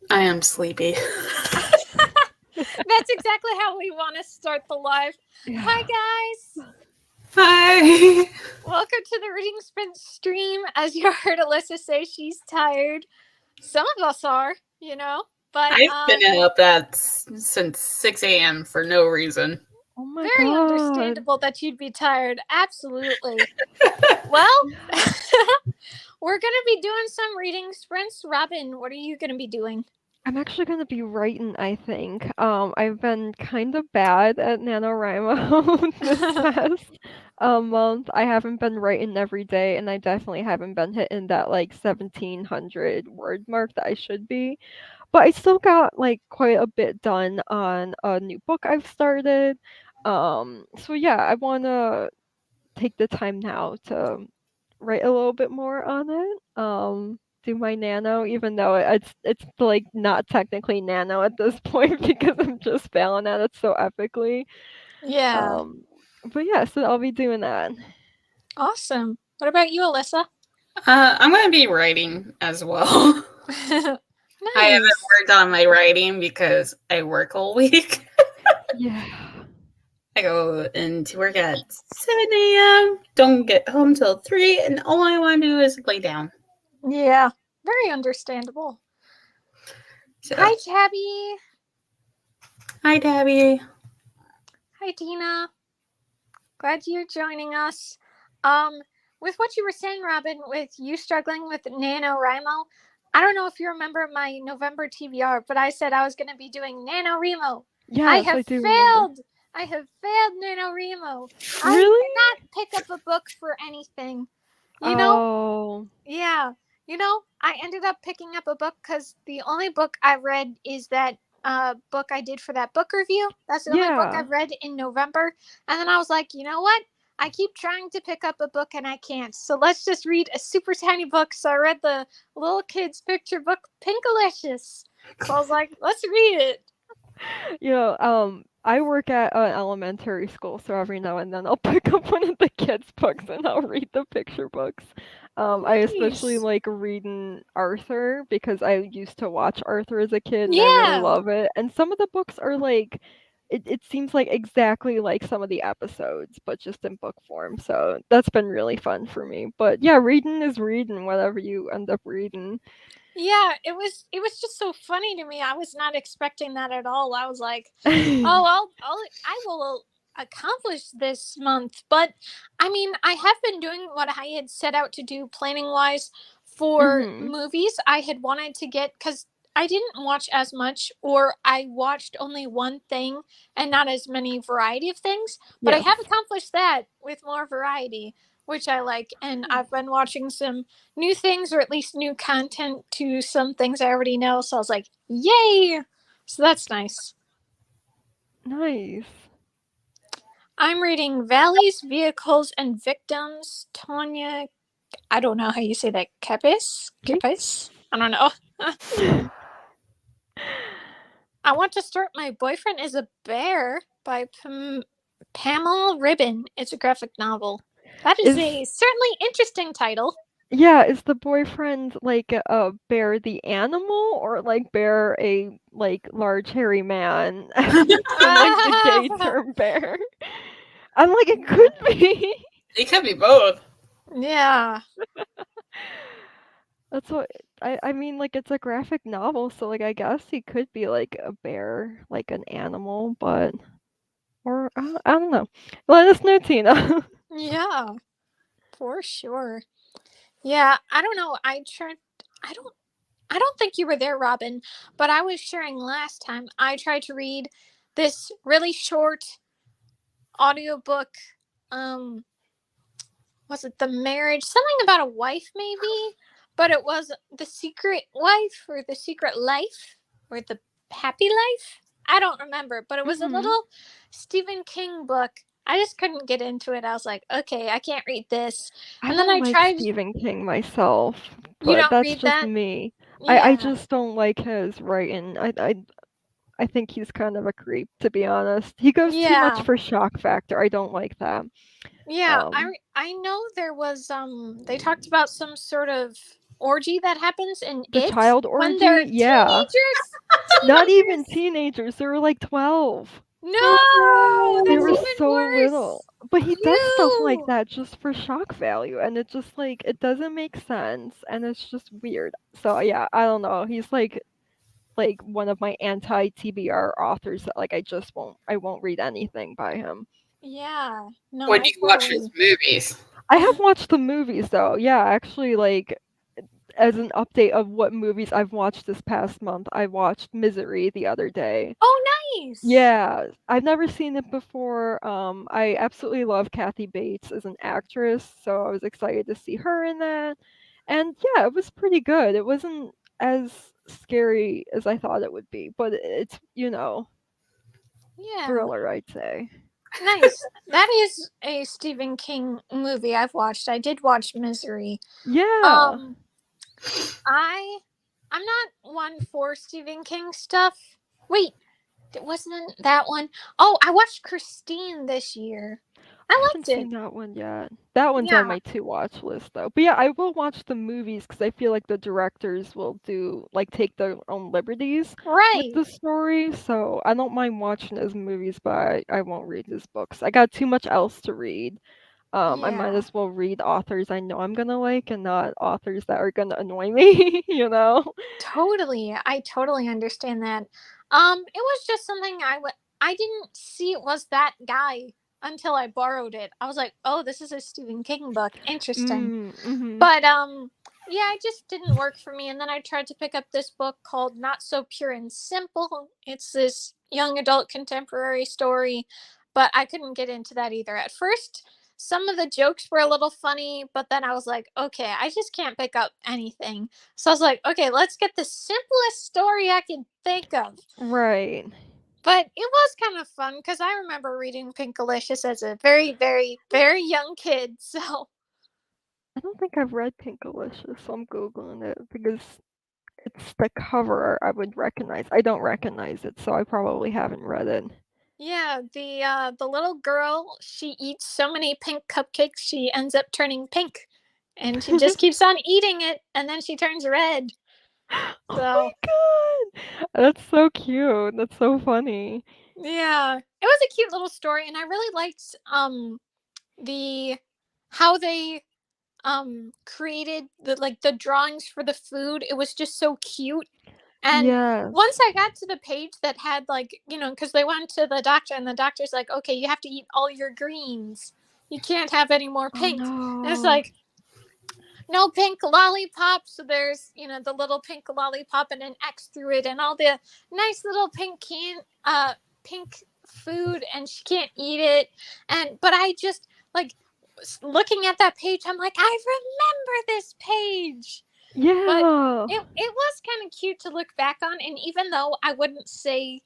I am sleepy. That's exactly how we want to start the live. Yeah. Hi, guys. Hi. Welcome to the Reading Sprint stream. As you heard Alyssa say, she's tired. Some of us are, but I've been up since 6 a.m. for no reason. Oh my very god. understandable that you'd be tired. Absolutely. Well, we're going to be doing some reading sprints. Robin, what are you going to be doing? I'm actually gonna be writing, I think. I've been kind of bad at NaNoWriMo this past month. I haven't been writing every day, and I definitely haven't been hitting that like 1700 word mark that I should be. But I still got like quite a bit done on a new book I've started. So yeah, I wanna take the time now to write a little bit more on it. Do my nano, even though it's like not technically nano at this point because I'm just failing at it so epically. Yeah. But yeah, so I'll be doing that. Awesome. What about you, Alyssa? I'm going to be writing as well. I haven't Nice. worked on my writing because I work all week. Yeah. I go into work at 7 a.m., don't get home till 3, and all I want to do is lay down. Yeah, very understandable. So, Hi, Tabby. hi, Tabby. Hi, Tina. Glad you're joining us. With what you were saying, Robin, with you struggling with NaNoWriMo, I don't know if you remember my November TBR, but I said I was going to be doing NaNoWriMo. I Yes, have I do remember. failed. I have failed NaNoWriMo. I Really? cannot pick up a book for anything. Oh. Yeah. I ended up picking up a book because the only book I read is that book I did for that book review. That's the only book Yeah. I've read in November. And then I was like, you know what? I keep trying to pick up a book and I can't. So let's just read a super tiny book. So I read the little kid's picture book, Pinkalicious. So I was like, let's read it. I work at an elementary school, so every now and then I'll pick up one of the kids' books and I'll read the picture books. I especially Nice. like reading Arthur because I used to watch Arthur as a kid and I really Yeah. love it. And some of the books are like, it seems like exactly like some of the episodes, but just in book form. So that's been really fun for me. But yeah, reading is reading, whatever you end up reading. Yeah, it was just so funny to me. I was not expecting that at all. I was like, "Oh, I will accomplish this month." But I mean, I have been doing what I had set out to do planning wise for Mhm. movies. I had wanted to get cuz I didn't watch as much, or I watched only one thing and not as many variety of things, but I Yes. have accomplished that with more variety, which I like, and I've been watching some new things, or at least new content to some things I already know. So I was like, yay! So that's nice. Nice. I'm reading Valleys, Vehicles, and Victims. Tonya, I don't know how you say that. Kepis? Yes. I don't know. I want to start My Boyfriend is a Bear by Pamela Ribbon. It's a graphic novel. That is Is a certainly interesting title. Yeah, is the boyfriend like Bear the animal or like Bear a like large hairy man from like the gay term bear? I'm like it could be. It could be both. Yeah. That's what I mean like it's a graphic novel, so like I guess he could be like a bear, like an animal, but or I don't know. Let us know, Tina. Yeah, for sure. Yeah, I don't know. I don't I don't think you were there, Robin, but I was sharing last time I tried to read this really short audiobook. Um was it The Marriage? Something about a wife maybe, but it was The Secret Wife or The Secret Life or The Happy Life. I don't remember, but it was a Mhm. little Stephen King book. I just couldn't get into it. I was like, okay, I can't read this. I And then don't I like tried. Stephen King myself, You but don't that's read just that? me. I Yeah. just don't like his writing. I think he's kind of a creep, to be honest. He goes too much Yeah. for shock factor. I don't like that. Yeah, Um, I know there was they talked about some sort of orgy that happens in The it child when they're orgy? Yeah. teenagers. Not even teenagers. They were like 12. No, They that's were even so little. worse. But he does stuff like You. that just for shock value, and it just like it doesn't make sense, and it's just weird. So yeah, I don't know. He's like one of my anti-TBR authors that like I won't read anything by him. Yeah. No, When I you watch his totally. movies. I have watched the movies though. Yeah, actually like as an update of what movies I've watched this past month, I watched Misery the other day. Oh, nice. Yeah, I've never seen it before. I absolutely love Kathy Bates as an actress, so I was excited to see her in that. And yeah, it was pretty good. It wasn't as scary as I thought it would be, but it's, Yeah. thriller, I'd say. Nice. That is a Stephen King movie I've watched. I did watch Misery. Yeah. Um, I'm not one for Stephen King stuff. Wait, it wasn't that one. Oh, I watched Christine this year. I I haven't liked it. seen that one yet. That one's on Yeah, my to watch list though. But yeah, I will watch the movies because I feel like the directors will take their own liberties with right. the story. So I don't mind watching his movies, but I won't read his books. I got too much else to read. I might Yeah, as well read authors I know I'm gonna like and not authors that are gonna annoy me, you know? totally. I totally understand that. It was just something I didn't see it was that guy until I borrowed it. I was like, oh, this is a Stephen King book. Interesting. Mm-hmm. But yeah, it just didn't work for me. And then I tried to pick up this book called Not So Pure and Simple. It's this young adult contemporary story, but I couldn't get into that either. At first, some of the jokes were a little funny, but then I was like, okay, I just can't pick up anything. So I was like, okay, let's get the simplest story I can think of. Right. But it was kind of fun because I remember reading Pinkalicious as a very, very, very young kid. So I don't think I've read Pinkalicious, so I'm googling it because it's the cover I would recognize. I don't recognize it, so I probably haven't read it. yeah, the little girl, she eats so many pink cupcakes, she ends up turning pink. And she just keeps on eating it and then she turns red. Oh my So, god! That's so cute. That's so funny. yeah. It was a cute little story and I really liked the how they created the drawings for the food. It was just so cute. And Yes. once I got to the page that had because they went to the doctor and the doctor's like, okay, you have to eat all your greens. You can't have any more Oh pink. And it's no. like, no pink lollipop. So there's, the little pink lollipop and an X through it and all the nice little pink food and she can't eat it. But I just like looking at that page, I'm like, I remember this page. But Yeah. it was kind of cute to look back on, and even though I wouldn't say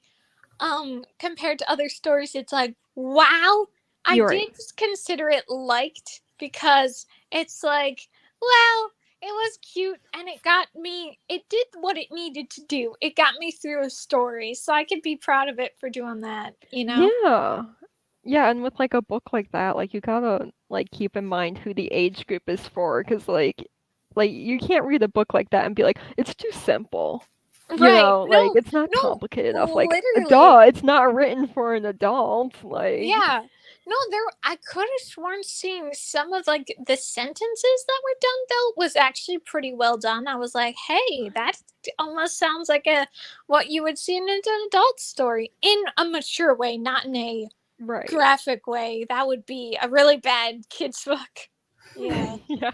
compared to other stories it's like wow, I You're right. did consider it liked because it's like, well, it was cute and it did what it needed to do. It got me through a story, so I could be proud of it for doing that. Yeah. Yeah, and with like a book like that, like you gotta like keep in mind who the age group is for, because like you can't read a book like that and be like, it's too simple. Right. Like No, it's not no, complicated enough. Like, literally. duh, it's not written for an adult. Like, Yeah. No, I could have sworn seeing some of the sentences that were done though was actually pretty well done. I was like, hey, that almost sounds like a what you would see in an adult story in a mature way, not in a right. graphic way. That would be a really bad kids book. Yeah. Yeah.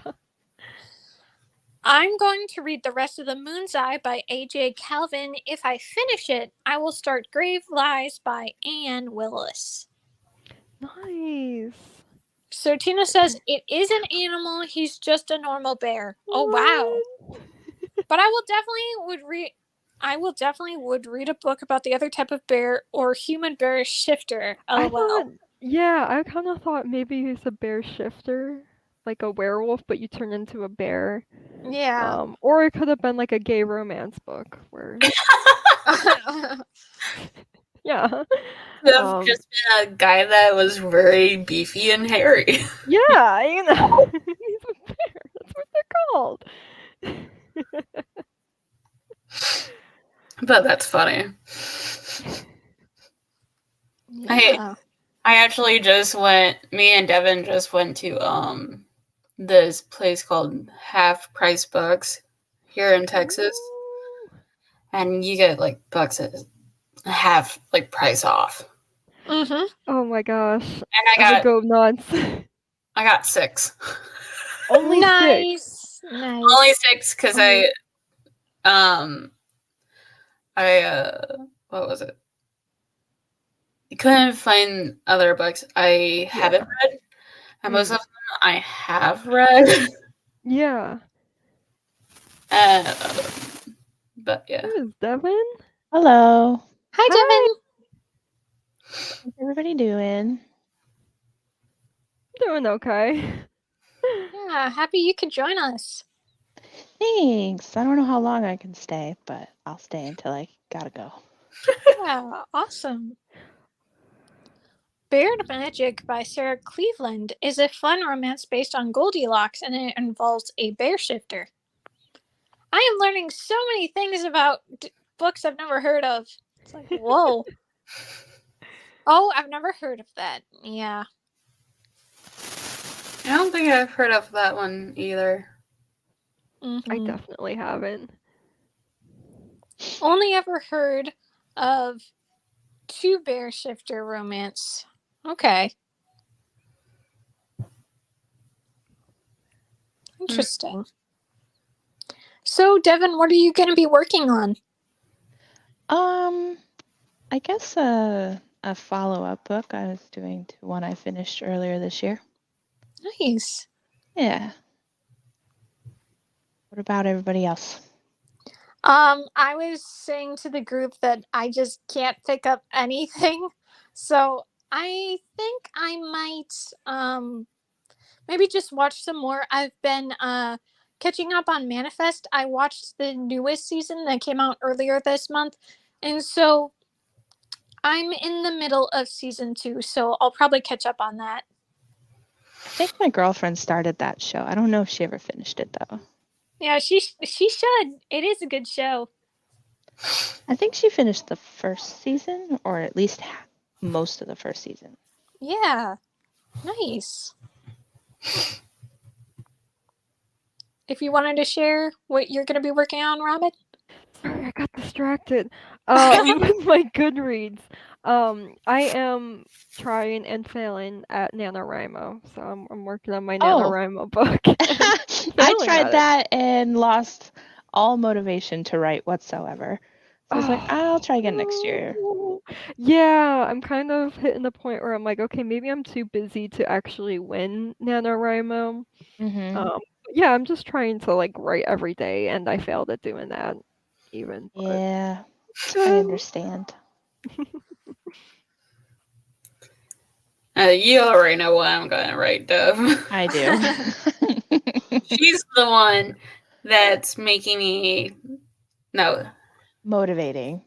I'm going to read the rest of The Moon's Eye by A.J. Calvin. If I finish it, I will start Grave Lies by Anne Willis. Nice. So Tina says it is an animal. He's just a normal bear. Oh wow! What? But I will definitely would read. I will definitely would read a book about the other type of bear or human bear shifter. I LOL. thought, yeah, I kind of thought maybe he's a bear shifter, like a werewolf, but you turn into a bear. Yeah. Or it could have been like a gay romance book where, yeah, Could have just been a guy that was very beefy and hairy. yeah, he's a bear. That's what they're called. But that's funny. Yeah. I actually me and Devin just went to this place called Half Price Books here in Texas. And you get like books at half like price off. Mm-hmm. Oh my gosh. And would go nuts. I got 6. Only 6. Nice. Only 6 because what was it? I couldn't find other books I haven't read. And most of them I have read. Yeah. But yeah. Who is Devin? Hello. Hi, Devin. How's everybody doing? Doing okay. Yeah, happy you could join us. Thanks. I don't know how long I can stay, but I'll stay until I gotta go. Yeah, awesome. Bared Magic by Sarah Cleveland is a fun romance based on Goldilocks, and it involves a bear shifter. I am learning so many things about books I've never heard of. It's like, whoa. Oh, I've never heard of that. Yeah. I don't think I've heard of that one either. Mm-hmm. I definitely haven't. Only ever heard of 2 bear shifter romance. Okay. Interesting. So, Devin, what are you going to be working on? I guess a follow-up book I was doing to one I finished earlier this year. Nice. Yeah. What about everybody else? I was saying to the group that I just can't pick up anything. So, I think I might maybe just watch some more. I've been catching up on Manifest. I watched the newest season that came out earlier this month. And so I'm in the middle of season 2, so I'll probably catch up on that. I think my girlfriend started that show. I don't know if she ever finished it though. Yeah, she should. It is a good show. I think she finished the first season, or at least most of the first season. Yeah. Nice. If you wanted to share what you're going to be working on, Robin? Sorry, I got distracted. With my Goodreads. I am trying and failing at NaNoWriMo, so I'm working on my NaNoWriMo book. I tried that and lost all motivation to write whatsoever. So I was like, I'll try again next year. Yeah, I'm kind of hitting the point where I'm like, okay, maybe I'm too busy to actually win NaNoWriMo. Yeah, I'm just trying to like write every day, and I failed at doing that even. But... Yeah, I understand. You already know what I'm going to write, Dove. I do. She's the one that's making me... No. Motivating.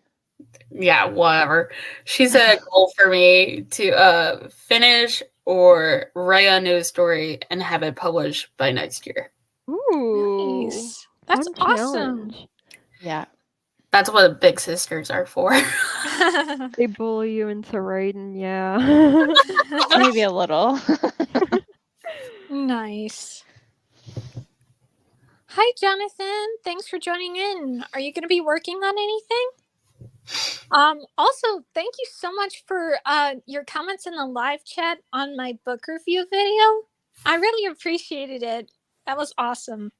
Yeah, whatever. She set a goal for me to finish or write a news story and have it published by next year. Ooh. Nice. That's awesome. Yeah. That's what big sisters are for. They bully you into writing, yeah. Maybe a little. Nice. Hi, Jonathan. Thanks for joining in. Are you going to be working on anything? Also, thank you so much for your comments in the live chat on my book review video. I really appreciated it. That was awesome.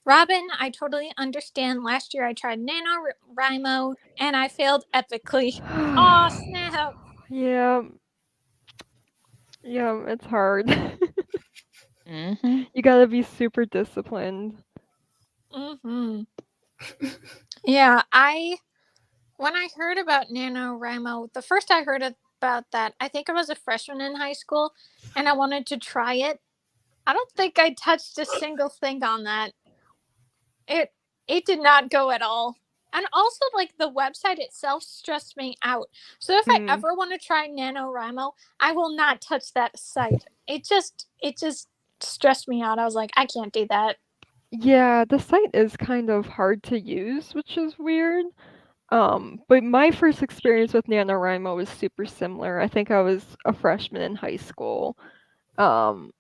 Robin, I totally understand. Last year I tried NaNoWriMo and I failed epically. Aw, snap. Yeah. Yeah, it's hard. You gotta be super disciplined. Yeah, when I heard about NaNoWriMo, the first I heard about that, I think I was a freshman in high school and I wanted to try it. I don't think I touched a single thing on that. It did not go at all. And also, like, the website itself stressed me out. So if I ever want to try NaNoWriMo, I will not touch that site. It just stressed me out. I was like, I can't do that. Yeah, the site is kind of hard to use, which is weird. But my first experience with NaNoWriMo was super similar. I think I was a freshman in high school. Um,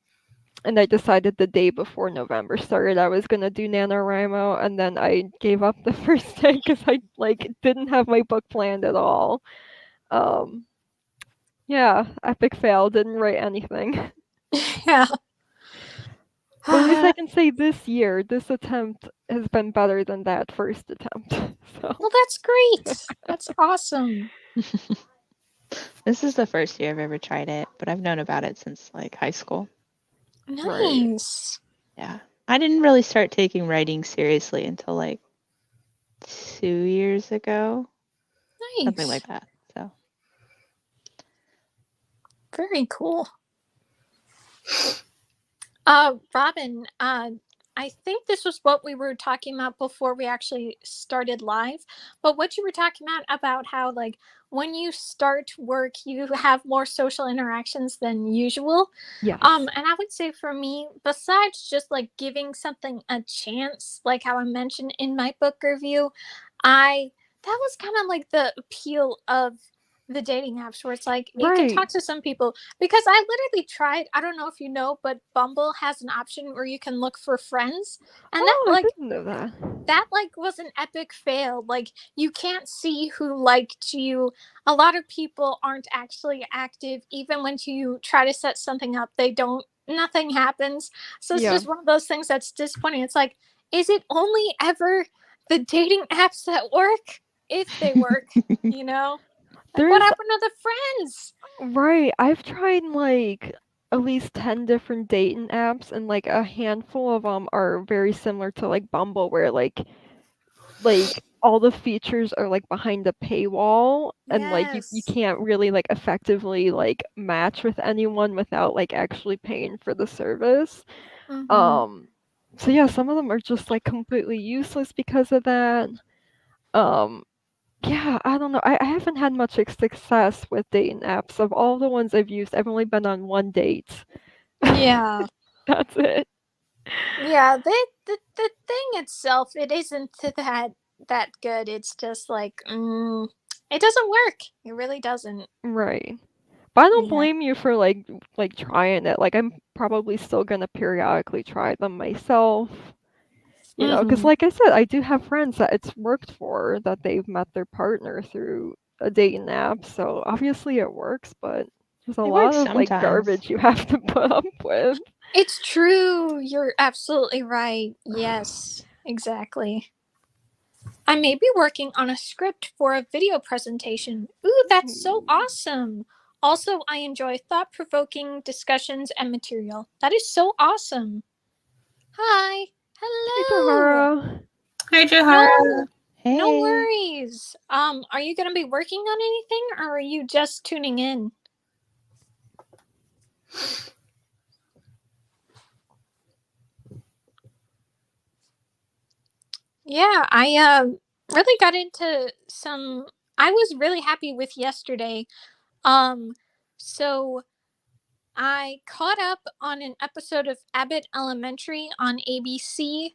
and I decided the day before November started I was gonna do NaNoWriMo, and then I gave up the first day because I didn't have my book planned at all. Um, yeah, epic fail, didn't write anything. Yeah. But at least I can say this year, this attempt has been better than that first attempt. So Well, that's great. That's awesome. This is the first year I've ever tried it, but I've known about it since like high school. right. Nice. Yeah. I didn't really start taking writing seriously until like 2 years ago. Something Nice. like that. So Very cool. Robin, I think this was what we were talking about before we actually started live. But what you were talking about how like when you start work, you have more social interactions than usual. Yes. And I would say for me, besides just like giving something a chance, like how I mentioned in my book review, I that was kind of like the appeal of the dating apps where it's like you can Right. talk to some people because I literally tried, I don't know if you know, but Bumble has an option where you can look for friends, and that Oh, I like didn't know that. was an epic fail. Like you can't see who liked you. A lot of people aren't actually active even when you try to set something up. They don't, nothing happens. So it's Yeah. just one of those things that's disappointing. It's like, is it only ever the dating apps that work? If they work, you know? Like what There's happened to the friends? right. I've tried like at least 10 different dating apps, and like a handful of them are very similar to like Bumble, where like all the features are like behind a paywall, and like you Yes. can't really like effectively like match with anyone without like actually paying for the service. Mm-hmm. Um, so yeah, some of them are just like completely useless because of that. Um, yeah, I don't know. I haven't had much success with dating apps. Of all the ones I've used, I've only been on one date. Yeah. That's it. Yeah, the thing itself, it isn't that good. It's just like it doesn't work. It really doesn't. Right. But I don't Yeah. blame you for like trying it. Like I'm probably still gonna periodically try them myself. Because Mm-hmm. like I said, I do have friends that it's worked for, that they've met their partner through a dating app. So obviously it works, but there's a it lot works of like sometimes. garbage you have to put up with. It's true. You're absolutely right. Yes, exactly. I may be working on a script for a video presentation. Ooh, that's so awesome. Also, I enjoy thought provoking discussions and material. That is so awesome. Hi. Hey, Hello. Joharra. Hi, No, Joharra. no Hey. worries. Are you going to be working on anything or are you just tuning in? Yeah, I really got into some I was really happy with yesterday. Um so I caught up on an episode of Abbott Elementary on ABC.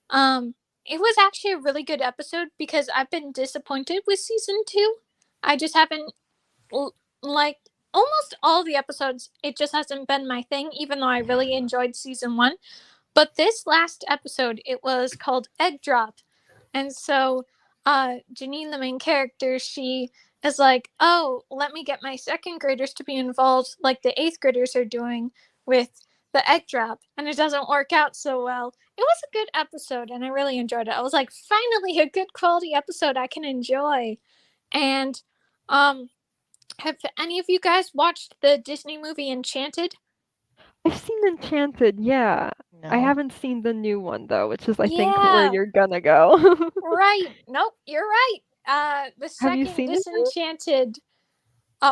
Um it was actually a really good episode because I've been disappointed with season 2. I just haven't like almost all the episodes, it just hasn't been my thing even though I really enjoyed season 1. But this last episode, it was called Egg Drop. And so Janine, the main character, she is like, oh, let me get my second graders to be involved like the eighth graders are doing with the egg drop. And it doesn't work out so well. It was a good episode and I really enjoyed it. I was like, finally a good quality episode I can enjoy. And um have any of you guys watched the Disney movie Enchanted? I've seen Enchanted, yeah. I No. haven't seen the new one though, which is I think where Yeah, you're gonna go. right. Nope, you're right. The Have you second seen the new? Disenchanted.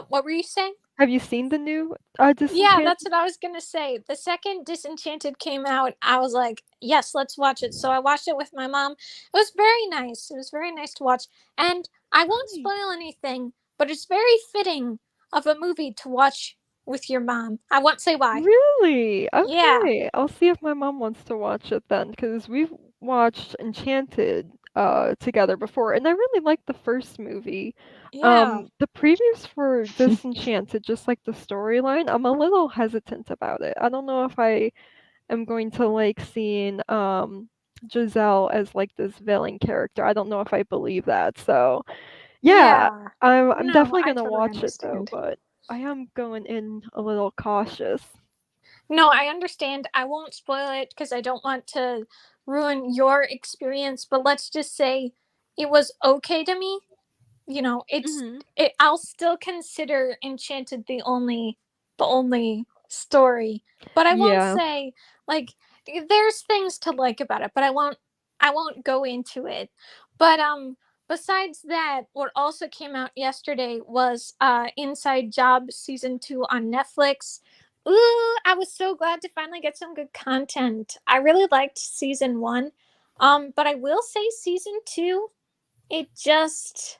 What were you saying? Have you seen the new Yeah, Disenchanted? that's what I was gonna say. The second Disenchanted came out, I was like, yes, let's watch it. So I watched it with my mom. It was very nice. It was very nice to watch. And I won't Nice. spoil anything, but it's very fitting of a movie to watch with your mom. I won't say why. Really? Yeah. Okay. I'll see if my mom wants to watch it then, because we've watched Enchanted together before, and I really liked the first movie. Yeah. The previews for Disenchanted, just like the storyline, I'm a little hesitant about it. I don't know if I am going to like seeing Giselle as like this villain character. I don't know if I believe that. So yeah, Yeah. I'm No, definitely I gonna totally watch it though, understand. but I am going in a little cautious. No, I understand. I won't spoil it because I don't want to ruin your experience, but let's just say it was okay to me. You know, Mhm. I'll still consider Enchanted the only story, but I won't Yeah. say like there's things to like about it, but I won't go into it. But besides that, what also came out yesterday was Inside Job season 2 on Netflix. Ooh, I was so glad to finally get some good content. I really liked season 1. But I will say season 2, it just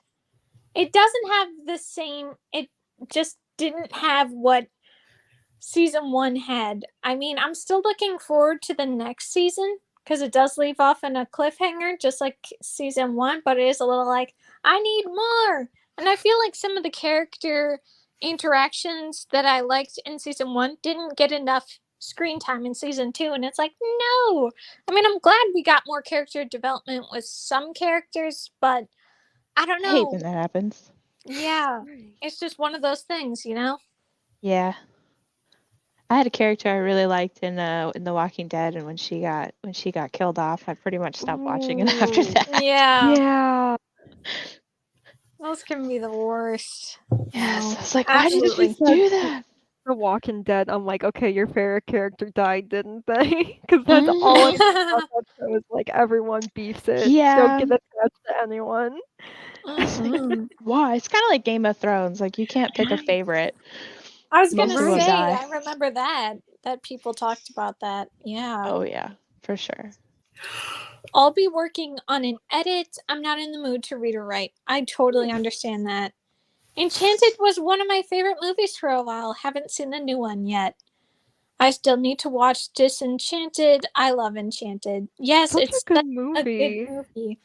it doesn't have the same, it just didn't have what season 1 had. I mean, I'm still looking forward to the next season because it does leave off in a cliffhanger just like season 1, but it is a little like I need more. And I feel like some of the character interactions that I liked in season 1 didn't get enough screen time in season 2, and it's like no. I mean, I'm glad we got more character development with some characters, but I don't I hate when know. that happens. Yeah. It's just one of those things, you know? Yeah. I had a character I really liked in The Walking Dead, and when she got killed off, I pretty much stopped watching it after Ooh. that. Yeah. Yeah. Those can be the worst. Yes. No. I was like, why did she Absolutely. Said do that? The Walking Dead, I'm like, okay, your favorite character died, didn't they? Because that's all I Mhm. know about that show is like everyone beefs it. Don't Yeah. get attached to anyone. It's like, Mhm. why? It's kind of like Game of Thrones. Like, you can't pick a Right. favorite. I was gonna Most of them Right. say, die. I remember that people talked about that. Yeah. Oh, yeah, for sure. I'll be working on an edit. I'm not in the mood to read or write. I totally understand that. Enchanted was one of my favorite movies for a while. Haven't seen the new one yet. I still need to watch Disenchanted. I love Enchanted. Yes, Such a it's good such a good movie. movie.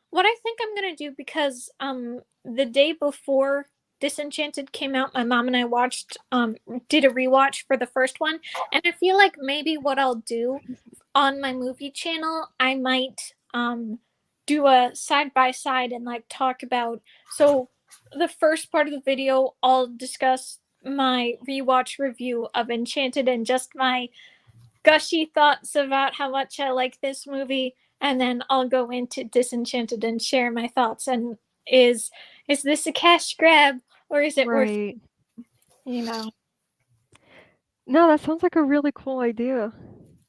What I think I'm gonna do, because the day before Disenchanted came out, my mom and I did a rewatch for the first one, and I feel like maybe what I'll do on my movie channel, I might do a side by side and like talk about, so the first part of the video I'll discuss my rewatch review of Enchanted and just my gushy thoughts about how much I like this movie, and then I'll go into Disenchanted and share my thoughts, and is this a cash grab or is it worth Right. you know No, that sounds like a really cool idea.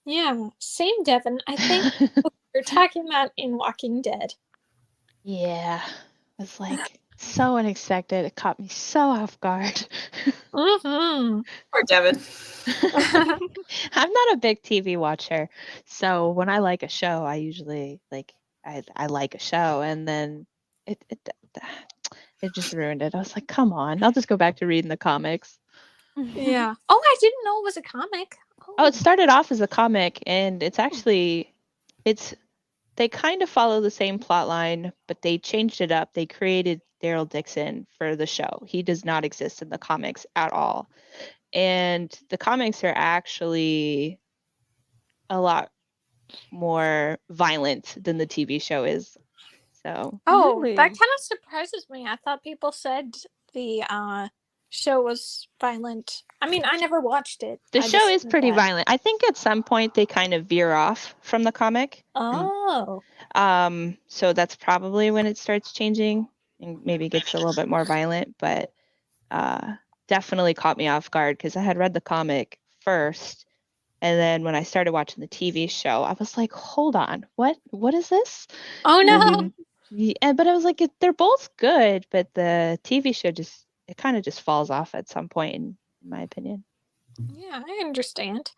yeah, same Devin. I think we're talking about in Walking Dead. Yeah. It was like so unexpected. It caught me so off guard. Mm-hmm. Poor Devin. I'm not a big TV watcher, so when I like a show, I usually I like a show, and then it just ruined it. I was like, come on, I'll just go back to reading the comics. Yeah. Oh, I didn't know it was a comic. Oh, it started off as a comic, and it's they kind of follow the same plot line, but they changed it up. They created Daryl Dixon for the show. He does not exist in the comics at all. And the comics are actually a lot more violent than the TV show is. So, Oh, that Really? kind of surprises me. I thought people said the show was violent. I mean, I never watched it. the I show just is think pretty that. violent. I think at some point they kind of veer off from the comic. Oh. So that's probably when it starts changing and maybe gets a little bit more violent, but uh definitely caught me off guard because I had read the comic first, and then when I started watching the TV show, I was like, "Hold on, what is this?" Oh no. And yeah, but I was like, they're both good, but the TV show just it kind of just falls off at some point, in my opinion. Yeah, I understand.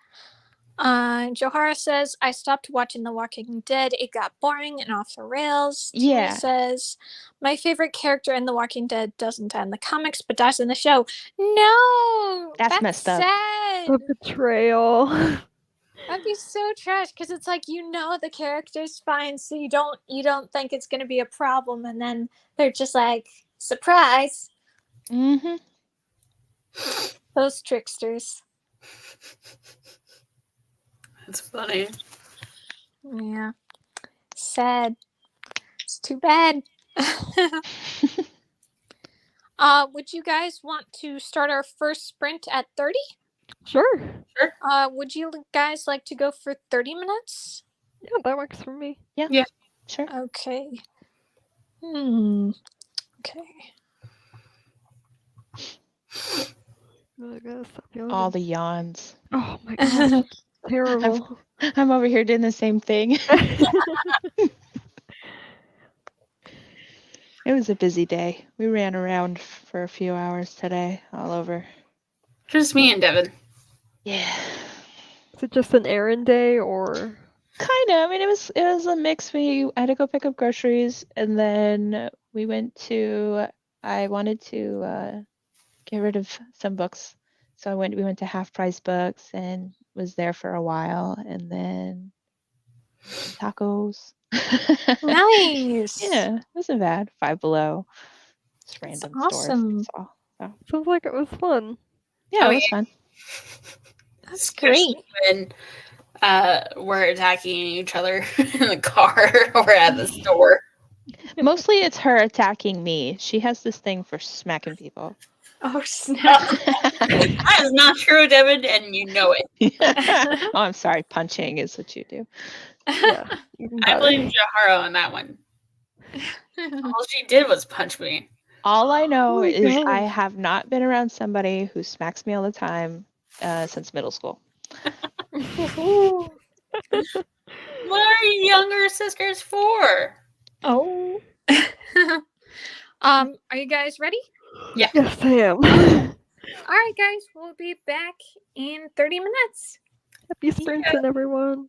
Joharra says, I stopped watching The Walking Dead. It got boring and off the rails. Yeah. Tina says, my favorite character in The Walking Dead doesn't die in the comics, but dies in the show. No! That's messed up. sad. The betrayal. That'd be so trash because it's like the character's fine, so you don't think it's gonna be a problem, and then they're just like, surprise. Mm-hmm. Those tricksters. That's funny. Yeah. Sad. It's too bad. Would you guys want to start our first sprint at 30? Sure. Would you guys like to go for 30 minutes? Yeah, that works for me. Yeah. Sure. Okay. Okay. I guess I feel All it. the yawns. Oh my god. Terrible. I'm over here doing the same thing. It was a busy day. We ran around for a few hours today, all over. Just me and Devin. Yeah. Is it just an errand day or? Kind of. I mean, it was a mix. I had to go pick up groceries, and then we went to. I wanted to get rid of some books, so we went to Half Price Books and was there for a while, and then tacos. Nice. Yeah, it wasn't bad. Five Below. Just random awesome. stores. So, Sounds like it was fun. yeah, Oh, it was fun. That's great. When we're attacking each other in the car or at the store. Mostly it's her attacking me. She has this thing for smacking people. Oh, snap. That is not true, Devin, and you know it. Oh, I'm sorry. Punching is what you do. Yeah. Even I better. blame Joharra on that one. All she did was punch me. All I know Oh my is I gosh. have not been around somebody who smacks me all the time since middle school. What are younger sisters for? Oh. Are you guys ready? Yeah. Yes, I am. All right, guys. We'll be back in 30 minutes. Happy sprinting, everyone.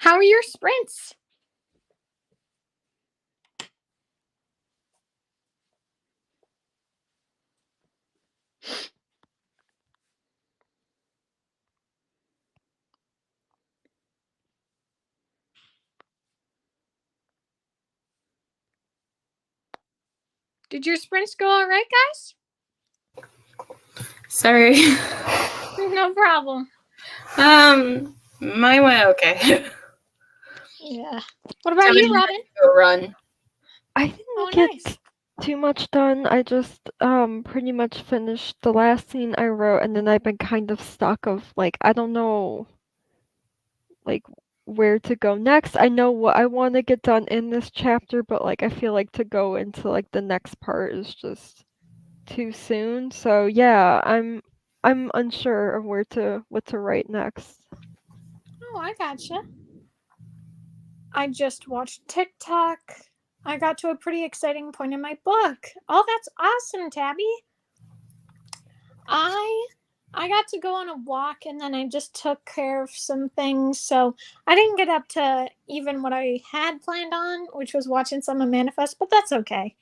How are your sprints? Did your sprints go all right, guys? Sorry. No problem. Mine went okay. Yeah. What about Devin you, had Robin? to go run. I didn't Oh, get nice. too much done. I just pretty much finished the last scene I wrote, and then I've been kind of stuck of like I don't know like where to go next. I know what I want to get done in this chapter, but like I feel like to go into like the next part is just too soon. So yeah, I'm unsure of what to write next. Oh, I gotcha. I just watched TikTok. I got to a pretty exciting point in my book. Oh, that's awesome, Tabby. I got to go on a walk and then I just took care of some things. So I didn't get up to even what I had planned on, which was watching some of Manifest, but that's okay.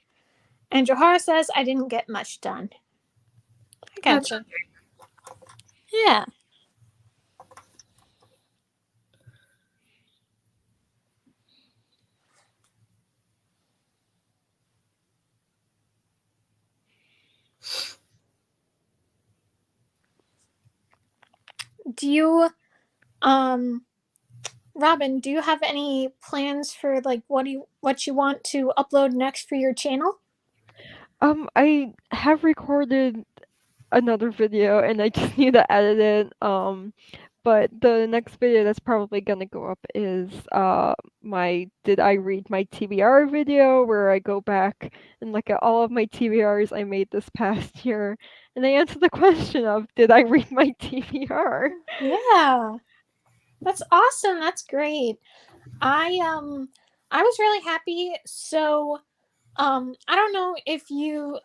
And Joharra says I didn't get much done. I gotcha. Yeah. Do you Robin, do you have any plans for like what you want to upload next for your channel? I have recorded another video and I just need to edit it. But the next video that's probably gonna go up is my Did I Read My TBR video, where I go back and look at all of my TBRs I made this past year and I answer the question of did I read my TBR? Yeah. That's awesome. That's great. I was really happy. So I don't know if you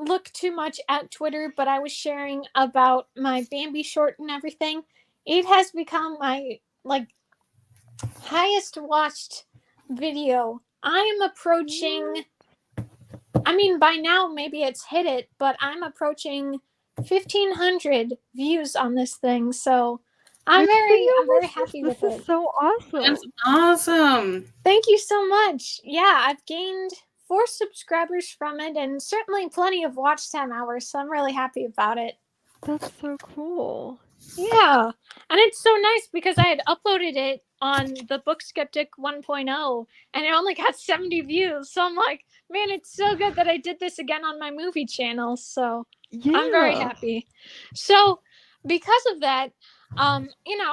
look too much at Twitter, but I was sharing about my Bambi short and everything. It has become my like highest watched video. I am approaching I mean by now maybe it's hit it, but I'm approaching 1,500 views on this thing. So I'm Which video very was happy this? with This is it. so That's awesome. awesome. Thank you so much. Yeah, I've gained 4 subscribers from it and certainly plenty of watch time hours, so I'm really happy about it. That's so cool. Yeah. And it's so nice because I had uploaded it on the Book Skeptic 1.0 and it only got 70 views. So I'm like, man, it's so good that I did this again on my movie channel. So I'm very Yeah. happy. So because of that, I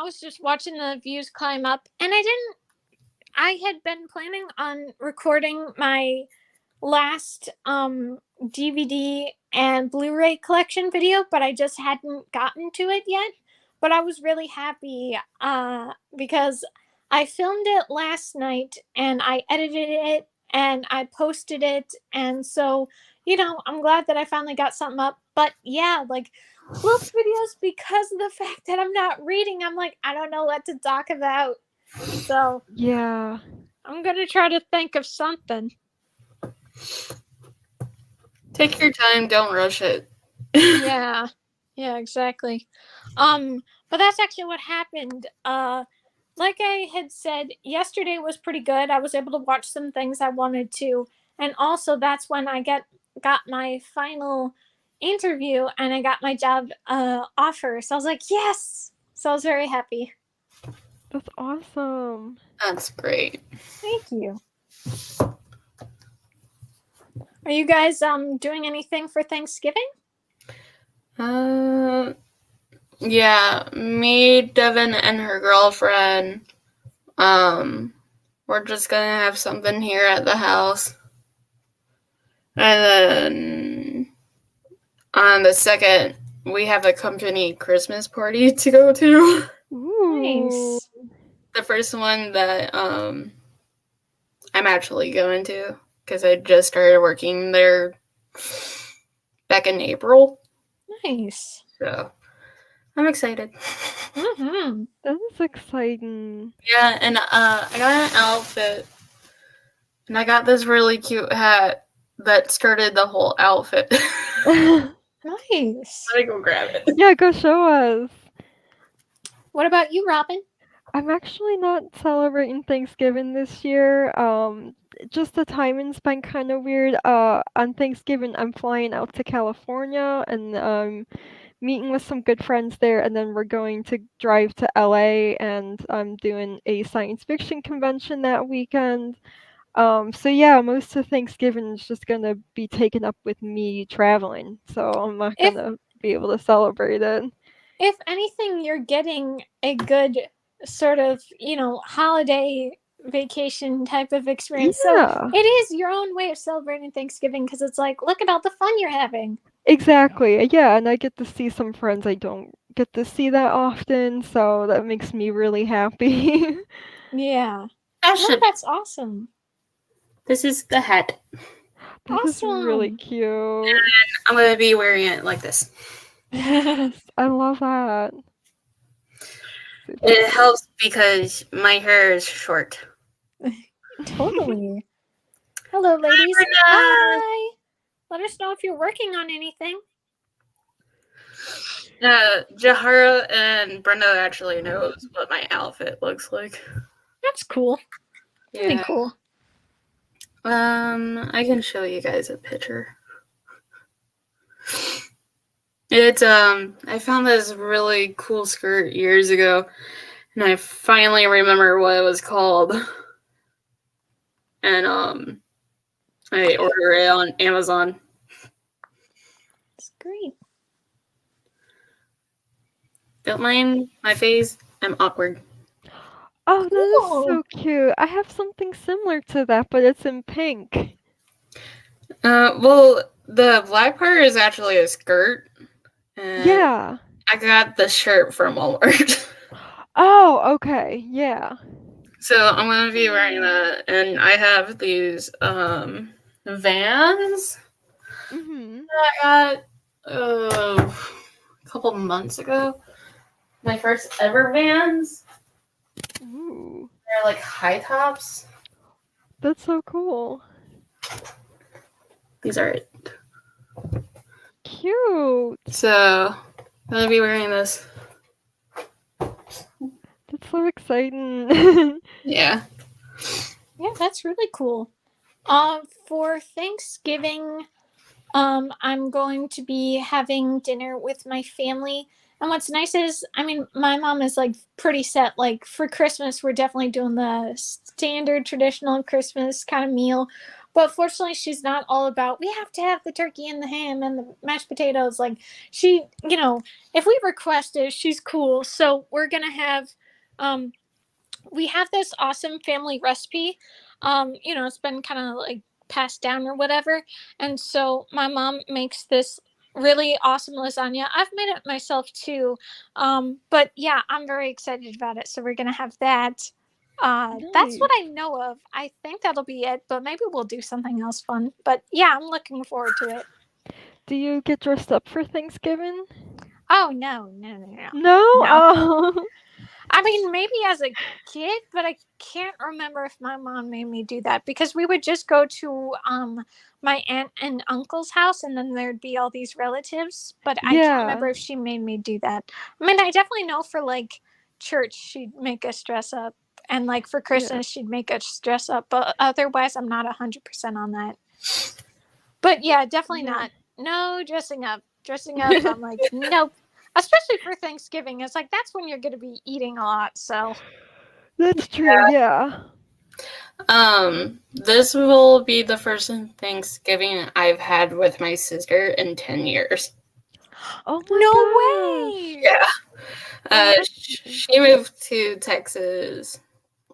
was just watching the views climb up and I had been planning on recording my last DVD and Blu-ray collection video, but I just hadn't gotten to it yet. But I was really happy because I filmed it last night and I edited it and I posted it, and so I'm glad that I finally got something up. But yeah, like book videos, because of the fact that I'm not reading, I'm like, I don't know what to talk about. So Yeah. I'm gonna try to think of something. Take your time, don't rush it. Yeah, exactly. But that's actually what happened. Like I had said, yesterday was pretty good. I was able to watch some things I wanted to, and also that's when I got my final interview and I got my job offer. So I was like, yes. So I was very happy. That's awesome. That's great. Thank you. Are you guys doing anything for Thanksgiving? Yeah, me, Devin, and her girlfriend. We're just gonna have something here at the house. And then on the second, we have a company Christmas party to go to. Ooh. Nice. The first one that I'm actually going to, because I just started working there back in April. Nice. So I'm excited. Mm-hmm. That is exciting. Yeah, and I got an outfit, and I got this really cute hat that skirted the whole outfit. Nice. Let me go grab it. Yeah, go show us. What about you, Robin? I'm actually not celebrating Thanksgiving this year. Just the timing's been kind of weird. On Thanksgiving, I'm flying out to California and meeting with some good friends there, and then we're going to drive to LA, and I'm doing a science fiction convention that weekend. So yeah, most of Thanksgiving is just gonna be taken up with me traveling, so I'm not If gonna be able to celebrate it. if anything, you're getting a good sort of, holiday vacation type of experience. So Yeah, it is your own way of celebrating Thanksgiving because it's like, look at all the fun you're having. exactly. Yeah, and I get to see some friends I don't get to see that often, so that makes me really happy. Yeah. That No, should. that's awesome. This is the hat. That is really Awesome. cute. I'm gonna be wearing it like this. Yes, I love that. Super It cute. helps because my hair is short. Totally. Hello, ladies. Brenda! Hi. Let us know if you're working on anything. Joharra and Brenda actually knows what my outfit looks like. That's cool. Really cool. I can show you guys a picture. It's I found this really cool skirt years ago, and I finally remember what it was called. And I ordered it on Amazon. That's great. Don't mind my face. I'm awkward. Oh, that is Cool. so cute. I have something similar to that, but it's in pink. Well, the black part is actually a skirt. And Yeah. I got the shirt from Walmart. Oh, okay. Yeah. So I'm gonna be wearing that, and I have these Vans Mhm. that I got a couple months ago. My first ever Vans. Ooh, They're like high tops. that's so cool. These are it. Cute. So I'm gonna be wearing this. That's so exciting. Yeah. Yeah, that's really cool. For Thanksgiving, I'm going to be having dinner with my family. And what's nice is, my mom is like pretty set. Like for Christmas, we're definitely doing the standard traditional Christmas kind of meal. But fortunately, she's not all about, we have to have the turkey and the ham and the mashed potatoes. Like she, if we request it, she's cool. So we're going to have, we have this awesome family recipe. It's been kind of like passed down or whatever. And so my mom makes this really awesome lasagna. I've made it myself too. But yeah, I'm very excited about it. So we're gonna have that. That's what I know of. I think that'll be it, but maybe we'll do something else fun. But yeah, I'm looking forward to it. Do you get dressed up for Thanksgiving? Oh no, no, no, no. No? No. Oh. Maybe as a kid, but I can't remember if my mom made me do that because we would just go to my aunt and uncle's house and then there'd be all these relatives, but I can't remember Yeah. if she made me do that. I definitely know for like church she'd make us dress up and like for Christmas she'd make us dress up, but otherwise I'm not 100% on that. But yeah, definitely not. No dressing up. Dressing up, I'm like, nope. Especially for Thanksgiving. It's like that's when you're gonna be eating a lot, so That's true, yeah. This will be the first Thanksgiving I've had with my sister in 10 years. Oh no my gosh. way. Yeah. Oh, She moved to Texas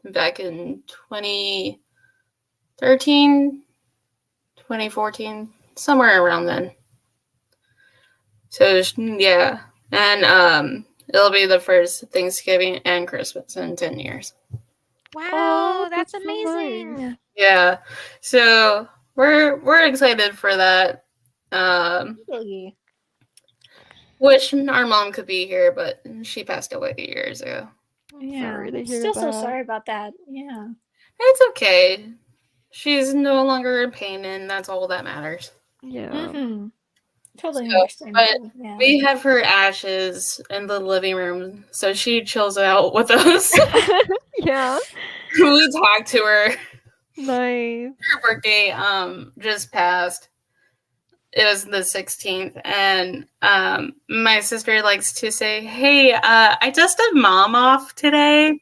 back in 2013, 2014, somewhere around then. So yeah, and it'll be the first Thanksgiving and Christmas in 10 years. Wow, Oh, that's that's so amazing. nice. Yeah, so we're excited for that. Really? Wish our mom could be here, but she passed away years ago. I'm sorry to hear Still that. so sorry about that. Yeah. It's okay. She's no longer in pain, and that's all that matters. Yeah. Totally So, understandable. Yeah. We have her ashes in the living room, so she chills out with us. Yeah. We talk to her. Nice. Her birthday just passed. It was the 16th, and my sister likes to say, "Hey, I dusted mom off today.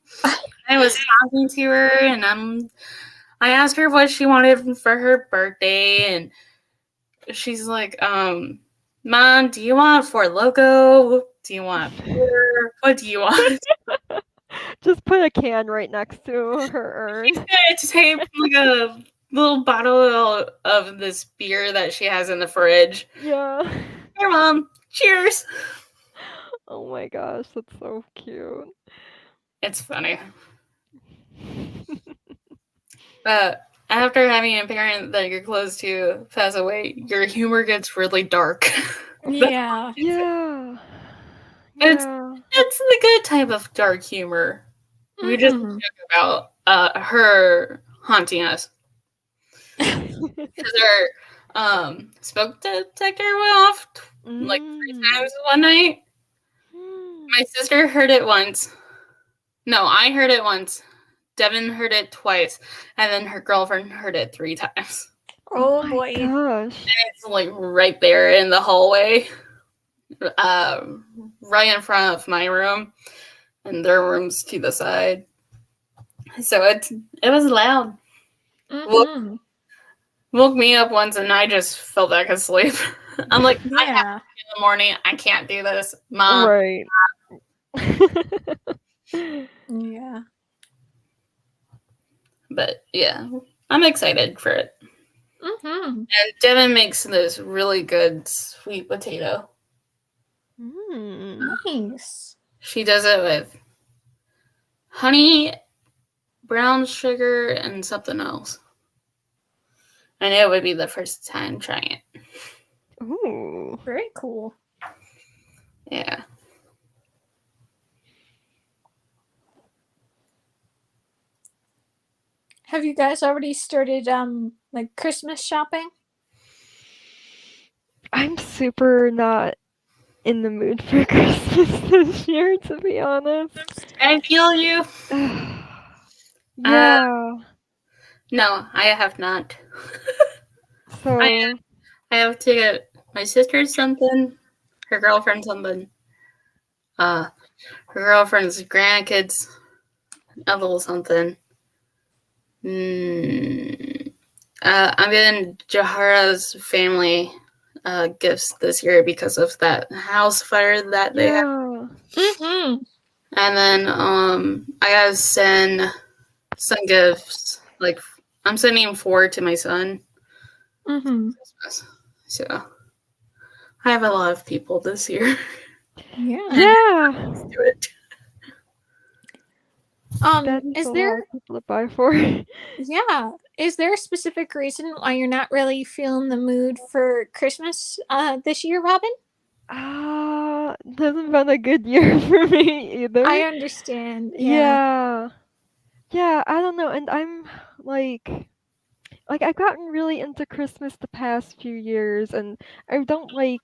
I was talking to her, and I asked her what she wanted for her birthday, and she's like, Mom, do you want Ford Loco? Do you want beer? What do you want?" Just put a can right next to her urn. To tape like a little bottle of this beer that she has in the fridge. Yeah. Here, Mom. Cheers. Oh my gosh, that's so cute. It's funny. After having a parent that you're close to pass away, your humor gets really dark. Yeah. Yeah. It's Yeah. it's the good type of dark humor. We just joke about her haunting us. Because our smoke detector went off like 3 times one night. My sister heard it once. No, I heard it once. Devin heard it twice, and then her girlfriend heard it 3 times. Oh my boy. gosh. It's like right there in the hallway, right in front of my room, and their room's to the side. So it was loud. Woke me up once, and I just fell back asleep. I'm like, I have to in the morning. I can't do this, Mom. Right. Yeah. But yeah, I'm excited for it. And Devin makes this really good sweet potato. Nice. She does it with honey, brown sugar, and something else. And it would be the first time trying it. Ooh. Very cool. Yeah. Have you guys already started like Christmas shopping? I'm super not in the mood for Christmas this year, to be honest. I feel you. Yeah. No, I have not. So I have to get my sister something, her girlfriend something, her girlfriend's grandkids a little something. I'm getting Joharra's family gifts this year because of that house fire that they had. And then I gotta send some gifts. Like I'm sending 4 to my son. Christmas. So I have a lot of people this year. Yeah. Let's do it. that is Is a there lot of people to buy for. Yeah. Is there a specific reason why you're not really feeling the mood for Christmas this year, Robin? It hasn't been a good year for me either. I understand. Yeah. Yeah, I don't know, and I'm like I've gotten really into Christmas the past few years, and I don't like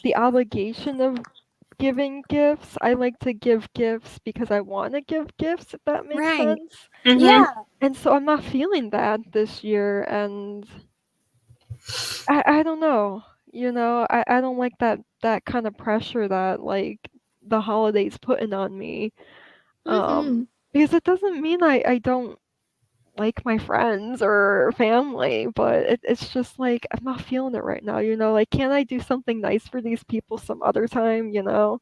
the obligation of giving gifts. I like to give gifts because I want to give gifts, if that makes sense. Yeah. And so I'm not feeling that this year, and I don't know. I don't like that kind of pressure that like the holidays putting on me. Because it doesn't mean I don't like my friends or family, but it's just like I'm not feeling it right now, like can I do something nice for these people some other time? Yeah,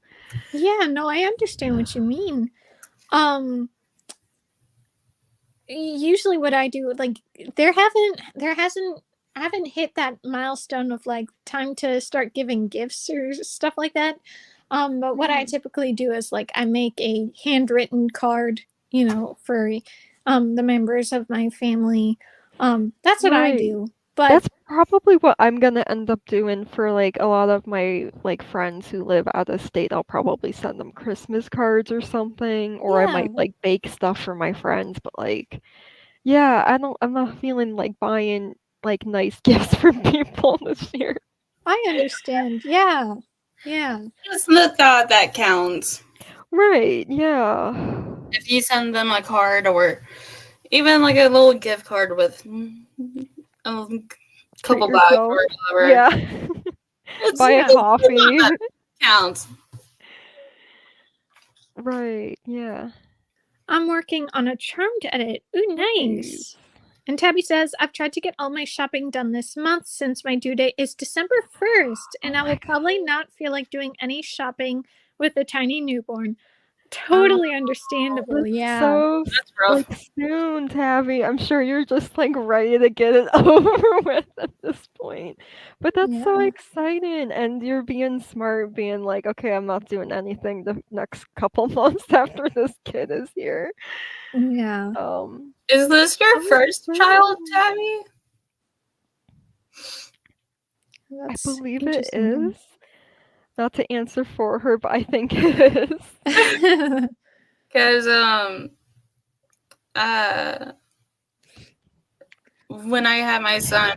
no, I understand what you mean. Usually what I do, like I haven't hit that milestone of like time to start giving gifts or stuff like that. But what I typically do is like I make a handwritten card, for the members of my family. That's what I do. But That's probably what I'm gonna end up doing for like a lot of my like friends who live out of state. I'll probably send them Christmas cards or something, or I might yeah, like bake stuff for my friends. But like, yeah, I'm not feeling like buying like nice gifts for people this year. I understand. Yeah. Yeah. Just the thought that counts. Right? Yeah. If you send them a card or even like a little gift card with a Treat couple bucks yourself. or whatever, Yeah. it's Buy a Yeah. coffee. that counts. Right. Yeah. I'm working on a charmed edit. Ooh, nice. And Tabby says, I've tried to get all my shopping done this month since my due date is December 1st, and I will probably not feel like doing any shopping with a tiny newborn. Totally understandable, That's yeah. so That's rough. like soon, Tabby. I'm sure you're just like ready to get it over with at this point. But that's so Yeah. exciting, and you're being smart, being like, okay, I'm not doing anything the next couple months after this kid is here. Yeah. Is this your I'm first child, excited. Tabby? I That's believe it interesting. is. Not to answer for her, but I think it is. Because when I had my son,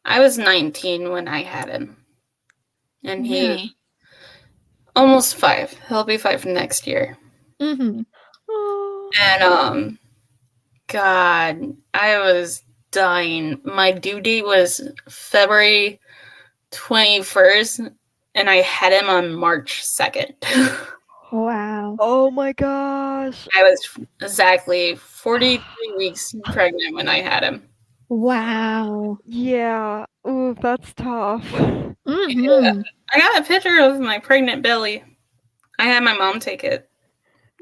I was 19 when I had him, and Yeah. he almost 5. He'll be 5 next year. Mm-hmm. Oh, And God, I was dying. My due date was February 21st, and I had him on March 2nd. Wow. oh my gosh. I was exactly 43 weeks pregnant when I had him. Wow. Yeah. Ooh, that's tough. Mm-hmm. I got a picture of my pregnant belly. I had my mom take it.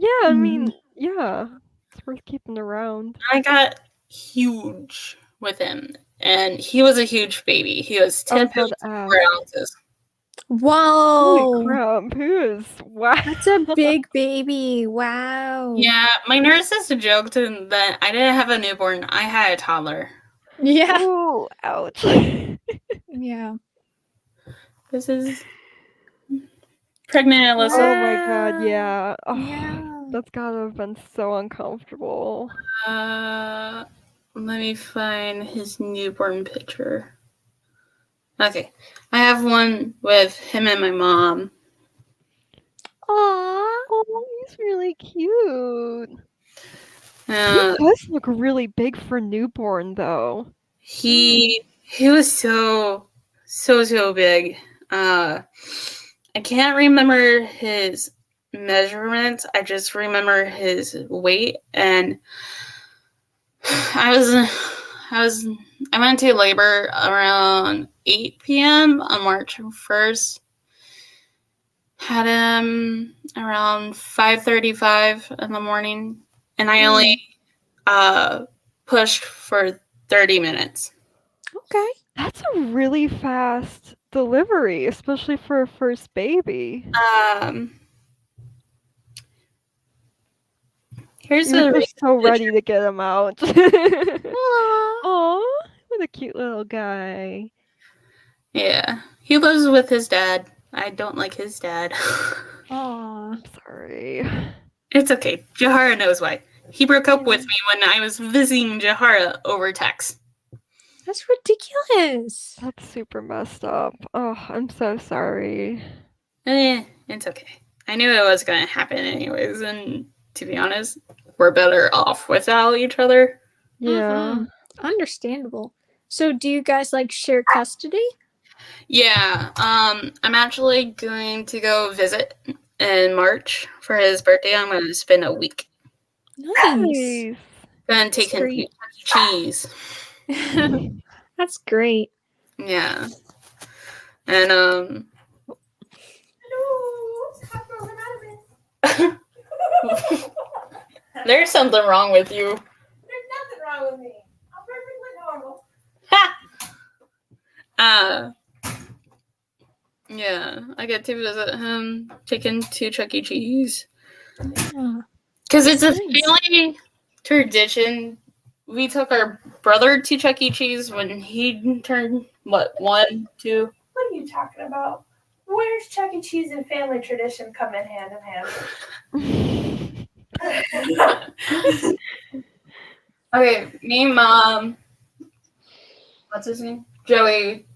Yeah, I Mm. mean, yeah. It's worth keeping around. I got huge with him, and he was a huge baby. He was I 10 was about pounds, to ask. 4 ounces. Holy Whoa. crap, who is wow. That's a big baby. Wow. Yeah, my nurses joked that I didn't have a newborn. I had a toddler. Yeah. Ooh, ouch. Yeah. This is pregnant Alyssa. Oh my god, Wow. yeah. Oh, Yeah. that's gotta have been so uncomfortable. Let me find his newborn picture. Okay, I have one with him and my mom. Aww. Oh, he's really cute. Uh, He does look really big for newborn, though. he was so big. I can't remember his measurements. I just remember his weight, and I went to labor around 8 p.m. on March 1st. Had him around 5:35 in the morning, and I only pushed for 30 minutes. Okay. That's a really fast delivery, especially for a first baby. Here's You're a just so ready to get him out. Aww. Aw, what a cute little guy. yeah. He lives with his dad. I don't like his dad. Aww. I'm sorry. It's okay. Joharra knows why. He broke up with me when I was visiting Joharra over text. That's ridiculous. That's super messed up. Oh, I'm so sorry. It's okay. I knew it was going to happen anyways, and to be honest, we're better off without each other. Yeah. Mhm. Understandable. So do you guys like share custody? Yeah, I'm actually going to go visit in March for his birthday. I'm going to spend a week. Nice. Nice. Gonna take him to Great. Chuck E. Cheese. That's great. Yeah. And there's something wrong with you. There's nothing wrong with me. I'm perfectly normal. Yeah, I get to visit him, take him to Chuck E. Cheese. Yeah. Because it's a Nice. family tradition we took our brother to Chuck E. Cheese when he turned, what, 1, 2? What are you talking about? Where's Chuck E. Cheese and family tradition come in hand in hand? Okay, me and Mom, what's his name? Joey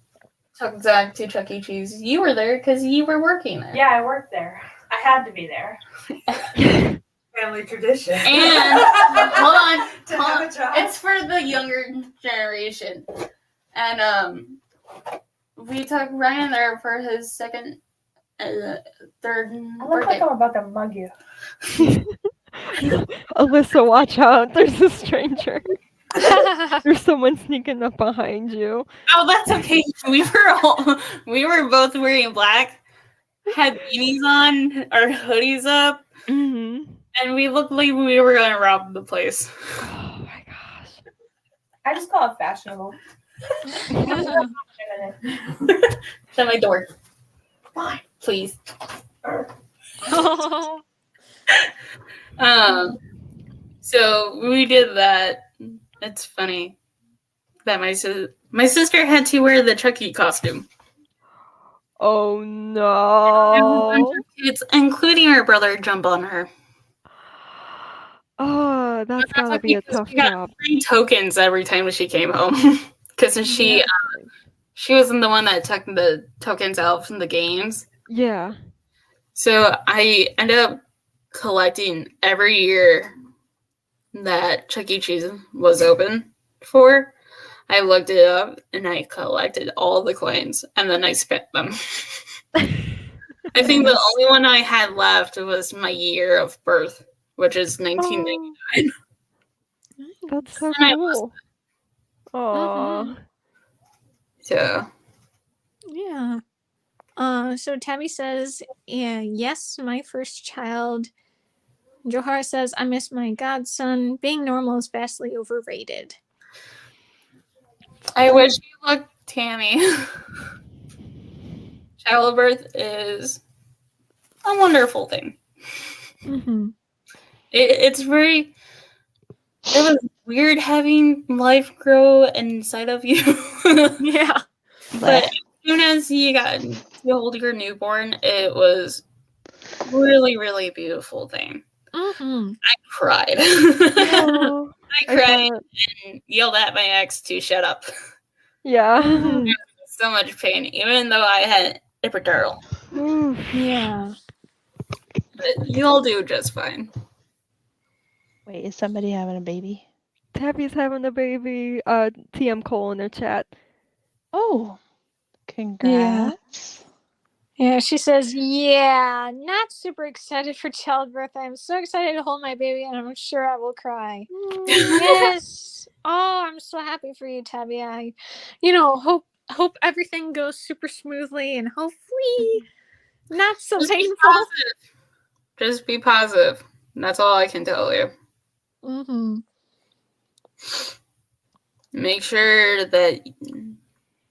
took Zach to Chuck E. Cheese. You were there because you were working there. Yeah, I worked there. I had to be there. Family tradition. And hold on, To have a job. it's for the younger generation. And we took Ryan there for his second, third I look birthday. like I'm about to mug you. Alyssa, watch out. There's a stranger. There's someone sneaking up behind you. Oh, that's okay. We were both wearing black, had beanies on, our hoodies up, Mm-hmm. and we looked like we were gonna rob the place. Oh my gosh. I just call it fashionable. Shut my door. Fine, please. So we did that. It's funny that my sister had to wear the Chucky costume. Oh And a bunch no. of kids, including our brother, jump on her. Oh, that's gotta be a Because tough we got job. free tokens every time she came home. Because she wasn't the one that took the tokens out from the games. Yeah. So I ended up collecting every year that Chuck E. Cheese was open for. I looked it up and I collected all the coins and then I spent them. I think the only one I had left was my year of birth, which is 1999. That's so And I cool. Oh. So Yeah. So Tabby says, yeah, yes, my first child. Joharra says, I miss my godson. Being normal is vastly overrated. I wish you luck, Tammy. Childbirth is a wonderful thing. Mm-hmm. It was weird having life grow inside of you. Yeah. But as soon as you got to hold your newborn, it was really, really beautiful thing. Mm-hmm. I cried. Oh, I I cried bet. and yelled at my ex to shut up. Yeah. Mm-hmm. So much pain, even though I had epidural. Oof. Yeah. But you'll do just fine. Wait, is somebody having a baby? Tabby's having a baby. TM Cole in the chat. Oh, congrats. Yeah, she says, yeah, not super excited for childbirth. I'm so excited to hold my baby, and I'm sure I will cry. Yes. Oh, I'm so happy for you, Tabby. I, hope everything goes super smoothly and hopefully not so Just be painful. positive. Just be positive. That's all I can tell you. Mm-hmm. Make sure that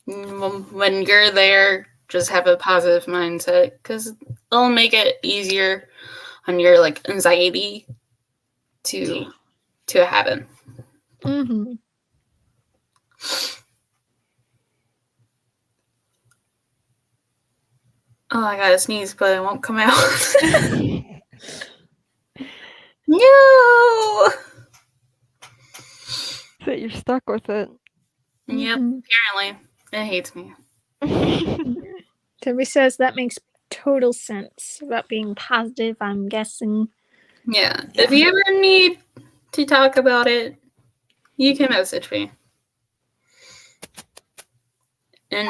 when you're there, just have a positive mindset because it'll make it easier on your anxiety to happen. Mm-hmm. Oh, I gotta sneeze, but it won't come out. No. So you're stuck with it. Yep. Mm-hmm. Apparently, it hates me. Tabby says that makes total sense about being positive, I'm guessing. Yeah. If you ever need to talk about it, you can message me. And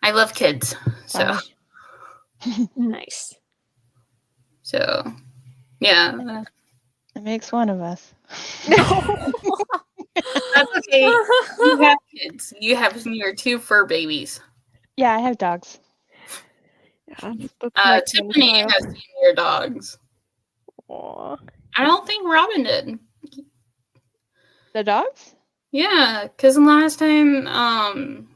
I love kids, so Nice. Yeah. It makes one of us. That's okay. You have kids. You have your 2 fur babies. Yeah, I have dogs. Yeah, that's my Tiffany kind of has senior dogs. Aw. I don't think Robin did. The dogs? Yeah, because last time,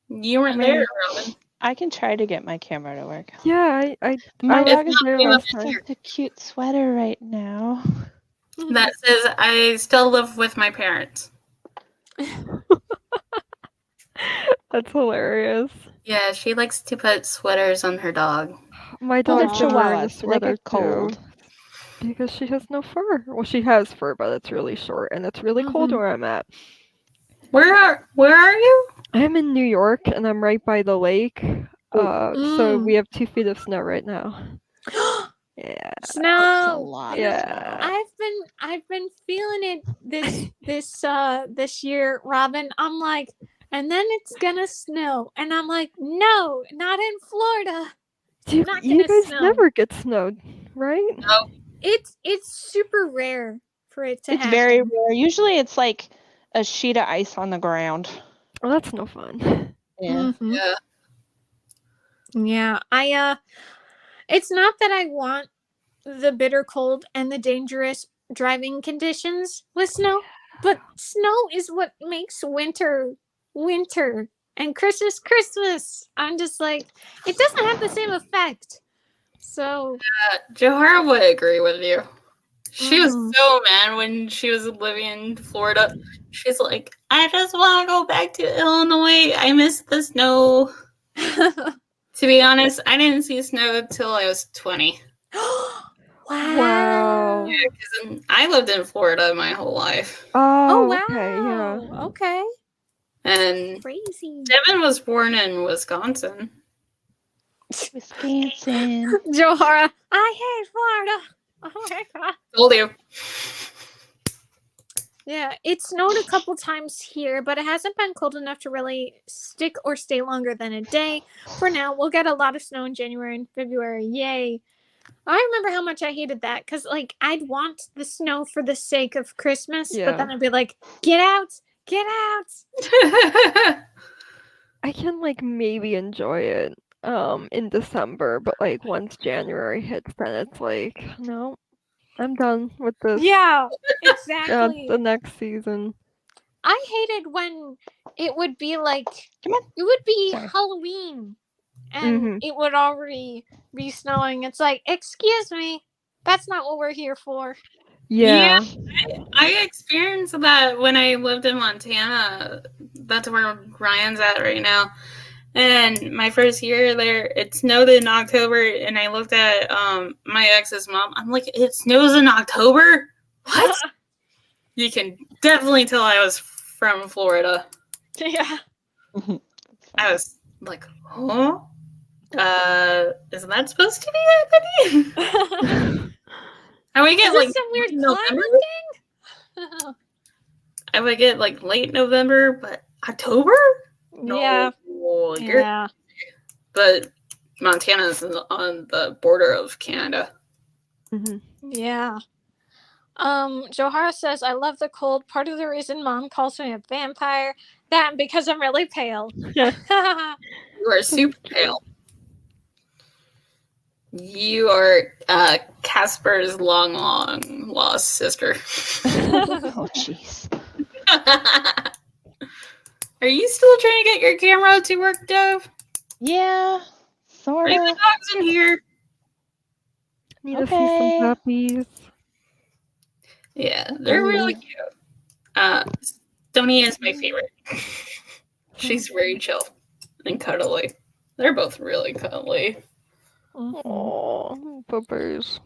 you weren't there, Robin. I can try to get my camera to work. Yeah, I My was dog is there not last doing time. such a cute sweater right now. That says I still live with my parents. That's hilarious. Yeah, she likes to put sweaters on her dog. My Well, they're dog's been wearing a chihuahuas, so they sweater get cold. too. Because she has no fur. Well, she has fur, but it's really short, and it's really cold Mhm. where I'm at. Where are you? I'm in New York, and I'm right by the lake. So we have 2 feet of snow right now. Yeah. That's a Snow. lot Yeah. of snow. I've been feeling it this year, Robin. I'm like, and then it's gonna snow, and I'm like, no, not in Florida. Do Not you gonna guys snow. never get snowed, right? No. It's super rare for it to It's happen. very rare. Usually it's like a sheet of ice on the ground. Well, that's no fun. Yeah. Mhm. Yeah. Yeah, it's not that I want the bitter cold and the dangerous driving conditions with snow, but snow is what makes winter winter and Christmas. I'm just like, it doesn't have the same effect. So, Joharra would agree with you. She was Mhm. so mad when she was living in Florida. She's like, I just want to go back to Illinois. I miss the snow. To be honest, I didn't see snow until I was 20. Wow. Yeah, because I lived in Florida my whole life. Oh, Oh, okay, yeah. wow. Okay. And Crazy. Devin was born in Wisconsin. Wisconsin. Joharra, I hate Florida. Oh my god. Told you. Yeah, it snowed a couple times here, but it hasn't been cold enough to really stick or stay longer than a day. For now, we'll get a lot of snow in January and February. Yay. I remember how much I hated that because, like, I'd want the snow for the sake of Christmas, but then Yeah. I'd be like, get out, get out. I can like maybe enjoy it in December, but like once January hits, then it's like, no, I'm done with this. Yeah, exactly. The next season. I hated when it would be like, Come on. it would be Sorry. Halloween and Mhm. it would already be snowing. It's like, excuse me, that's not what we're here for. Yeah. I experienced that when I lived in Montana. That's where Ryan's at right now. And my first year there, it snowed in October, and I looked at my ex's mom. I'm like, it snows in October? What? You can definitely tell I was from Florida. Yeah. I was like, huh? Isn't that supposed to be happening? I would get Is like this some weird November. climate thing? I would get like late November, but October? Yeah. No, Yeah. But Montana's on the border of Canada. Mhm. Yeah. Joharra says, I love the cold. Part of the reason Mom calls me a vampire, that and because I'm really pale. You are super pale. You are Casper's long lost sister. Oh, jeez. Are you still trying to get your camera to work, Dove? Yeah, sort Bring the of. dogs in here. Need to see some Okay. puppies. Yeah, they're really cute. Stony is my favorite. She's very chill and cuddly. They're both really cuddly. Oh, puppies.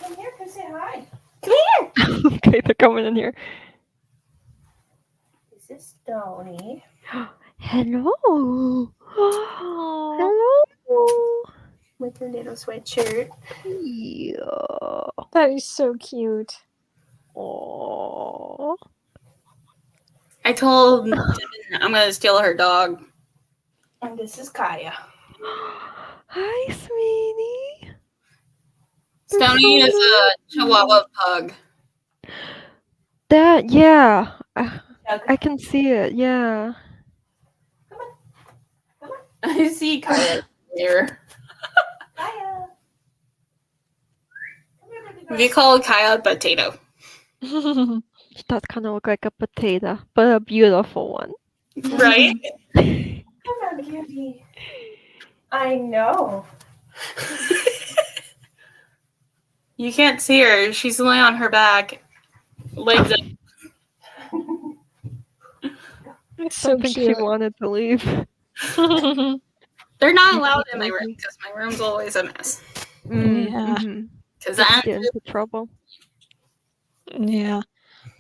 Come here, come say hi. Okay, they're coming in here. This is Stony. Hello. Aw. Hello. With her little sweatshirt. Yeah. That is so cute. Oh. I told Devin I'm gonna steal her dog. And this is Kaya. Hi, sweetie. Stony is a Chihuahua pug. That, yeah. Doug, I can see it, yeah. I see Kaya here. Kaya. Come here, baby girl. We call Kaya Potato. She does kind of look like a potato, but a beautiful one. Right? Come on, cutie. I know. You can't see her. She's laying on her back. Legs up. So don't think she cute. wanted to leave. They're not You allowed keep in my room nosy. because my room's always a mess. Yeah. Because Just get into trouble. Yeah.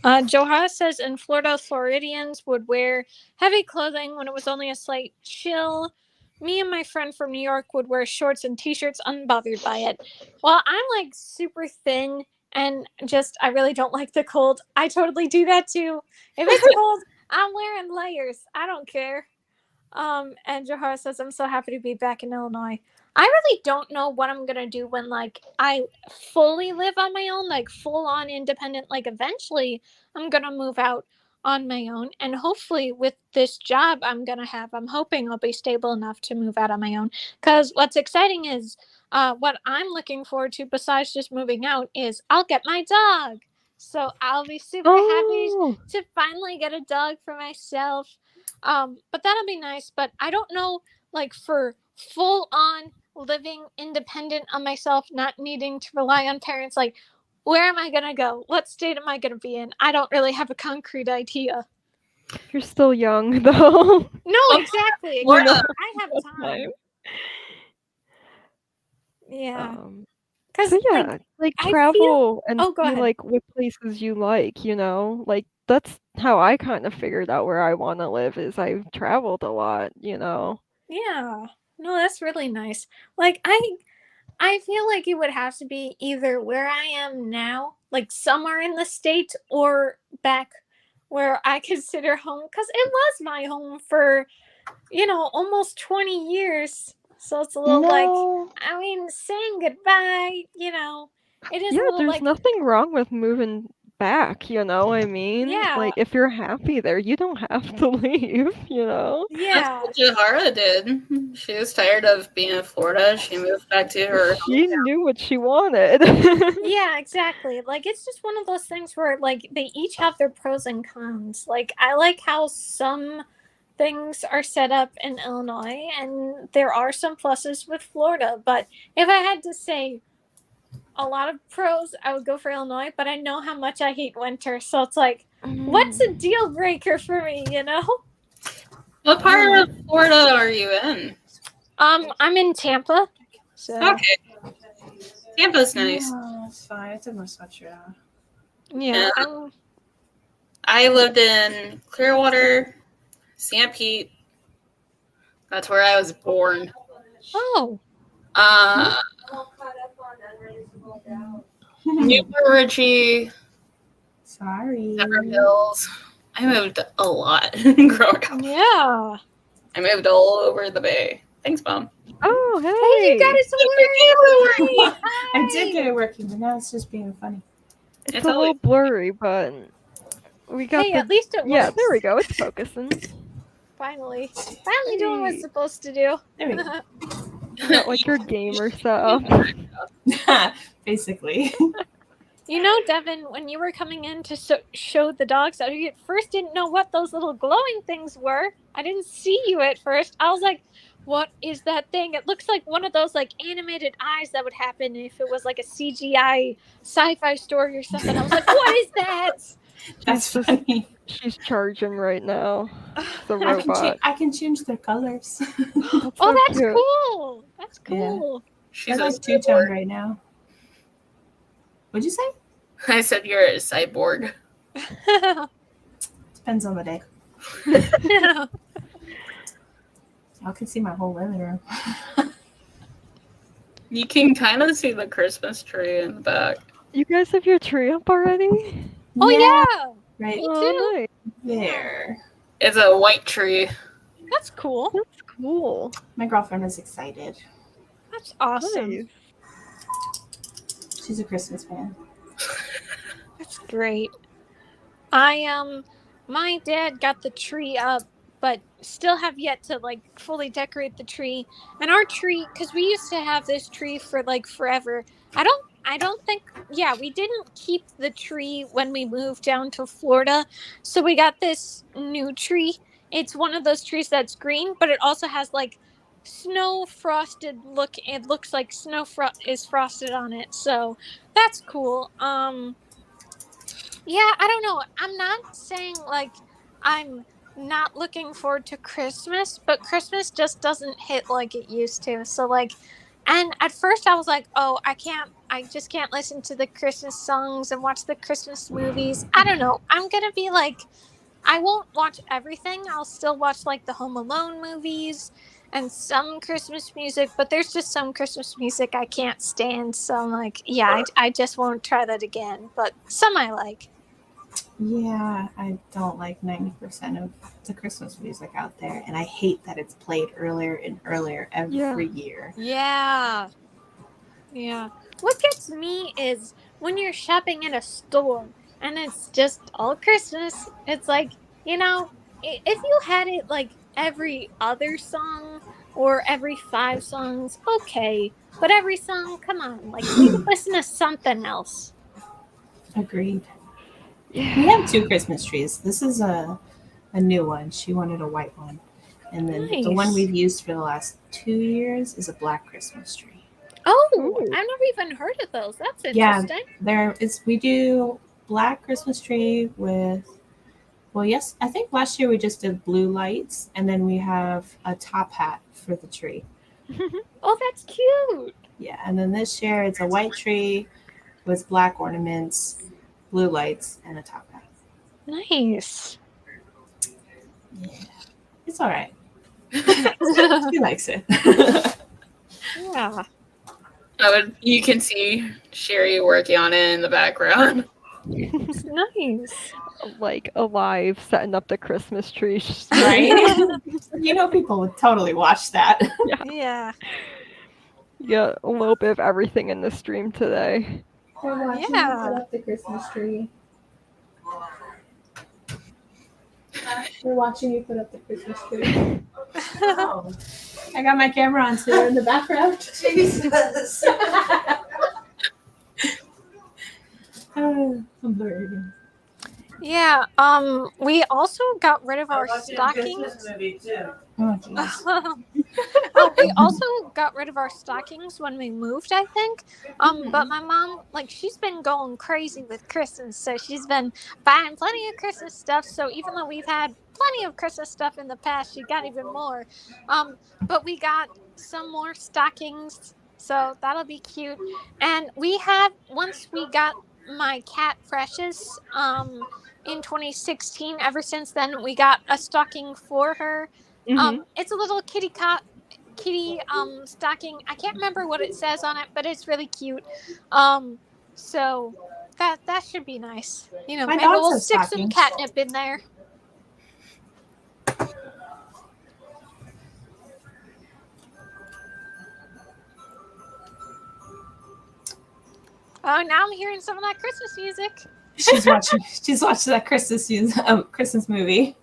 Joharra says in Florida, Floridians would wear heavy clothing when it was only a slight chill. Me and my friend from New York would wear shorts and t-shirts unbothered by it. Well, I'm like super thin and just I really don't like the cold. I totally do that too. If it's cold, I'm wearing layers. I don't care. And Joharra says, I'm so happy to be back in Illinois. I really don't know what I'm gonna do when like I fully live on my own, like full on independent. Like eventually I'm gonna move out on my own. And hopefully with this job I'm gonna have, I'm hoping I'll be stable enough to move out on my own. Cause what's exciting is what I'm looking forward to besides just moving out is I'll get my dog. So I'll be super happy to finally get a dog for myself. But that'll be nice. But I don't know, like for full on living independent on myself, not needing to rely on parents, like where am I gonna go? What state am I gonna be in? I don't really have a concrete idea. You're still young, though. No, exactly. You know, I have time. Yeah. Because So yeah, like I travel and Oh, go see ahead. like what places you like, you know? Like that's how I kind of figured out where I want to live is I've traveled a lot, you know. Yeah. No, that's really nice. Like I feel like it would have to be either where I am now, like somewhere in the state, or back where I consider home, because it was my home for, almost 20 years. So it's a little like, I mean, saying goodbye, it is Yeah, a little there's like, nothing wrong with moving back, you know? I mean, yeah, like if you're happy there, you don't have to leave, you know? yeah. that's what Joharra did. She was tired of being in Florida. She moved back to her She knew what she wanted. Yeah, exactly. Like it's just one of those things where like they each have their pros and cons. Like I like how some things are set up in Illinois and there are some pluses with Florida, but if I had to say a lot of pros, I would go for Illinois, but I know how much I hate winter, so it's like what's a deal breaker for me, you know? What part of Florida are you in? I'm in Tampa. So Okay. Tampa's nice. Oh, it's fine. It's in my sweatshirt. yeah, I lived in Clearwater, St. Pete. That's where I was born. Oh. Witchy, Sorry. Pepper Hills. I moved a lot growing up. Yeah. I moved all over the Bay. Thanks, Mom. Oh, hey. Hey, you got it somewhere. I did get it working, but now it's just being funny. It's a little blurry, but we got at least it works. Yeah, there we go. It's focusing. Finally doing what it's supposed to do. There we go. Got like your gamer setup. Basically. You know, Devin, when you were coming in to show the dogs out, you at first didn't know what those little glowing things were. I didn't see you at first. I was like, what is that thing? It looks like one of those like animated eyes that would happen if it was like a CGI sci-fi story or something. I was like, what is that? That's funny. She's charging right now. The robot. I can change their colors. That's cool. That's cool. Yeah. She's like two-tone right now. What'd you say? I said you're a cyborg. Depends on the day. Y'all can see my whole living room. You can kind of see the Christmas tree in the back. You guys have your tree up already? Oh yeah. Right. Me too. Nice. There. It's a white tree. That's cool. That's cool. My girlfriend is excited. That's awesome. Nice. She's a Christmas fan. That's great. My dad got the tree up, but still have yet to like fully decorate the tree. And our tree, because we used to have this tree for like forever. I don't think, we didn't keep the tree when we moved down to Florida. So we got this new tree. It's one of those trees that's green, but it also has like snow frosted look. It looks like snow is frosted on it. So that's cool. Yeah, I don't know. I'm not saying like I'm not looking forward to Christmas, but Christmas just doesn't hit like it used to. So like, and at first I was like, oh, I just can't listen to the Christmas songs and watch the Christmas movies. I don't know. I'm gonna be like, I won't watch everything. I'll still watch like the Home Alone movies and some Christmas music, but there's just some Christmas music I can't stand. So I'm like, yeah, I just won't try that again. But some I like. Yeah, I don't like 90% of the Christmas music out there, and I hate that it's played earlier and earlier every year. Yeah. Yeah. What gets me is when you're shopping at a store and it's just all Christmas. It's like, if you had it like every other song or every 5 songs, okay. But every song, come on, like we could listen to something else. Agreed. Yeah. We have 2 Christmas trees. This is a new one. She wanted a white one. And then the one Nice. we've used for the last 2 years is a black Christmas tree. Oh, Ooh. I've never even heard of those. That's Yeah. interesting. We do black Christmas tree with, well, yes, I think last year we just did blue lights, and then we have a top hat for the tree. Oh, that's cute. Yeah, and then this year it's a white tree with black ornaments, blue lights, and a top hat. Nice. Yeah, it's all right. She likes it. Yeah. You can see Sherry working on it in the background. It's nice. Like alive, setting up the Christmas tree. Right? You know, people would totally watch that. Yeah. Yeah, a little bit of everything in the stream today. We're watching Yeah. you put up the Christmas tree. We're watching you put up the Christmas tree. Oh, I got my camera on too in the background. Jesus. I'm blurry again. Yeah, we also got rid of our stockings. Oh, geez. We also got rid of our stockings when we moved, I think. But my mom, like, she's been going crazy with Christmas, so she's been buying plenty of Christmas stuff. So even though we've had plenty of Christmas stuff in the past, she got even more. But we got some more stockings, so that'll be cute. And once we got my cat Precious, in 2016. Ever since then, we got a stocking for her. It's a little kitty stocking. I can't remember what it says on it, but it's really cute. So that should be nice. My Maybe dogs we'll have stick some stockings. catnip in there. Oh, now I'm hearing some of that Christmas music. She's watching that Christmas movie.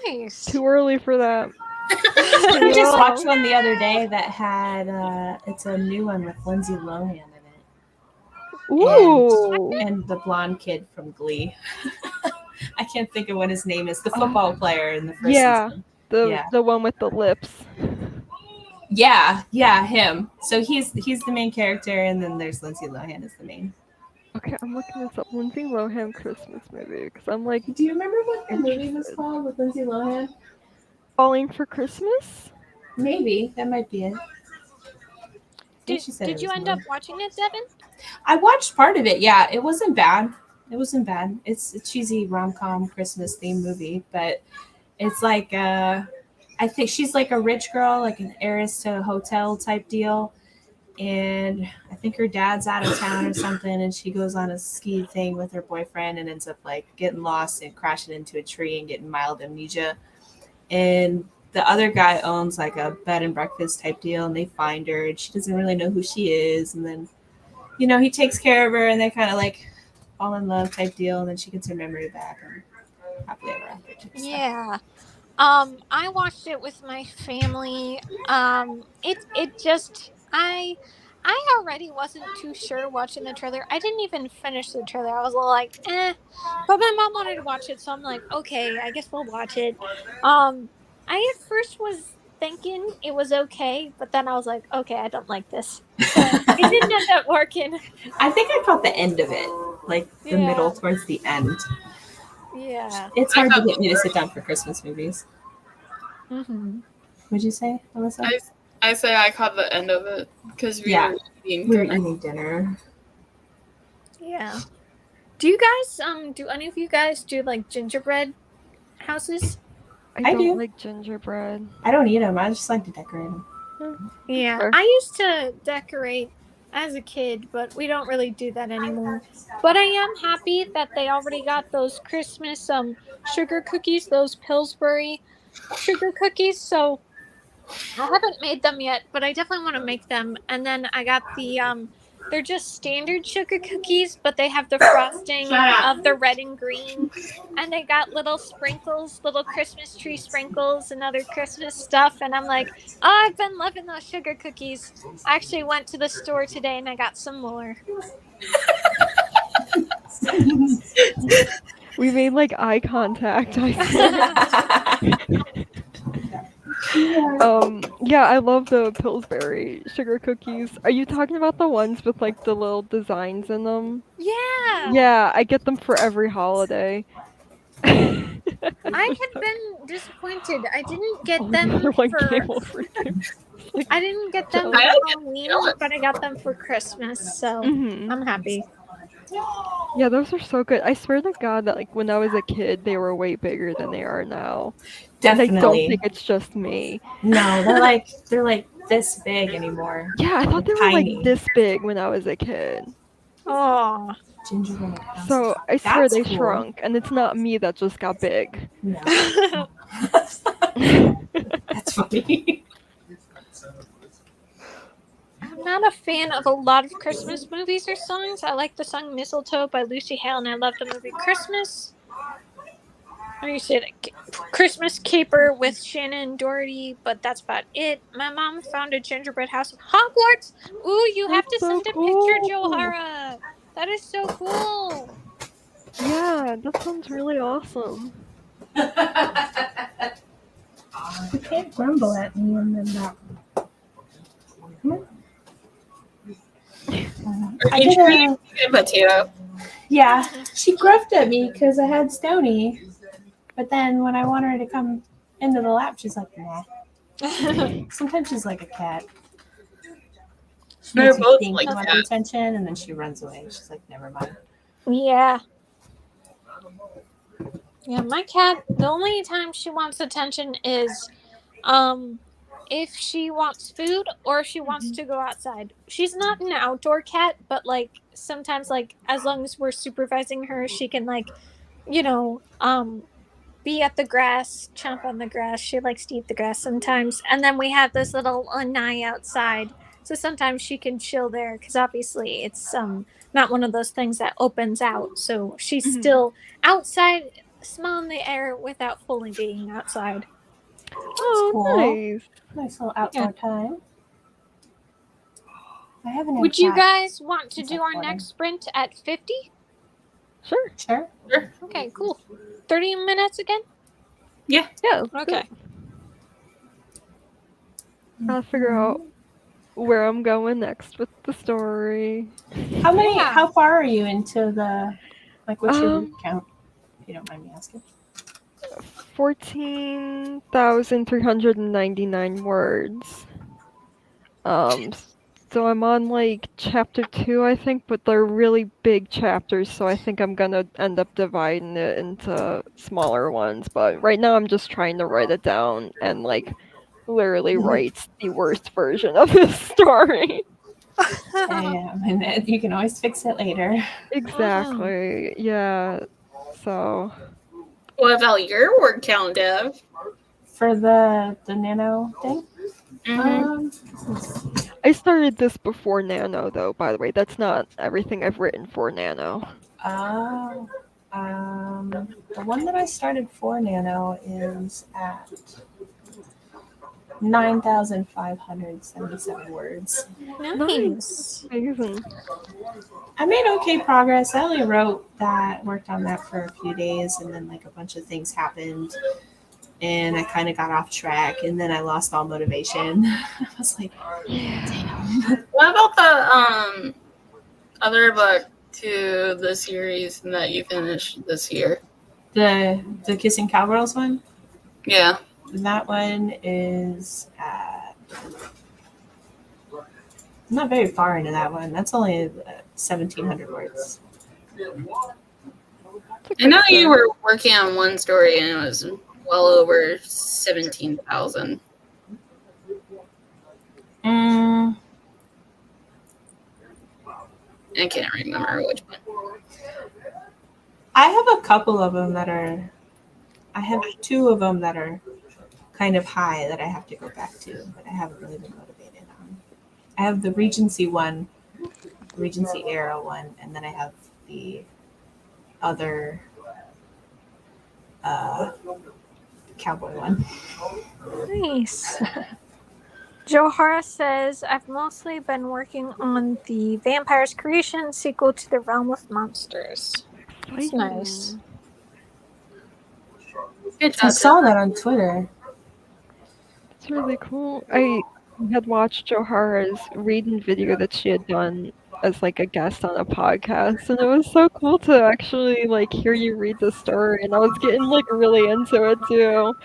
Nice. Too early for that. I just watched one the other day that had it's a new one with Lindsay Lohan in it. Ooh. And the blonde kid from Glee. I can't think of what his name is. The football player in the first season. The one with the lips. Yeah, him. So he's the main character, and then there's Lindsay Lohan as the main. Okay, I'm looking this up. Lindsay Lohan Christmas movie because I'm like, do you remember what the movie was called with Lindsay Lohan? Falling for Christmas? Maybe that might be it. Did you end up watching it, Devin? I watched part of it. Yeah, it wasn't bad. It's a cheesy rom-com Christmas themed movie, but it's like I think she's like a rich girl, like an heiress to a hotel type deal. And I think her dad's out of town or something, and she goes on a ski thing with her boyfriend and ends up like getting lost and crashing into a tree and getting mild amnesia. And the other guy owns like a bed and breakfast type deal, and they find her, and she doesn't really know who she is. And then, he takes care of her, and they kind of like fall in love type deal, and then she gets her memory back, and happily ever after. Yeah. I watched it with my family. It just I already wasn't too sure watching the trailer. I didn't even finish the trailer. I was like, eh. But my mom wanted to watch it, so I'm like, okay, I guess we'll watch it. I at first was thinking it was okay, but then I was like, okay, I don't like this. So it didn't end up working. I think I caught the end of it, like the middle towards the end. Yeah. It's hard to get me to sit down for Christmas movies. Mm-hmm. What'd you say, Melissa? I say I caught the end of it because we Yeah. were eating We were dinner. eating dinner. Yeah. Do you guys do any of you guys do like gingerbread houses? I don't do. like gingerbread. I don't eat them. I just like to decorate them. Yeah. Fair. I used to decorate as a kid, but we don't really do that anymore. But I am happy that they already got those Christmas sugar cookies, those Pillsbury sugar cookies. So I haven't made them yet, but I definitely want to make them. And then I got the they're just standard sugar cookies, but they have the frosting of the red and green. And they got little sprinkles, little Christmas tree sprinkles and other Christmas stuff. And I'm like, oh, I've been loving those sugar cookies. I actually went to the store today and I got some more. We made like eye contact. I swear. Yeah, I love the Pillsbury sugar cookies. Are you talking about the ones with like the little designs in them? Yeah. Yeah, I get them for every holiday. I had been disappointed. I didn't get them They're like for table fruit too. Like, I didn't get them jealous. for Halloween, but I got them for Christmas, so Mhm. I'm happy. Yeah, those are so good. I swear to God that like when I was a kid, they were way bigger than they are now. And I don't Definitely. think it's just me. No, they're like this big anymore. Yeah, I thought they were Tiny. like this big when I was a kid. Oh, Gingerbread house. So I swear That's they cool. shrunk, and it's not me that just got big. No. I'm That's funny. not a fan of a lot of Christmas movies or songs. I like the song Mistletoe by Lucy Hale, and I love the movie Christmas. How do you say it? Christmas Caper with Shannon Doherty, but that's about it. My mom found a gingerbread house in Hogwarts. Ooh, you have to That's so send a picture, cool. Joharra. That is so cool. Yeah, that sounds really awesome. You can't grumble at me and then not. Come on. I did a, A potato. yeah, she gruffed at me because I had Stony. But then when I want her to come into the lap, she's like, nah. Sometimes she's like a cat. She They're makes you both think like you want the cats. attention, and then she runs away. She's like, never mind. Yeah. Yeah, my cat, the only time she wants attention is if she wants food or if she wants to go outside. She's not an outdoor cat, but like sometimes like as long as we're supervising her, she can like, you know, be at the grass, chomp on the grass. She likes to eat the grass sometimes. And then we have this little lanai outside. So sometimes she can chill there because obviously it's not one of those things that opens out. So she's Mhm. still outside, smelling the air without fully being outside. Oh, cool. nice. Nice little outdoor time. I haven't. Would you guys want to It's do like our 40. next sprint at 50? Sure. Sure. Okay, cool. 30 minutes again? Yeah. Okay. I'll figure out where I'm going next with the story. How many? Yeah. How far are you into the? Like, what's your root Um, count? If you don't mind me asking. 14,399 words. So I'm on like chapter 2, I think, but they're really big chapters, so I think I'm gonna end up dividing it into smaller ones. But right now I'm just trying to write it down and like literally write the worst version of this story. And then you can always fix it later. Exactly. Yeah. So What about your word count, Dev? For the nano thing. Mm-hmm. I started this before Nano, though, by the way. That's not everything I've written for Nano. The one that I started for Nano is at 9,577 words. Nice. Amazing. I made okay progress. I only worked on that for a few days, and then like a bunch of things happened, and I kind of got off track, and then I lost all motivation. I was like, damn. What about the other book to the series that you finished this year? The Kissing Cowgirls one. Yeah. That one is I'm not very far into that one. That's only 1,700 words. I know you were working on one story and it was well over 17,000. I can't remember which one. I have a couple of them that are. I have 2 of them that are kind of high that I have to go back to, but I haven't really been motivated on. I have the Regency one, Regency era one, and then I have the other cowboy one. Nice. Joharra says, I've mostly been working on the Vampire's Creation sequel to The Realm of Monsters. It's nice. Good I job, saw that on Twitter. It's really cool. I had watched Joharra's reading video that she had done as like a guest on a podcast, and it was so cool to actually like hear you read the story, and I was getting like really into it too.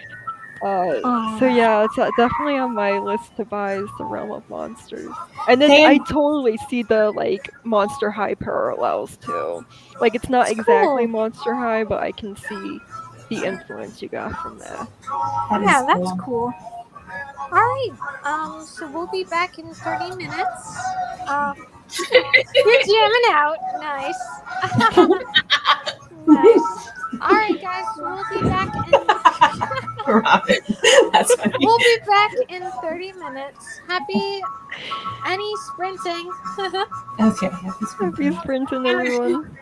So yeah, it's definitely on my list to buy is The Realm of Monsters. And then I totally see the like Monster High parallels too. Like it's not exactly cool. Monster High, but I can see the influence you got from that. Yeah, that's cool. All right. So we'll be back in 30 minutes. You're jamming out. Nice. Nice. All right, guys. We'll be back in. Robin, that's funny. We'll be back in 30 minutes. Happy any sprinting. Okay. Happy sprinting, everyone.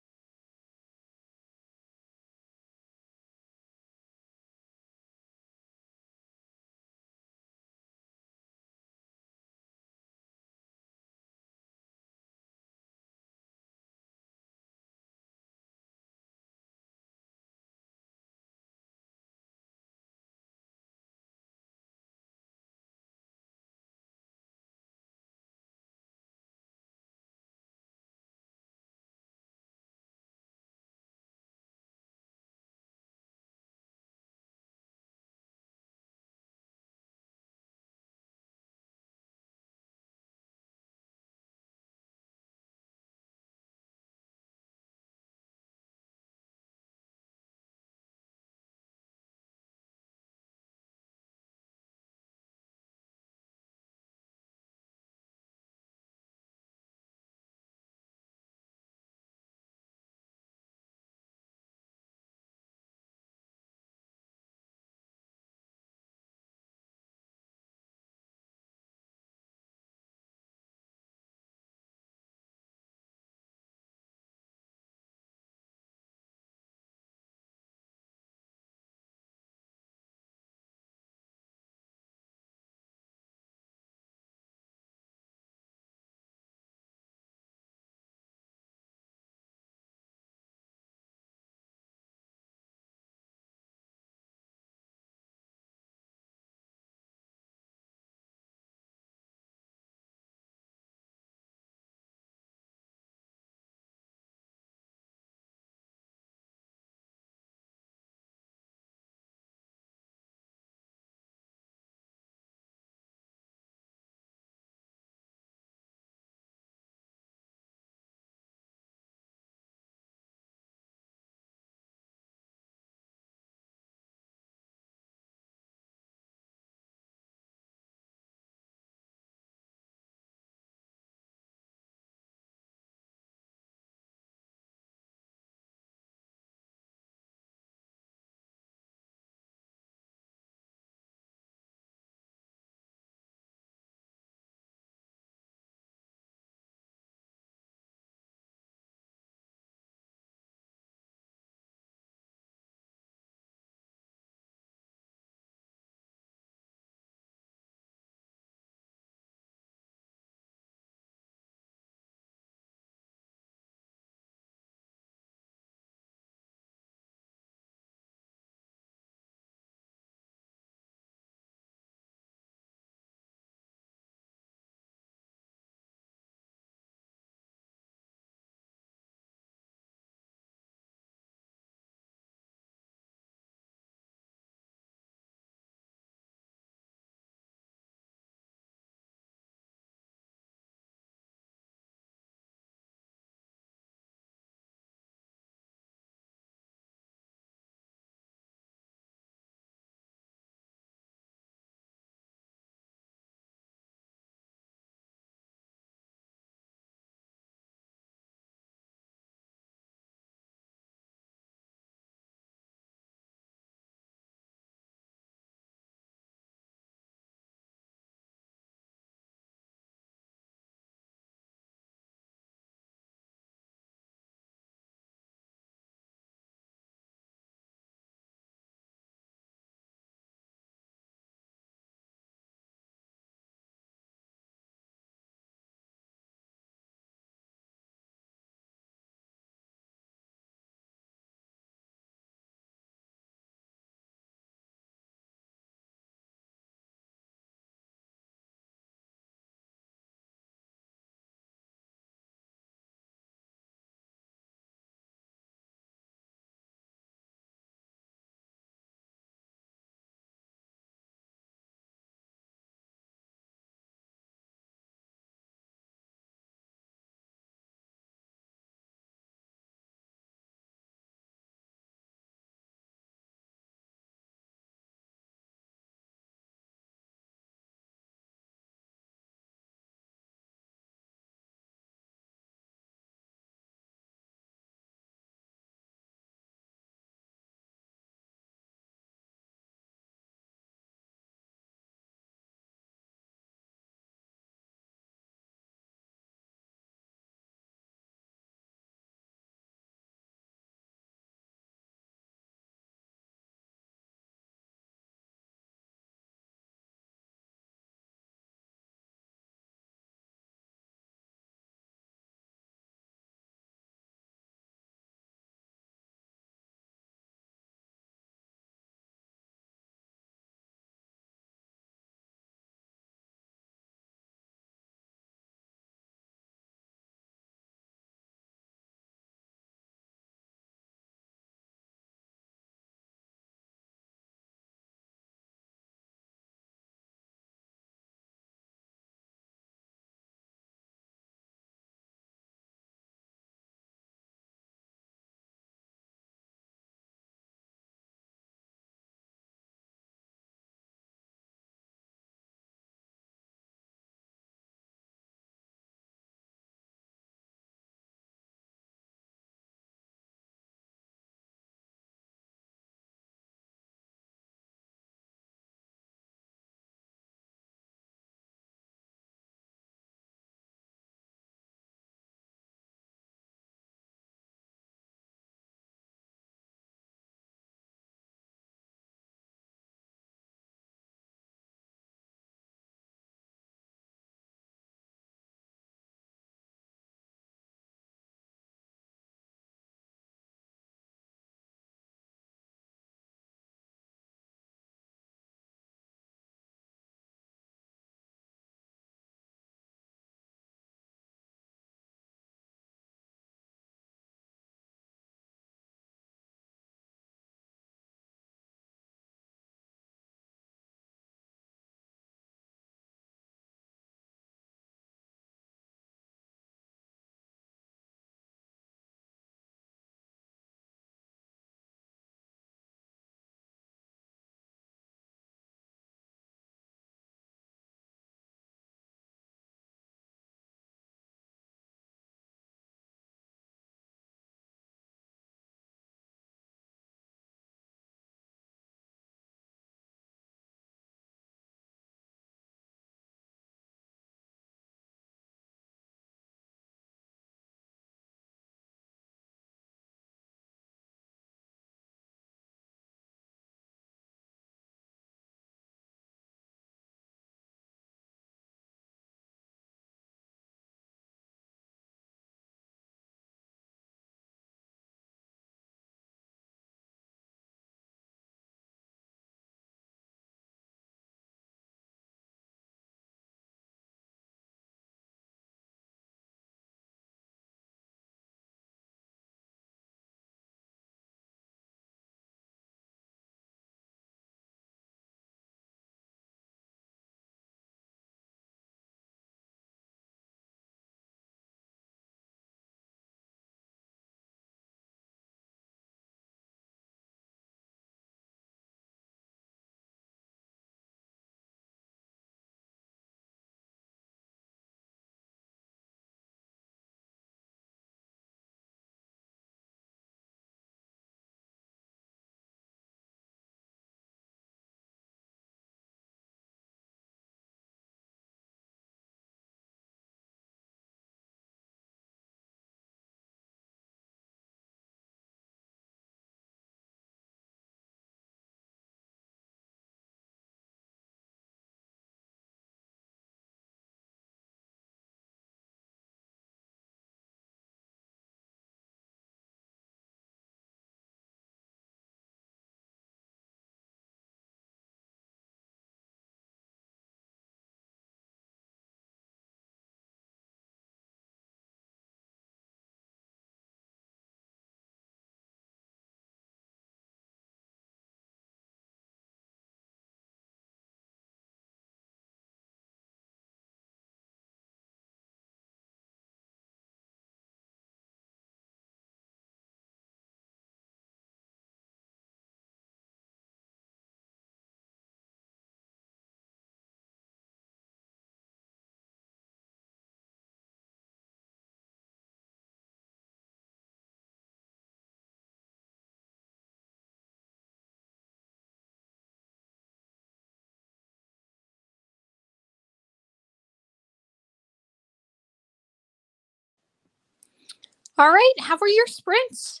All right, how were your sprints?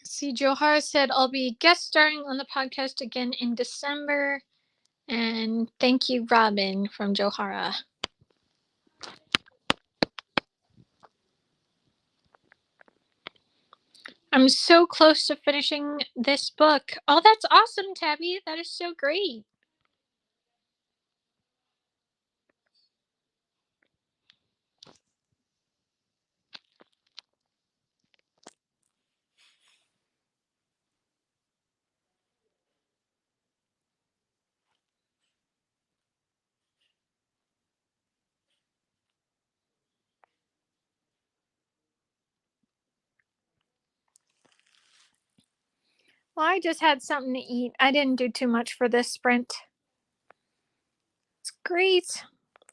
See, Joharra said I'll be guest starring on the podcast again in December. And thank you, Robin, from Joharra. I'm so close to finishing this book. Oh, that's awesome, Tabby. That is so great. Well, I just had something to eat. I didn't do too much for this sprint. It's great.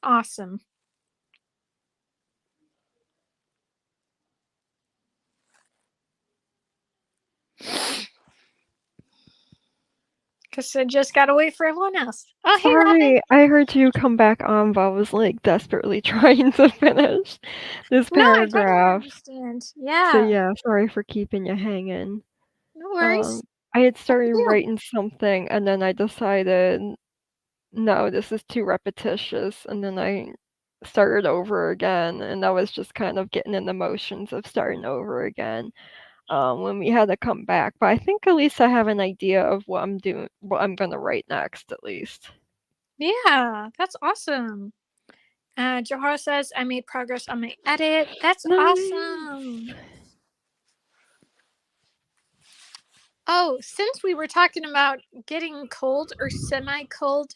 Awesome. Because I just gotta wait for everyone else. Oh, hey, Robin. Sorry, I heard you come back on, but I was like desperately trying to finish this No, I totally paragraph. understand. So Yeah. yeah, sorry for keeping you hanging. No worries. I had started you. writing something and then I decided, no, this is too repetitious, and then I started over again, and I was just kind of getting in the motions of starting over again when we had to come back. But I think at least I have an idea of what I'm gonna write next, at least. Yeah, that's awesome. Joharra says I made progress on my edit. That's Nice. awesome. Oh, since we were talking about getting cold or semi-cold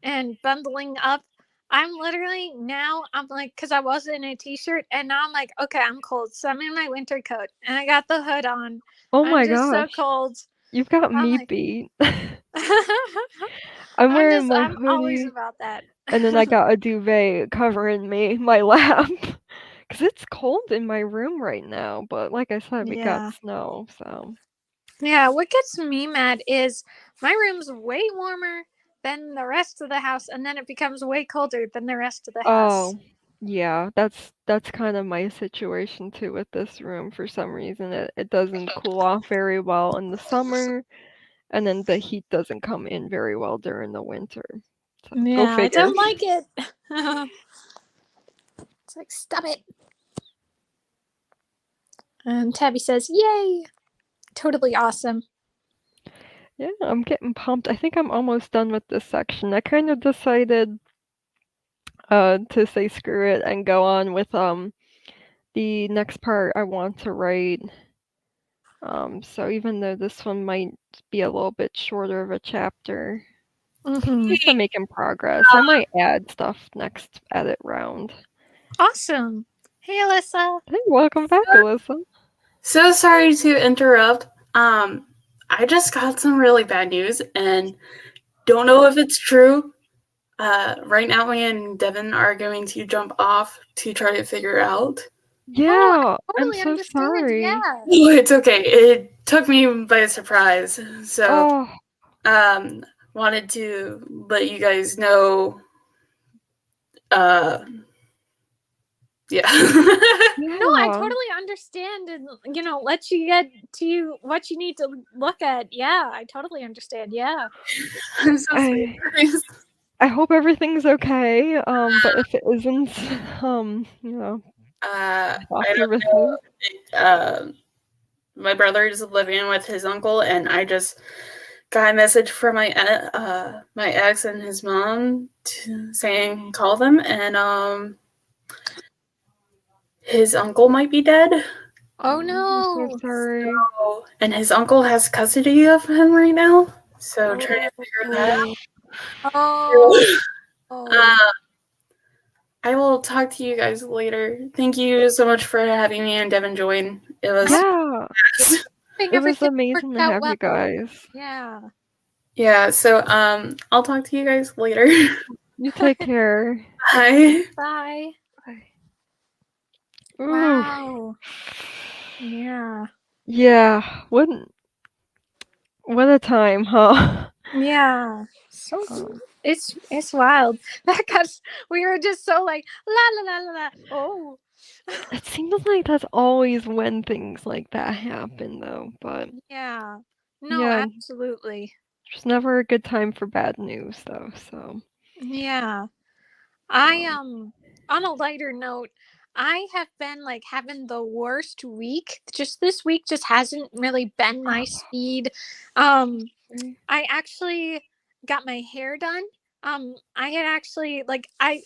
and bundling up, I'm literally now, I'm like, because I was in a t-shirt, and now I'm like, okay, I'm cold, so I'm in my winter coat, and I got the hood on. Oh I'm my just so gosh, cold. you've got I'm me like, beat. I'm wearing my I'm always hoodie, about that. and then I got a duvet covering my lap. Because it's cold in my room right now, but like I said, we got Yeah. snow, so. Yeah, what gets me mad is my room's way warmer than the rest of the house, and then it becomes way colder than the rest of the house. Oh, yeah, that's kind of my situation too with this room. For some reason, it doesn't cool off very well in the summer, and then the heat doesn't come in very well during the winter. So, go Yeah, I figure. don't like it. It's like, stop it. And Tabby says, yay! Totally awesome. Yeah, I'm getting pumped. I think I'm almost done with this section. I kind of decided to say screw it and go on with the next part I want to write. So even though this one might be a little bit shorter of a chapter, at least I'm making progress. I might add stuff next edit round. Awesome. Hey, Alyssa. Hey, welcome back, Alyssa. So sorry to interrupt. I just got some really bad news and don't know if it's true. Right now, me and Devin are going to jump off to try to figure out. Yeah, I'm Totally so understand. sorry. Yeah. No, it's okay. It took me by surprise. So, Oh, wanted to let you guys know. Yeah. No, I yeah. totally understand, and let you get to what you need to look at. Yeah, I totally understand. Yeah. I'm so sorry. I hope everything's okay. But if it isn't, I thoughts don't are with know. you. My brother is living with his uncle, and I just got a message from my ex and his mom saying call them, and his uncle might be dead. Oh I'm no. so sorry. So, and his uncle has custody of him right now. So trying to figure that out. Oh. I will talk to you guys later. Thank you so much for having me and Devin join. It was Yeah, it was amazing to have you guys. Yeah. Yeah, so I'll talk to you guys later. You take care. Bye. Bye. Ooh. Wow. Yeah. Yeah. What a time, huh? Yeah. So Um, it's wild. That got we were just so like la la la la la. Oh. it seems like that's always when things like that happen, though. But Yeah. No, yeah, absolutely. there's never a good time for bad news, though. So Yeah. I um, on a lighter note, I have been like having the worst week. Just this week just hasn't really been my speed. okay. I actually got my hair done. I had actually like And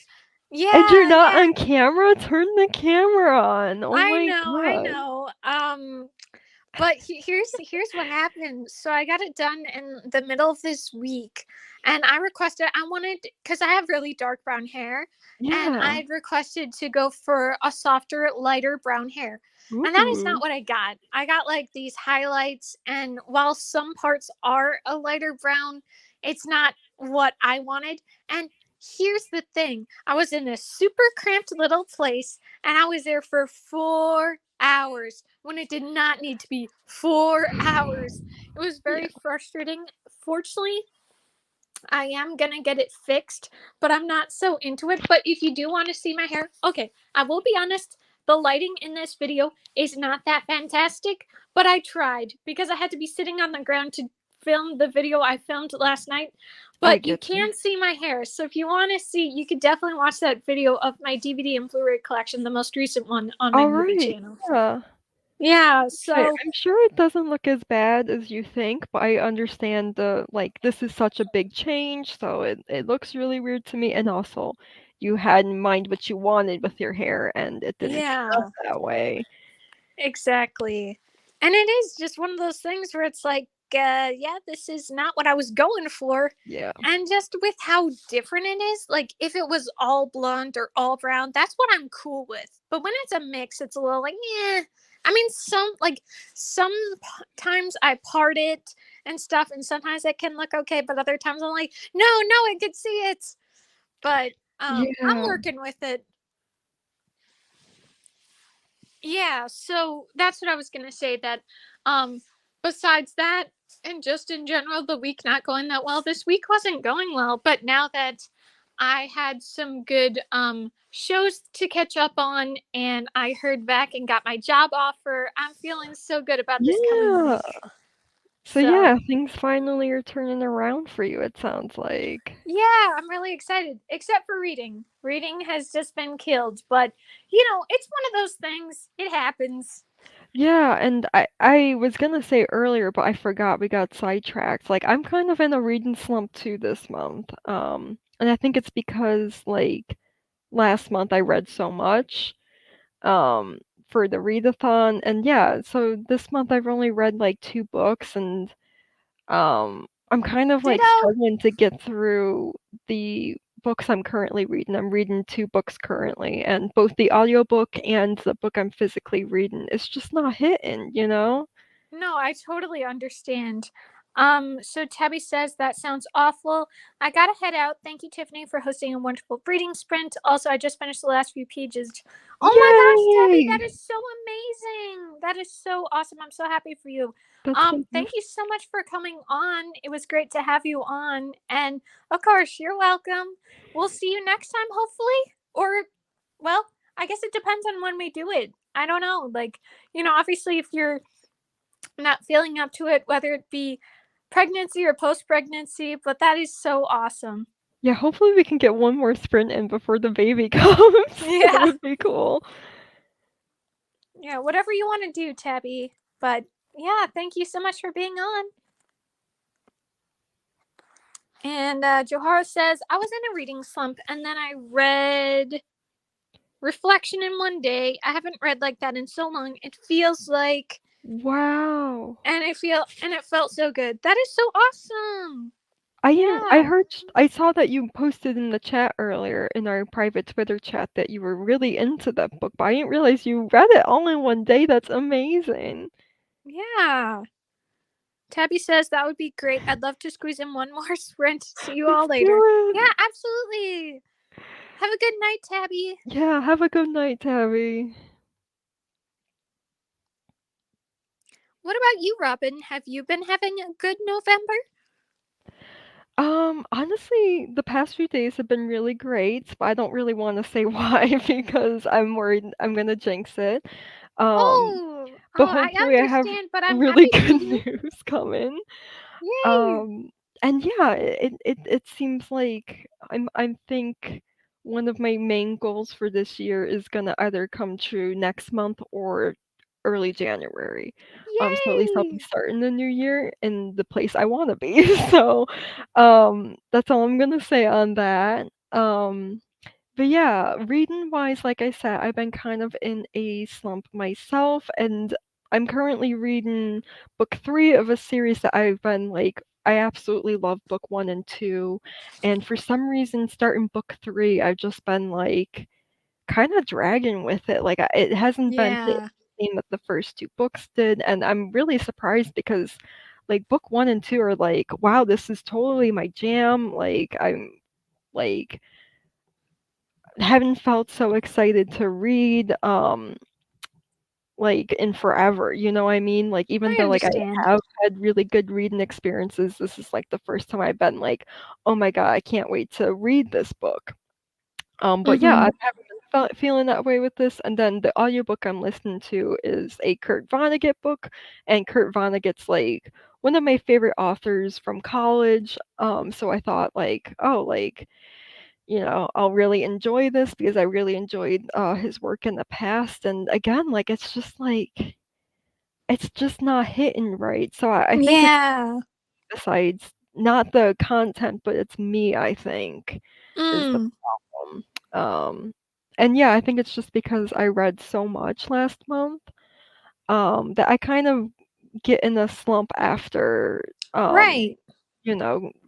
you're yeah, not yeah. on camera. Turn the camera on. Oh I my know, I god. know. But here's what happened. So I got it done in the middle of this week, and I wanted because I have really dark brown hair, and I Yeah. had requested to go for a softer, lighter brown hair. And that is not Ooh. what I got. I got like these highlights, and while some parts are a lighter brown, it's not what I wanted. And here's the thing, I was in a super cramped little place, and I was there for 4 hours when it did not need to be 4 hours. It was Yeah. very frustrating. Fortunately, I am gonna get it fixed, but I'm not so into it. But if you do want to see my hair, okay, I will be honest, the lighting in this video is not that fantastic, but I tried because I had to be sitting on the ground to film the video I filmed last night. I But you get you. can see my hair, so if you want to see, you could definitely watch that video of my DVD and Blu-ray collection, the most recent one on my All movie right. channel. Yeah. Yeah, Okay, so I'm sure it doesn't look as bad as you think, but I understand the like this is such a big change, so it looks really weird to me. And also, you had in mind what you wanted with your hair, and it didn't turn out yeah. that way. Exactly. And it is just one of those things where it's like, yeah, this is not what I was going for. Yeah. And just with how different it is, like if it was all blonde or all brown, that's what I'm cool with. But when it's a mix, it's a little like, yeah. I mean, sometimes I part it and stuff, and sometimes it can look okay, but other times I'm like, no, no, I could see it. But I'm Yeah. working with it. Yeah, so that's what I was gonna say. That besides that, and just in general, the week not going that well. This week wasn't going well, but now that I had some good shows to catch up on, and I heard back and got my job offer, I'm feeling so good about this coming Yeah. week. So So yeah, things finally are turning around for you, it sounds like. yeah, I'm really excited. Except for reading. Reading has just been killed, but it's one of those things. It happens. Yeah, and I was gonna say earlier, but I forgot we got sidetracked. Like I'm kind of in a reading slump too this month. And I think it's because like last month I read so much for the readathon, and yeah, so this month I've only read like 2 books, and I'm kind of like Ditto. struggling to get through the books I'm currently reading. I'm reading 2 books currently, and both the audiobook and the book I'm physically reading, it's just not hitting, you know? No, I totally understand. So Tabby says that sounds awful. I gotta head out. Thank you, Tiffany, for hosting a wonderful reading sprint. Also, I just finished the last few pages. Oh my gosh, Tabby, that Yay! is so amazing. That is so awesome. I'm so happy for you. That's Thank fantastic. you so much for coming on. It was great to have you on. And of course, you're welcome. We'll see you next time, hopefully. Or well, I guess it depends on when we do it. I don't know. Like, obviously if you're not feeling up to it, whether it be pregnancy or post pregnancy, but that is so awesome. Yeah, hopefully we can get one more sprint in before the baby comes. That Yeah. would be cool. Yeah, whatever you want to do, Tabby. But yeah, thank you so much for being on. And Joharra says, I was in a reading slump and then I read Reflection in one day. I haven't read like that in so long. It feels like Wow. and it felt so good. That is so awesome. I Yeah. heard I saw that you posted in the chat earlier in our private Twitter chat that you were really into that book, but I didn't realize you read it all in one day. That's amazing. Yeah. Tabby says that would be great. I'd love to squeeze in one more sprint. See you all Let's later. do it. Yeah, absolutely. Have a good night, Tabby. Yeah, have a good night, Tabby. What about you, Robin? Have you been having a good November? Honestly, the past few days have been really great, but I don't really want to say why because I'm worried I'm gonna jinx it. Um, but I hopefully I have understand, but I'm really happy for good you. news coming. Yay! Um, and yeah, it seems like I think one of my main goals for this year is gonna either come true next month or early January. So at least I'll be Yay! starting the new year in the place I want to be. So, that's all I'm gonna say on that. But yeah, reading wise, like I said, I've been kind of in a slump myself, and I'm currently reading book 3 of a series that I've been like, I absolutely love book 1 and 2. And for some reason, starting book 3, I've just been like kind of dragging with it. Like, it hasn't been hitting Yeah. the same that the first 2 books did. And I'm really surprised because, like, book 1 and 2 are like, wow, this is totally my jam. Like, I'm like, haven't felt so excited to read like in forever, you know what I mean? Like even I though like I understand. have had really good reading experiences, this is like the first time I've been like, "Oh my god, I can't wait to read this book." But yeah, I Mm-hmm. haven't been feeling that way with this. And then the audiobook I'm listening to is a Kurt Vonnegut book, and Kurt Vonnegut's like one of my favorite authors from college. So I thought like, oh, like I'll really enjoy this because I really enjoyed his work in the past. And again, like it's just not hitting right. So I think it's Yeah. besides not the content, but it's me, I think, is the Mm. problem. And yeah, I think it's just because I read so much last month, that I kind of get in a slump after Right.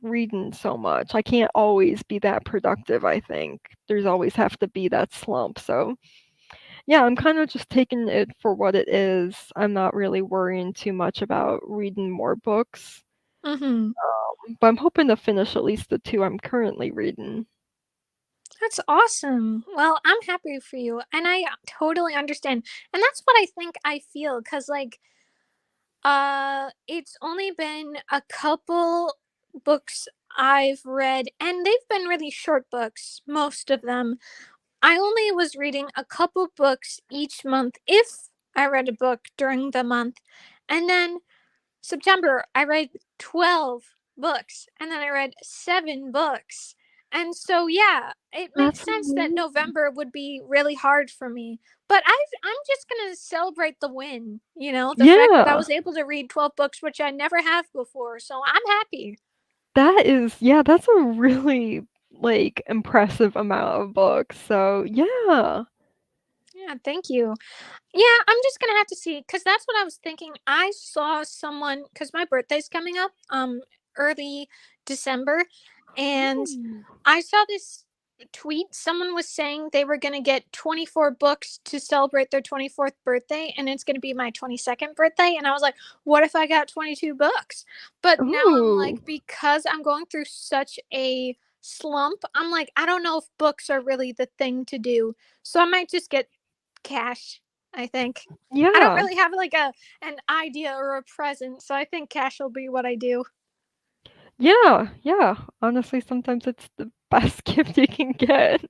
reading so much. I can't always be that productive, I think. There's always have to be that slump. So, yeah, I'm kind of just taking it for what it is. I'm not really worrying too much about reading more books, Mm-hmm. but I'm hoping to finish at least the 2 I'm currently reading. That's awesome. Well, I'm happy for you, and I totally understand. And that's what I think I feel, cause like, it's only been a couple books I've read, and they've been really short books, most of them. I only was reading a couple books each month if I read a book during the month. And then September, I read 12 books, and then I read 7 books. And so, yeah, it makes That's sense that amazing. November would be really hard for me. But I'm just going to celebrate the win, the fact that I Yeah, was able to read 12 books, which I never have before. So I'm happy. that's a really like impressive amount of books. So, yeah. Yeah, thank you. Yeah, I'm just gonna have to see because that's what I was thinking. I saw someone because my birthday's coming up, early December, and Ooh. I saw this tweet. Someone was saying they were gonna get 24 books to celebrate their 24th birthday, and it's gonna be my 22nd birthday. And I was like, what if I got 22 books? But now I'm Ooh. like, because I'm going through such a slump, I'm like, I don't know if books are really the thing to do. So I might just get cash, I think. I don't Yeah. really have like an idea or a present, so I think cash will be what I do. Yeah, yeah. Honestly, sometimes it's the best gift you can get.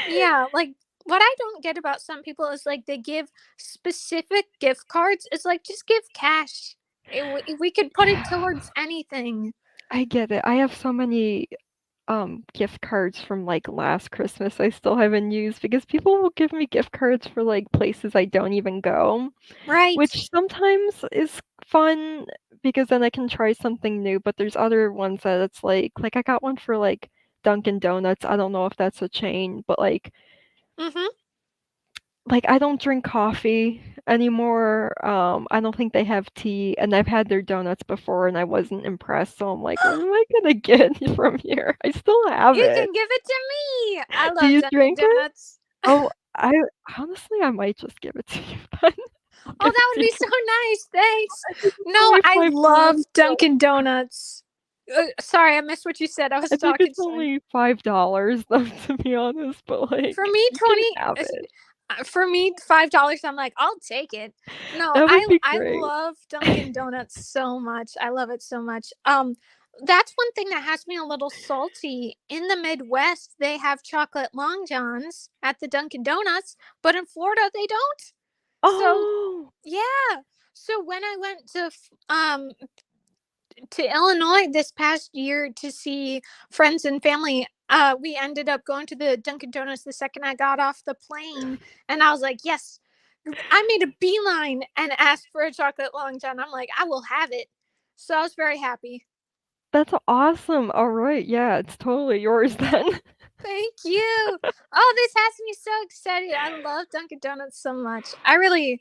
Yeah, like what I don't get about some people is like they give specific gift cards. It's like just give cash. We could put it Yeah, towards anything. I get it. I have so many gift cards from like last Christmas I still haven't used because people will give me gift cards for like places I don't even go, Right. which sometimes is fun because then I can try something new, but there's other ones that it's like I got one for like Dunkin' Donuts. I don't know if that's a chain, but Mhm. like I don't drink coffee anymore. I don't think they have tea, and I've had their donuts before and I wasn't impressed, so I'm like, what am I gonna get from here? I still have You it. can give it to me. I Do love you Dunkin' drink it? Donuts. Oh, I honestly I might just give it to you then. Oh, that would be so nice. Thanks. No, only I love $5 though. Dunkin' Donuts. Sorry, I missed what you said. I was I think talking. it's only $5 though, to be honest, but like For me, you can 20. have it. For me, $5. I'm like, I'll take it. No, That would be I great. love Dunkin' Donuts so much. I love it so much. That's one thing that has me a little salty. In the Midwest, they have chocolate long johns at the Dunkin' Donuts, but in Florida they don't. So Oh, yeah. So when I went to Illinois this past year to see friends and family, we ended up going to the Dunkin' Donuts the second I got off the plane, and I was like, yes. I made a beeline and asked for a chocolate long john. I'm like, I will have it. So I was very happy. that's awesome. All right, yeah, it's totally yours then. Thank you. Oh, this has me so excited. I love Dunkin' Donuts so much. I really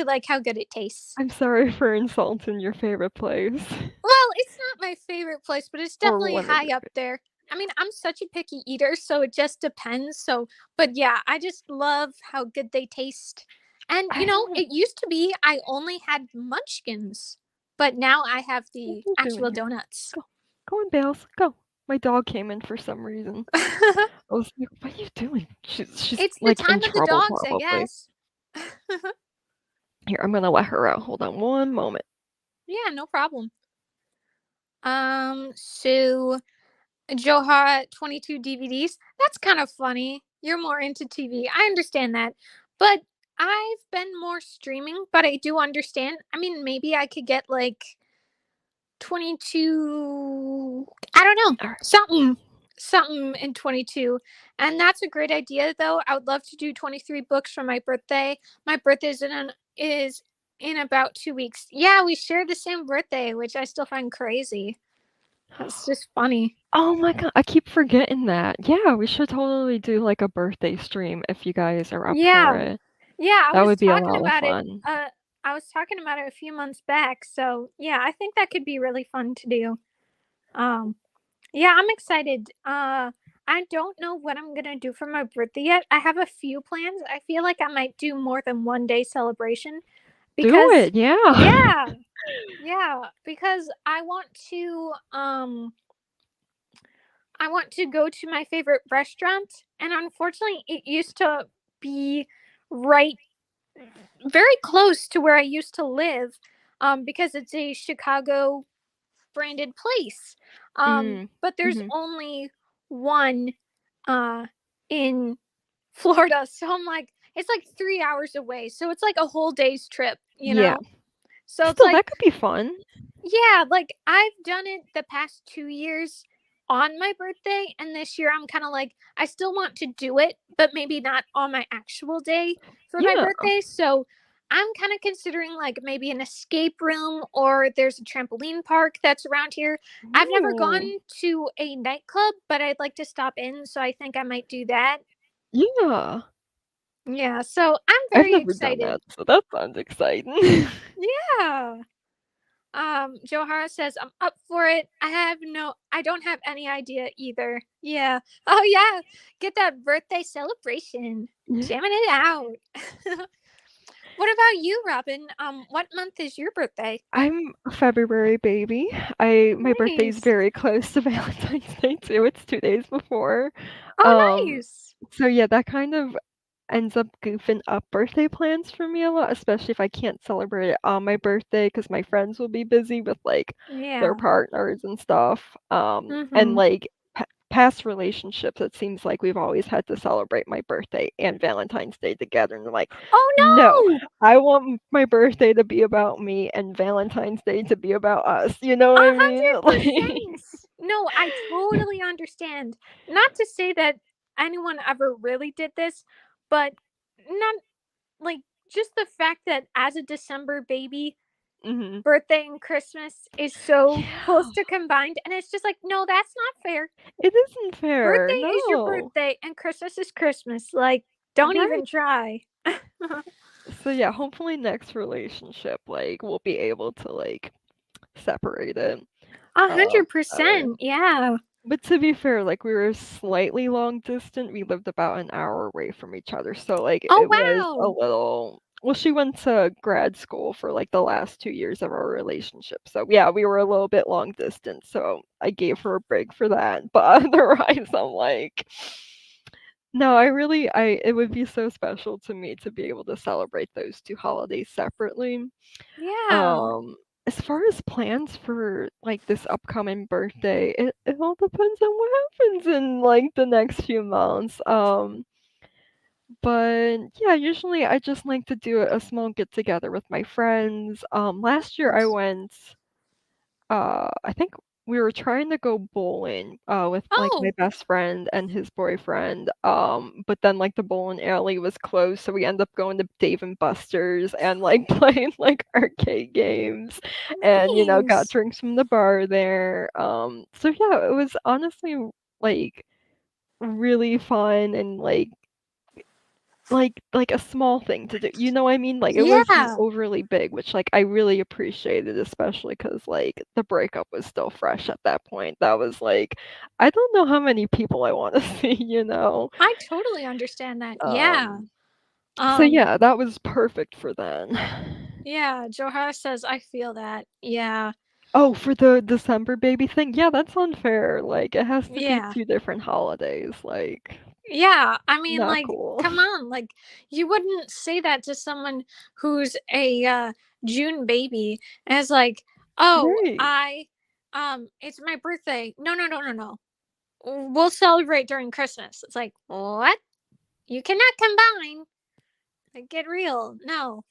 like how good it tastes. I'm sorry for insulting your favorite place. Well, it's not my favorite place, but it's Or definitely one of high your up there. I mean, I'm such a picky eater, so it just depends. So, but yeah, I just love how good they taste. And I don't it used to be I only had munchkins, but now I have what are the you doing actual here? donuts. Go on, Bales, go. My dog came in for some reason. I was like, what are you doing? She's It's the like in time of the trouble dogs, I probably. guess. Here, I'm gonna let her out. Hold on one moment. Yeah, no problem. So Joharra 22 DVDs. That's kind of funny. You're more into TV. I understand that. But I've been more streaming, but I do understand. I mean, maybe I could get like 22, I don't know. All right. Something in 22. And that's a great idea though. I would love to do 23 books for my birthday. My birthday is in about 2 weeks. Yeah, we share the same birthday, which I still find crazy. That's just funny. Oh my god, I keep forgetting that. Yeah, we should totally do like a birthday stream if you guys are up for Yeah. it. Yeah, That would be a lot of fun. I was talking about it a few months back. So, yeah, I think that could be really fun to do. Yeah, I'm excited. I don't know what I'm going to do for my birthday yet. I have a few plans. I feel like I might do more than one day celebration Do because it, yeah. yeah. Yeah, because I want to go to my favorite restaurant, and unfortunately it used to be right very close to where I used to live, because it's a Chicago branded place. But there's Mhm. only one in Florida, so I'm like, it's like 3 hours away, so it's like a whole day's trip, Yeah. So it's Still, like, that could be fun. yeah, like I've done it the past 2 years on my birthday, and this year I'm kind of like, I still want to do it, but maybe not on my actual day for my Yeah. birthday. So I'm kind of considering like maybe an escape room, or there's a trampoline park that's around here. I've never gone Ooh. to a nightclub, but I'd like to stop in, so I think I might do that. Yeah. Yeah, so I'm I've very never done excited. that, so that sounds exciting. Yeah. Joharra says, I'm up for it. I don't have any idea either. Yeah. Oh yeah. Get that birthday celebration. Yeah. Jamming it out. What about you, Robin? What month is your birthday? I'm a February baby. My birthday's Nice. very close to Valentine's Day too. It's 2 days before. Oh, Um, nice. so yeah, that kind of ends up goofing up birthday plans for me a lot, especially if I can't celebrate it on my birthday because my friends will be busy with like their Yeah. partners and stuff. And Mm-hmm. like past relationships, it seems like we've always had to celebrate my birthday and Valentine's Day together. And they're like, Oh no, no. I want my birthday to be about me and Valentine's Day to be about us. You know what I mean? Like, 100%. No, I totally understand. Not to say that anyone ever really did this, but not like just the fact that as a December baby, mhm. birthday and Christmas is so Yeah, close to combined, and it's just like, no, that's not fair. it isn't fair. Birthday is your No. birthday and Christmas is Christmas. Like, don't Right. even try. So yeah, hopefully next relationship, like we'll be able to like separate it. A Um, hundred percent. Yeah. but to be fair, like we were slightly long distant. We lived about an hour away from each other, so like Oh it was a wow. little well, she went to grad school for like the last 2 years of our relationship. So yeah, we were a little bit long distance. So I gave her a break for that. But otherwise, I'm like, no, it would be so special to me to be able to celebrate those two holidays separately. Yeah. Um, as far as plans for like this upcoming birthday, it all depends on what happens in like the next few months. But yeah, usually I just like to do a small get together with my friends. Last year I went I think we were trying to go bowling with like my Oh, best friend and his boyfriend. But then like the bowling alley was closed, so we ended up going to Dave and Buster's and like playing like arcade games and got nice. drinks from the bar there. So yeah, it was honestly like really fun and like a small thing to do, you know what I mean? Like, it wasn't Yeah. overly big, which, like, I really appreciated, especially because like, the breakup was still fresh at that point. That was like, I don't know how many people I wanna see, you know? I totally understand that. Yeah. Um, so Um, yeah, that was perfect for then. yeah, Joharra says I feel that. Yeah. Oh, for the December baby thing? Yeah, that's unfair, like, it has to be Yeah. 2 different holidays, like, Yeah. I mean, not like, cool. come on. Like, you wouldn't say that to someone who's a June baby as like, oh, Right. it's my birthday. No, no, no, no, no. We'll celebrate during Christmas. It's like, what? You cannot combine. Like, get real. No.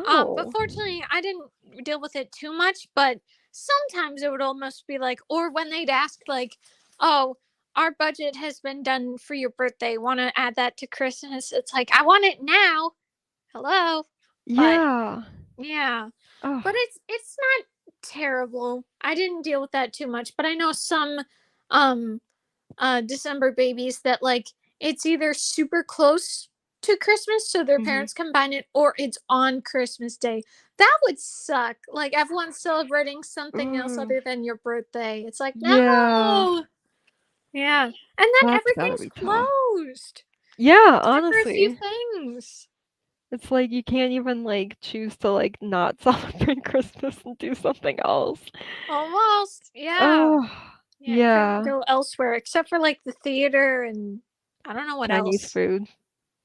But No. fortunately, I didn't deal with it too much. But sometimes it would almost be like, or when they'd ask, like, "Oh, our budget has been done for your birthday. Want to add that to Christmas?" It's like, I want it now. Hello, but Yeah. yeah, Oh. but it's not terrible. I didn't deal with that too much, but I know some um December babies that like it's either super close to Christmas so their Mhm. parents combine it or it's on Christmas Day. That would suck. Like everyone's celebrating something else Ooh. other than your birthday. It's like, Yeah. no. Yeah. And then That's gotta everything's be tough. closed. Yeah, Except for a few honestly. things. It's like you can't even, like, choose to, like, not celebrate Christmas and do something else. Almost. Yeah. Oh, Yeah, you couldn't yeah. go elsewhere except for like the theater and I don't know what Chinese else. food.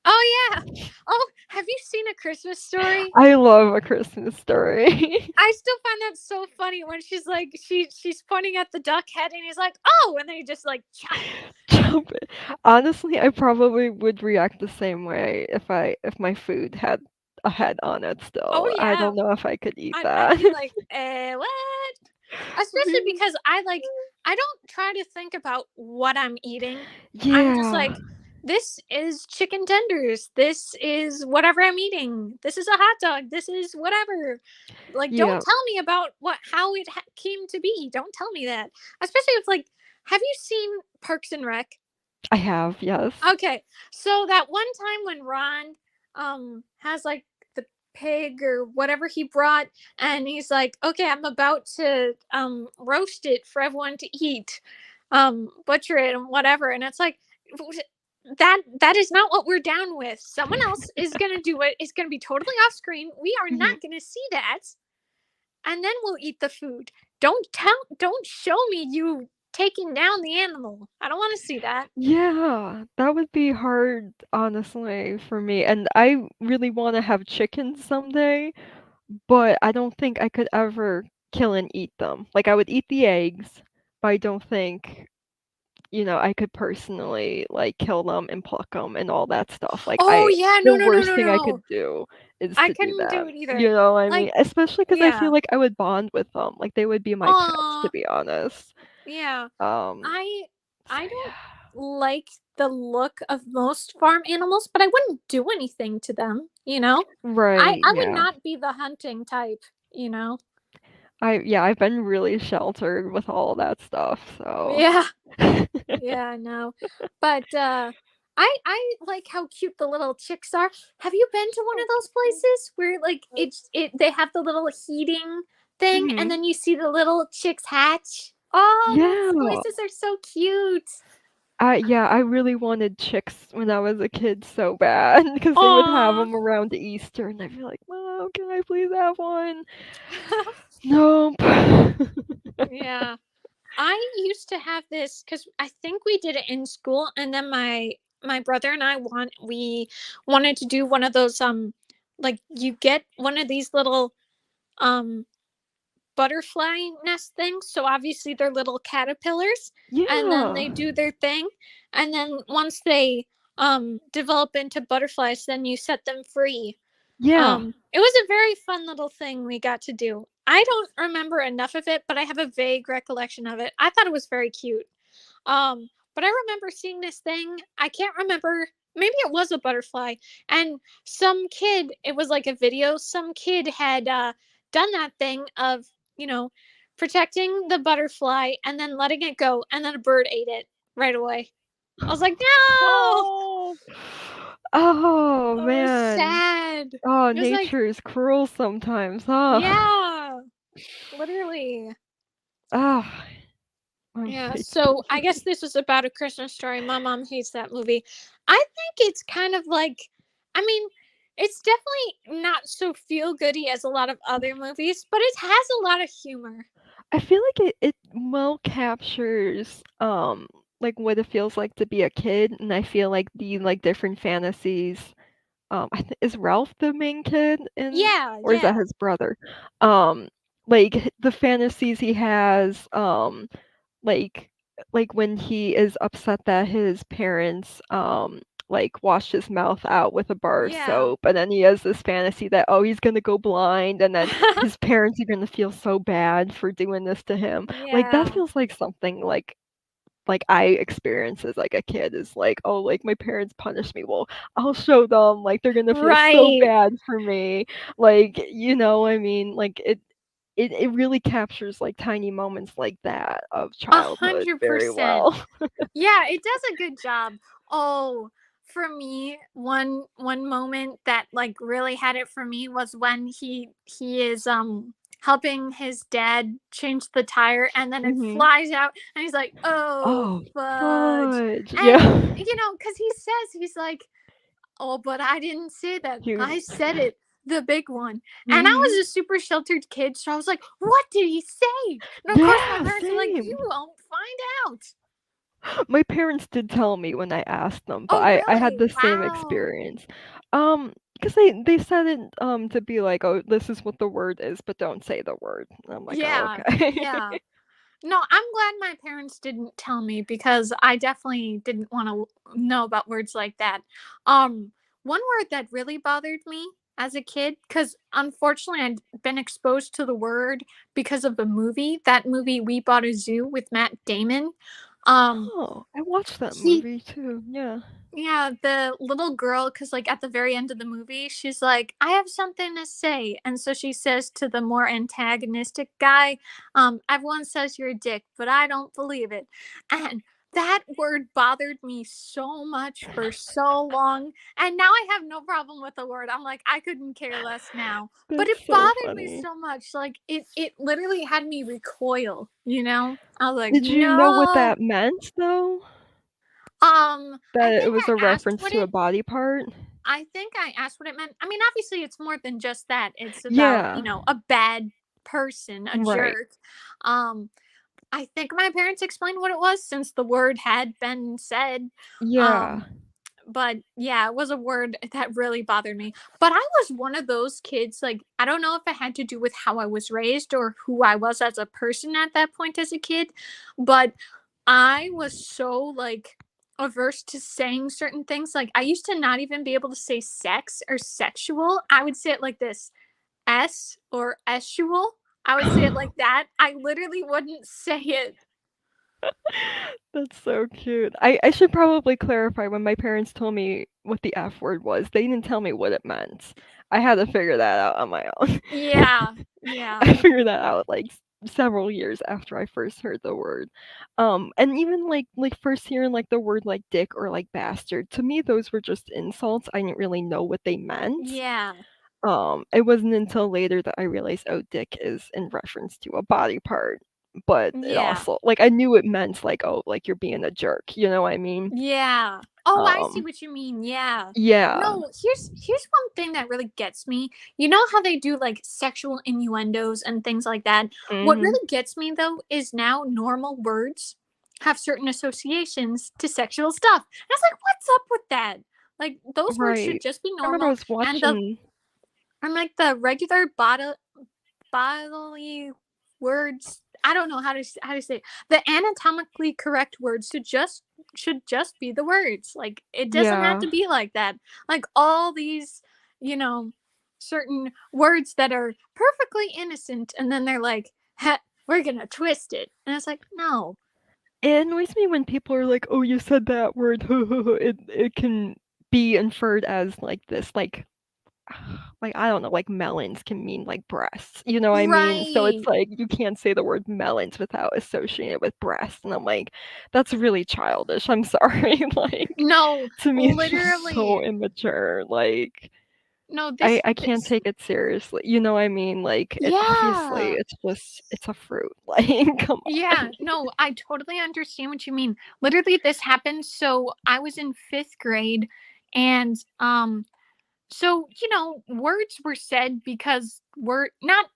Oh yeah. Oh, have you seen A Christmas Story? I love A Christmas Story. I still find that so funny when she's like she's pointing at the duck head and he's like, "Oh," and then he just like chop it. Jump it. Honestly, I probably would react the same way if my food had a head on it Oh still. I yeah. don't know if I could eat I'd that. be like, what?" Especially because I don't try to think about what I'm eating. I'm just Yeah. like, this is chicken tenders. This is whatever I'm eating. This is a hot dog. This is whatever. Like, don't Yeah. tell me about how it came to be. Don't tell me that. Especially if like, have you seen Parks and Rec? I have, yes. Okay, so that one time when Ron has like the pig or whatever he brought, and he's like, "Okay, I'm about to roast it for everyone to eat, butcher it and whatever," and it's like that is not what we're down with. Someone else is gonna do it. It's gonna be totally off screen. We are Mhm. not gonna see that, and then we'll eat the food. Don't show me you taking down the animal. I don't want to see that. Yeah, that would be hard, honestly, for me. And I really want to have chickens someday, but I don't think I could ever kill and eat them. Like, I would eat the eggs, but I don't think, I could personally, like, kill them and pluck them and all that stuff. Like, Oh yeah, the no, no, no, worst no, thing I no. could do is I to do couldn't that. do it either. You know what I Like, mean? Especially because I feel yeah. like I would bond with them. Like, they would be my pets, to Aw, be honest. yeah. Um, I so I don't yeah. like the look of most farm animals, but I wouldn't do anything to them, you know? Right, I would yeah. not be the hunting type, you know? I've been really sheltered with all that stuff, so Yeah. Yeah, no. But I like how cute the little chicks are. Have you been to one of those places where like they have the little heating thing and Mhm. then you see the little chicks hatch? Oh, those Yeah. places are so cute. I really wanted chicks when I was a kid so bad because they would have Aw. them around Easter, and I'd be like, "Mom, can I please have one?" Nope. Yeah. I used to have this because I think we did it in school, and then my brother and we wanted to do one of those like you get one of these little um butterfly nest things. So obviously they're little caterpillars, and then Yeah. they do their thing, and then once they develop into butterflies, then you set them free. Yeah. It was a very fun little thing we got to do. I don't remember enough of it, but I have a vague recollection of it. I thought it was very cute. But I remember seeing this thing. I can't remember. Maybe it was a butterfly, and some kid. It was like a video. Some kid had done that thing of you know protecting the butterfly and then letting it go, and then a bird ate it right away. I was like, no. Oh. Oh, Oh, it was man. sad. Oh, It was like, nature is cruel sometimes, huh? yeah, literally. Ah, I'm Yeah, so so I guess this was about A Christmas Story. My mom hates that movie. I think it's kind of like, I mean, it's definitely not so feel goody as a lot of other movies, but it has a lot of humor. I feel like it well captures like what it feels like to be a kid, and I feel like the like different fantasies. Is Ralph the main kid in, Yeah, or is that yeah, his brother? Um, like the fantasies he has, like when he is upset that his parents like washed his mouth out with a bar of yeah, soap, and then he has this fantasy that, oh, he's gonna go blind, and then his parents are gonna feel so bad for doing this to him. Like that yeah. feels like something like I experienced as like a kid, is like, oh, like my parents punished me. Well, I'll show them, like they're gonna feel so Right. bad for me. Like, I mean, like it really captures like tiny moments like that of childhood very 100%. well. Yeah, it does a good job. Oh, for me, one moment that like really had it for me was when he is helping his dad change the tire, and then it Mhm. flies out and he's like, "Oh, Oh, fudge." fudge. And Yeah. cuz he says he's like, "Oh, but I didn't say that. He was I said it." The big one. And I Mhm. was a super sheltered kid, so I was like, "What did he say?" And of course my Yeah, parents are like, "You same. won't find out." My parents did tell me when I asked them, but Oh, I had really? the same Wow. experience. Because they said it, to be like, "Oh, this is what the word is, but don't say the word." And I'm like, "Oh, Yeah. okay." Yeah. No, I'm glad my parents didn't tell me because I definitely didn't want to know about words like that. One word that really bothered me as a kid, because unfortunately I'd been exposed to the word because of the movie, that movie We Bought a Zoo with Matt Damon. Um, Oh, I watched that he movie too, yeah. Yeah, the little girl, because like at the very end of the movie, she's like, I have something to say. And so she says to the more antagonistic guy, everyone says you're a dick, but I don't believe it. And that word bothered me so much for so long. And now I have no problem with the word. I'm like, I couldn't care less now. But That's it so bothered me funny. so much. Like it literally had me recoil, you know? I was like, Did you know what no. that meant, though? I That it think was a I asked reference what to a it body part? I think I asked what it meant. I mean, obviously, it's more than just that. It's about, Yeah, a bad person, a right. jerk. Um, I think my parents explained what it was since the word had been said. Yeah. Um, but yeah, it was a word that really bothered me. But I was one of those kids, like, I don't know if it had to do with how I was raised or who I was as a person at that point as a kid, but I was so like averse to saying certain things. Like I used to not even be able to say sex or sexual. I would say it like this, S or esual. I would say it like that. I literally wouldn't say it. That's so cute. I should probably clarify, when my parents told me what the F word was, they didn't tell me what it meant. I had to figure that out on my own. Yeah. Yeah. I figured that out like several years after I first heard the word. And even like first hearing like the word like dick or like bastard, to me those were just insults. I didn't really know what they meant. Yeah. It wasn't until later that I realized, oh, dick is in reference to a body part. but it Yeah. also like I knew it meant like, oh, like you're being a jerk, you know what I mean? Yeah. Oh, I see Um, what you mean. Yeah. yeah. No, here's one thing that really gets me. You know how they do like sexual innuendos and things like that? What Mhm. really gets me though is now normal words have certain associations to sexual stuff. And I was like, what's up with that? Like those words should Right. just be I remember I normal. was And the watching I'm like the regular bodily words. I don't know how to say it. The anatomically correct words should just be the words. Like it doesn't have yeah. to be like that. Like all these, you know, certain words that are perfectly innocent, and then they're like, we're gonna twist it, and it's like, no. It annoys me when people are like, "Oh, you said that word." It can be inferred as like this, like I don't know, like melons can mean like breasts. You know what I mean? So it's Right. like you can't say the word melons without associating it with breast. And I'm like, that's really childish. I'm sorry. Like No, to me it's just so literally. immature. Like No, I can't take it seriously. You know what I mean? Like it obviously yeah. it's a fruit. Like come on. Yeah, no, I totally understand what you mean. Literally, this happened. So I was in fifth grade, and so words were said because word not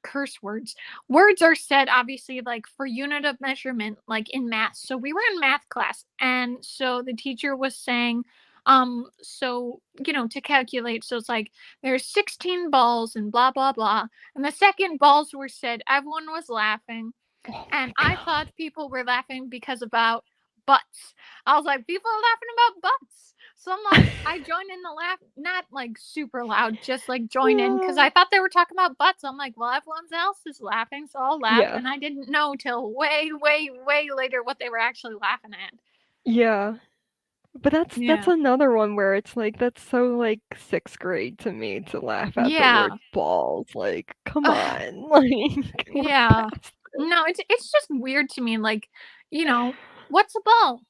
curse words. Words are said obviously like for unit of measurement, like in math. So we were in math class, and so the teacher was saying, so to calculate. So it's like there's 16 balls and blah blah blah, and the second balls were said. Everyone was laughing. Oh And my I god. thought people were laughing because about butts. I was like, people are laughing about butts. So I'm like, I joined in the laugh, not like super loud, just like join in because I thought they were talking about butts. I'm like, well, everyone else is laughing, so I'll laugh. Yeah. And I didn't know till way, way, way later what they were actually laughing at. Yeah. But that's Yeah. another one where it's like that's so like 6th grade to me to laugh at the word Yeah. balls. Like, come Ugh, on. Like we're yeah. past No, it's just weird to me. Like, what's a ball?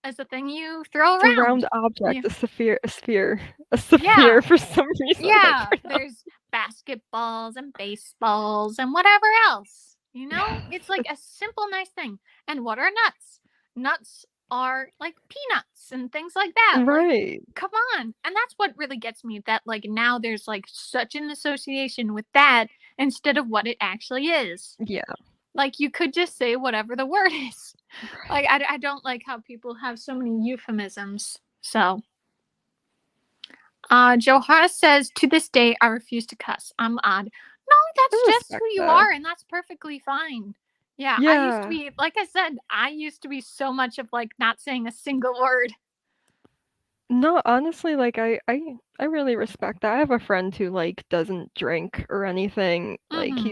As a thing you throw it's a around. round Yeah. object, a Yeah. sphere for some reason. I Yeah, don't know. there's basketballs and baseballs and whatever else. Yeah. It's like a simple, nice thing. And what are nuts? Nuts are like peanuts and things like that. Like, Right. come on. And that's what really gets me that, like, now there's like such an association with that instead of what it actually is. Yeah. Like, you could just say whatever the word is. Like, Right. I don't like how people have so many euphemisms. So. Joharra says, to this day, I refuse to cuss. I'm odd. No, that's I just respect who you that. are, and that's perfectly fine. Yeah, I used to Yeah. be, like I said, I used to be so much of like not saying a single word. No, honestly, like I really respect that. I have a friend who like doesn't drink or anything. Like Mm-hmm.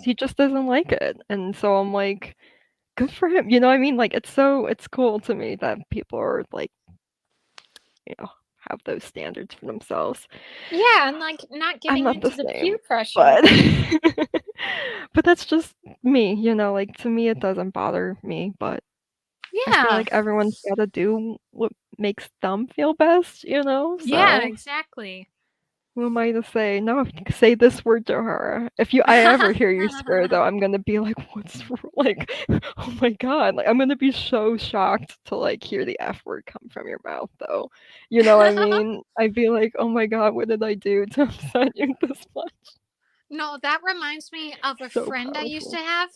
he just doesn't like it. And so I'm like, good for him. You know what I mean? Like it's cool to me that people are like, you know, have those standards for themselves. Yeah, and like not I'm giving not the into the same, peer pressure. but but that's just me, you know, like to me it doesn't bother me, but I feel Yeah, like everyone's got to do what makes them feel best, you know? yeah, So exactly. who am I to say, no, say this word, Joharra? If I ever hear you swear, though, I'm gonna be like, like, oh my god, like, I'm gonna be so shocked to, like, hear the F word come from your mouth, though. You know what I mean? I'd be like, oh my god, what did I do to upset you this much? No, that reminds me of a So friend I used to powerful. have.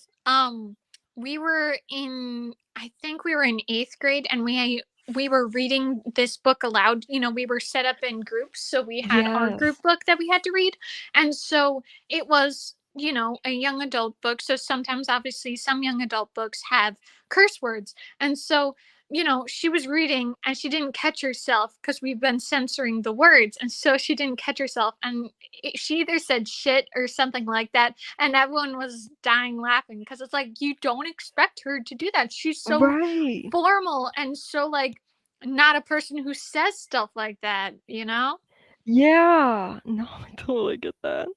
We were in, I think we were in eighth grade, and we were reading this book aloud. We were set up in groups, so we had our Yes. group book that we had to read, and so it was, a young adult book. So sometimes, obviously, some young adult books have curse words, and so she was reading and she didn't catch herself because we've been censoring the words. And so she didn't catch herself. And she either said shit or something like that. And everyone was dying laughing because it's like, you don't expect her to do that. She's so Right. formal and so like not a person who says stuff like that. Yeah. No, I totally get that.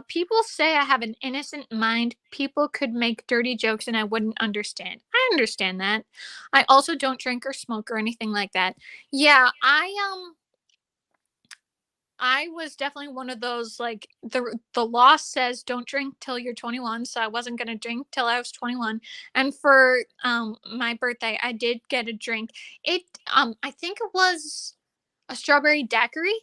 People say I have an innocent mind. People could make dirty jokes and I wouldn't understand. I understand that. I also don't drink or smoke or anything like that. Yeah, I was definitely one of those, like, the law says don't drink till you're 21, so I wasn't gonna drink till I was 21. And for my birthday, I did get a drink. It I think it was a strawberry daiquiri.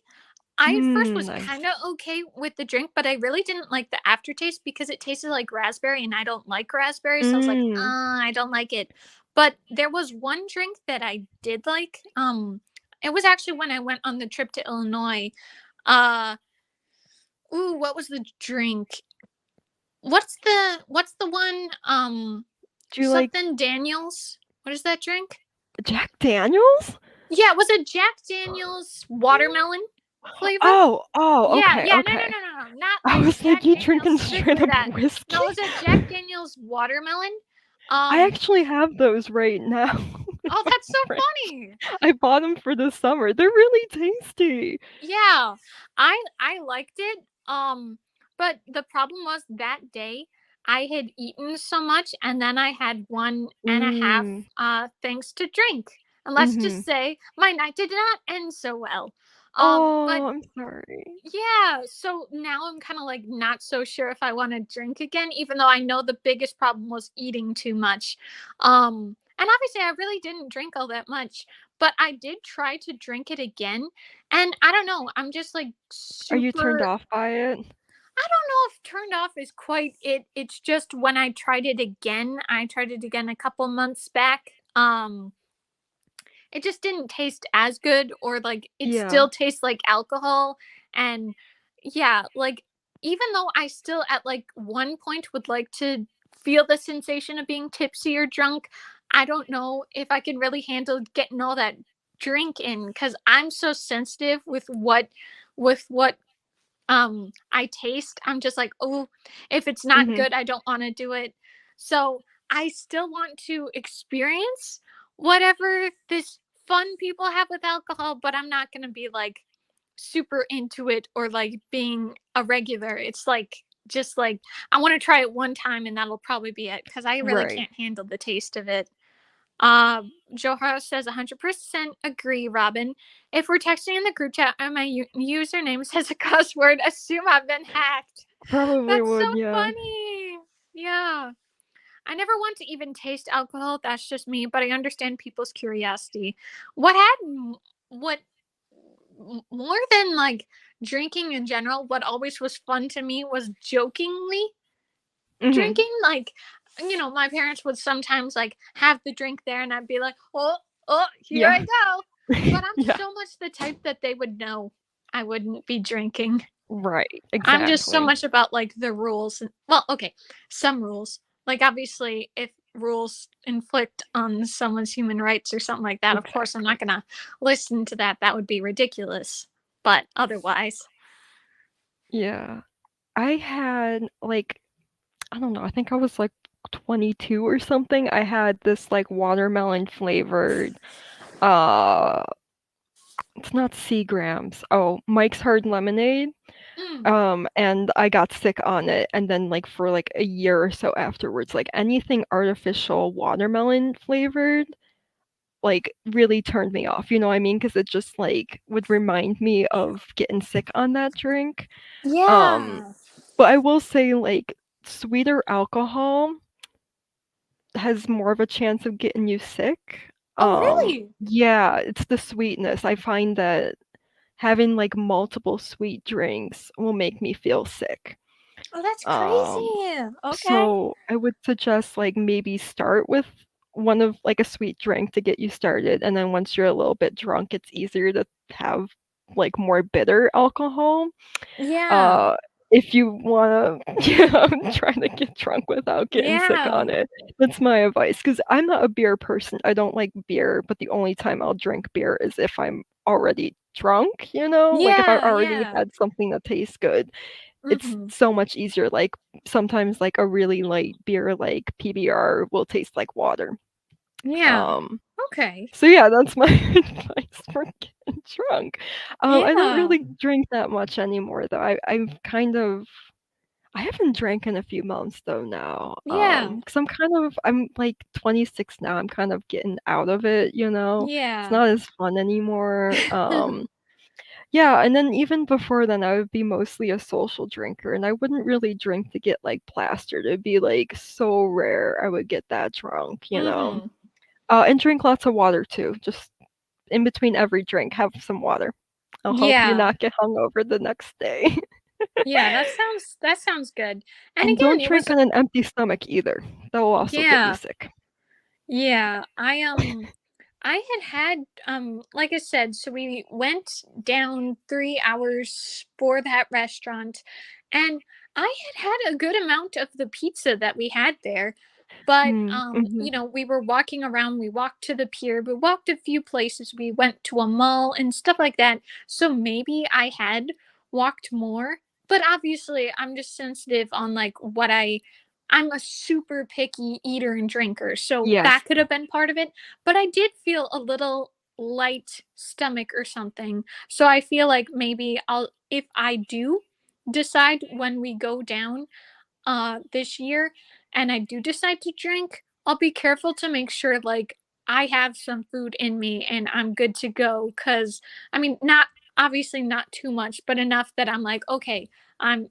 I at first was Nice. kind of okay with the drink, but I really didn't like the aftertaste because it tasted like raspberry, and I don't like raspberry, so I was like, Mm. I don't like it. But there was one drink that I did like. It was actually when I went on the trip to Illinois. Uh, what was the drink? What's the one? Do you like Something Daniels. What is that drink? Jack Daniels? Yeah, was it Jack Daniels watermelon flavor? Oh, Yeah, okay, yeah, okay. no, not I like was like, Jack you Daniels drinking strictly straight up that. whiskey? No, it was a Jack Daniels watermelon. I actually have those right now. in Oh, my that's so fridge. funny. I bought them for the summer. They're really tasty. Yeah, I liked it. But the problem was that day I had eaten so much, and then I had 1.5 Mm. things to drink. And let's Mhm. just say my night did not end so well. But Oh, I'm sorry. yeah, so now I'm kind of like not so sure if I want to drink again, even though I know the biggest problem was eating too much. And obviously I really didn't drink all that much, but I did try to drink it again, and I don't know, I'm just like Are you turned super. off by it? I don't know if turned off is quite it. It's just when I tried it again, a couple months back. It just didn't taste as good, or like it Yeah. still tastes like alcohol. And yeah, like even though I still at like one point would like to feel the sensation of being tipsy or drunk, I don't know if I can really handle getting all that drink in, because I'm so sensitive with what I taste. I'm just like, oh, if it's not Mhm. good, I don't want to do it. So I still want to experience whatever this fun people have with alcohol, but I'm not going to be like super into it or like being a regular. It's like just like I want to try it one time, and that'll probably be it, because I really Right. can't handle the taste of it. Joharra says 100% agree, Robin. If we're texting in the group chat and my username says a cuss word, assume I've been hacked. Probably That's so would, yeah. funny. Yeah. I never want to even taste alcohol. That's just me, but I understand people's curiosity. What more than like drinking in general, what always was fun to me was jokingly Mhm. drinking. Like, my parents would sometimes like have the drink there, and I'd be like, oh, here Yeah. I go. But I'm Yeah. so much the type that they would know I wouldn't be drinking. Right. I'm just so Exactly. much about like the rules. Well, okay, some rules. Like, obviously, if rules inflict on someone's human rights or something like that, of course I'm not Exactly. gonna listen to that. That would be ridiculous. But otherwise, Yeah. I had like I don't know, I think I was like 22 or something. I had this like watermelon flavored uh it's not Seagrams. Oh, Mike's Hard Lemonade. And I got sick on it, and then like for like a year or so afterwards, like anything artificial watermelon flavored like really turned me off, you know what I mean? Because it just like would remind me of getting sick on that drink. Um, yeah. but I will say like sweeter alcohol has more of a chance of getting you sick. Oh, really? Yeah, it's the sweetness. I find that having like multiple sweet drinks will make me feel sick. Oh, that's Um, crazy. Okay. so I would suggest like maybe start with one of like a sweet drink to get you started, and then once you're a little bit drunk, it's easier to have like more bitter alcohol. Yeah. Uh, if you wanna, yeah, try to get drunk without getting sick Yeah. on it. That's my advice, because I'm not a beer person. I don't like beer, but the only time I'll drink beer is if I'm already drunk, you know? Like if I Yeah. already Yeah. had something that tastes good. It's Mm-hmm. so much easier. Like sometimes like a really light beer like PBR will taste like water. Yeah. Um Okay. so yeah, that's my advice for getting drunk. I don't Yeah. really drink that much anymore though. I've kind of I haven't drank in a few months though now. Yeah. Because I'm like 26 now. I'm kind of getting out of it, you know. It's Yeah. not as fun anymore. Yeah, and then even before then, I would be mostly a social drinker, and I wouldn't really drink to get, like, plastered. It'd be, like, so rare I would get that drunk, you know? Mhm. And drink lots of water too. Just in between every drink, have some water. I'll help you Yeah. not get hungover the next day. Yeah, that sounds good. And And again, don't it was drink on an empty stomach either. That will also get you yeah. sick. Yeah. I had like I said, so we went down 3 hours for that restaurant, and I had a good amount of the pizza that we had there. But Mhm. we were walking around, we walked to the pier, we walked a few places, we went to a mall and stuff like that. So maybe I had walked more, but obviously I'm just sensitive on like what I'm a super picky eater and drinker. So Yes. that could have been part of it, but I did feel a little light stomach or something. So I feel like maybe if I do decide when we go down this year and I do decide to drink, I'll be careful to make sure like I have some food in me and I'm good to go, cuz I mean not obviously not too much, but enough that I'm like okay, I'm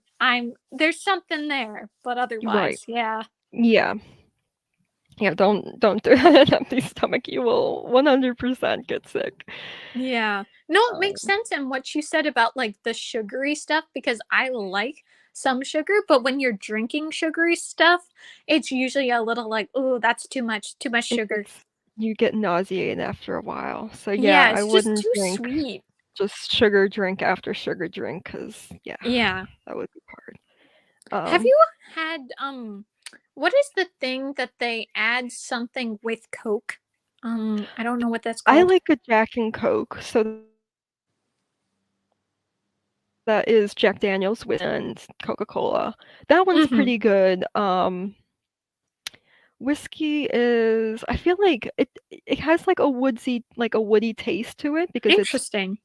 there's something there, but Right. otherwise, yeah. Yeah. Yeah, don't do that on an empty stomach. You will 100% get sick. Yeah. No, it makes Um, sense in what you said about like the sugary stuff because I like some sugar, but when you're drinking sugary stuff, it's usually a little like, oh, that's too much it sugar. gets you get nauseated after a while. So yeah, Yeah, I it's just wouldn't too drink sweet. just sugar drink after sugar drink because yeah, Yeah. that would be hard. Have Um, you had what is the thing that they add something with Coke? I don't know what that's I called. like a Jack and Coke, so that is Jack Daniel's and Coca-Cola. That one's Mhm. pretty good. Whiskey is I feel like it has like a woody taste to it because it's, Interesting.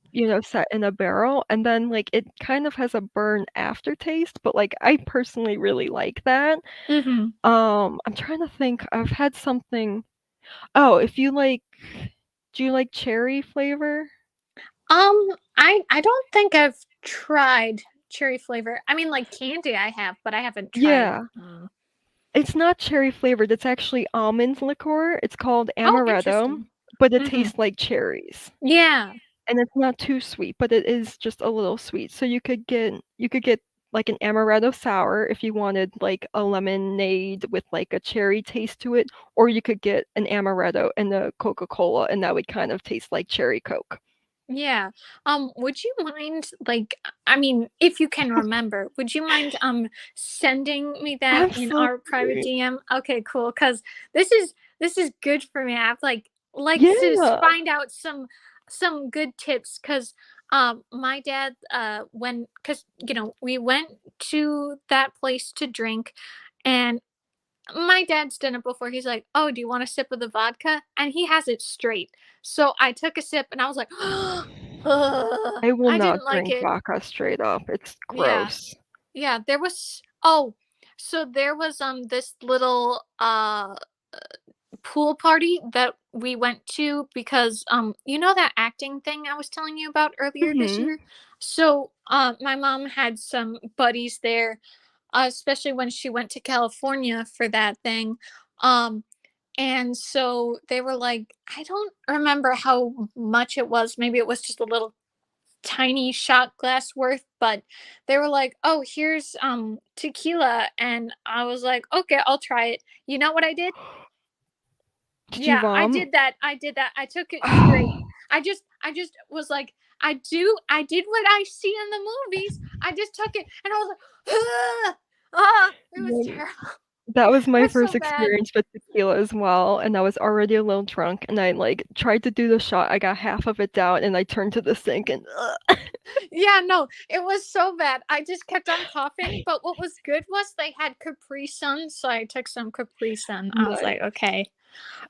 set in a barrel, and then, like, it kind of has a burn aftertaste, but, like, I personally really like that. Mhm. I'm trying to think, I've had something oh, if you like do you like cherry flavor? I don't think I've tried cherry flavor. I mean, like candy, I have, but I haven't tried. Yeah. It's not cherry flavored, it's actually almond liqueur, it's called Oh, amaretto, interesting. but it Mhm. tastes like cherries. Yeah. And it's not too sweet, but it is just a little sweet. So you could get like an amaretto sour if you wanted like a lemonade with like a cherry taste to it, or you could get an amaretto and a Coca-Cola, and that would kind of taste like cherry Coke. Yeah. Would you mind like I mean, if you can remember, would you mind sending me that in our private Absolutely. DM? Okay, cool. Cause this is good for me. I've like to Yeah. find out some good tips because my dad when because we went to that place to drink and my dad's done it before. He's like, "Oh, do you want a sip of the vodka?" And he has it straight. So I took a sip and I was like, I will I not didn't like drink it. vodka straight up. It's Yeah. gross. Yeah, there was so there was this little pool party that we went to because that acting thing I was telling you about earlier this Mhm. year. So my mom had some buddies there, especially when she went to California for that thing. Um and so they were like, I don't remember how much it was. Maybe it was just a little tiny shot glass worth, but they were like, "Oh, here's tequila." And I was like, "Okay, I'll try it." You know what I did? Did you Yeah, I vom? did that. I did that. I took it straight. I just was like, I did what I see in the movies. I just took it and I was like, it was Yeah. terrible. That was It my was first so bad. experience with tequila as well, and I was already a little drunk, and I, like, tried to do the shot, I got half of it down, and I turned to the sink and Yeah, no, it was so bad. I just kept on coughing. But what was good was they had Capri Sun, so I took some Capri Sun. I was Nice. like, okay.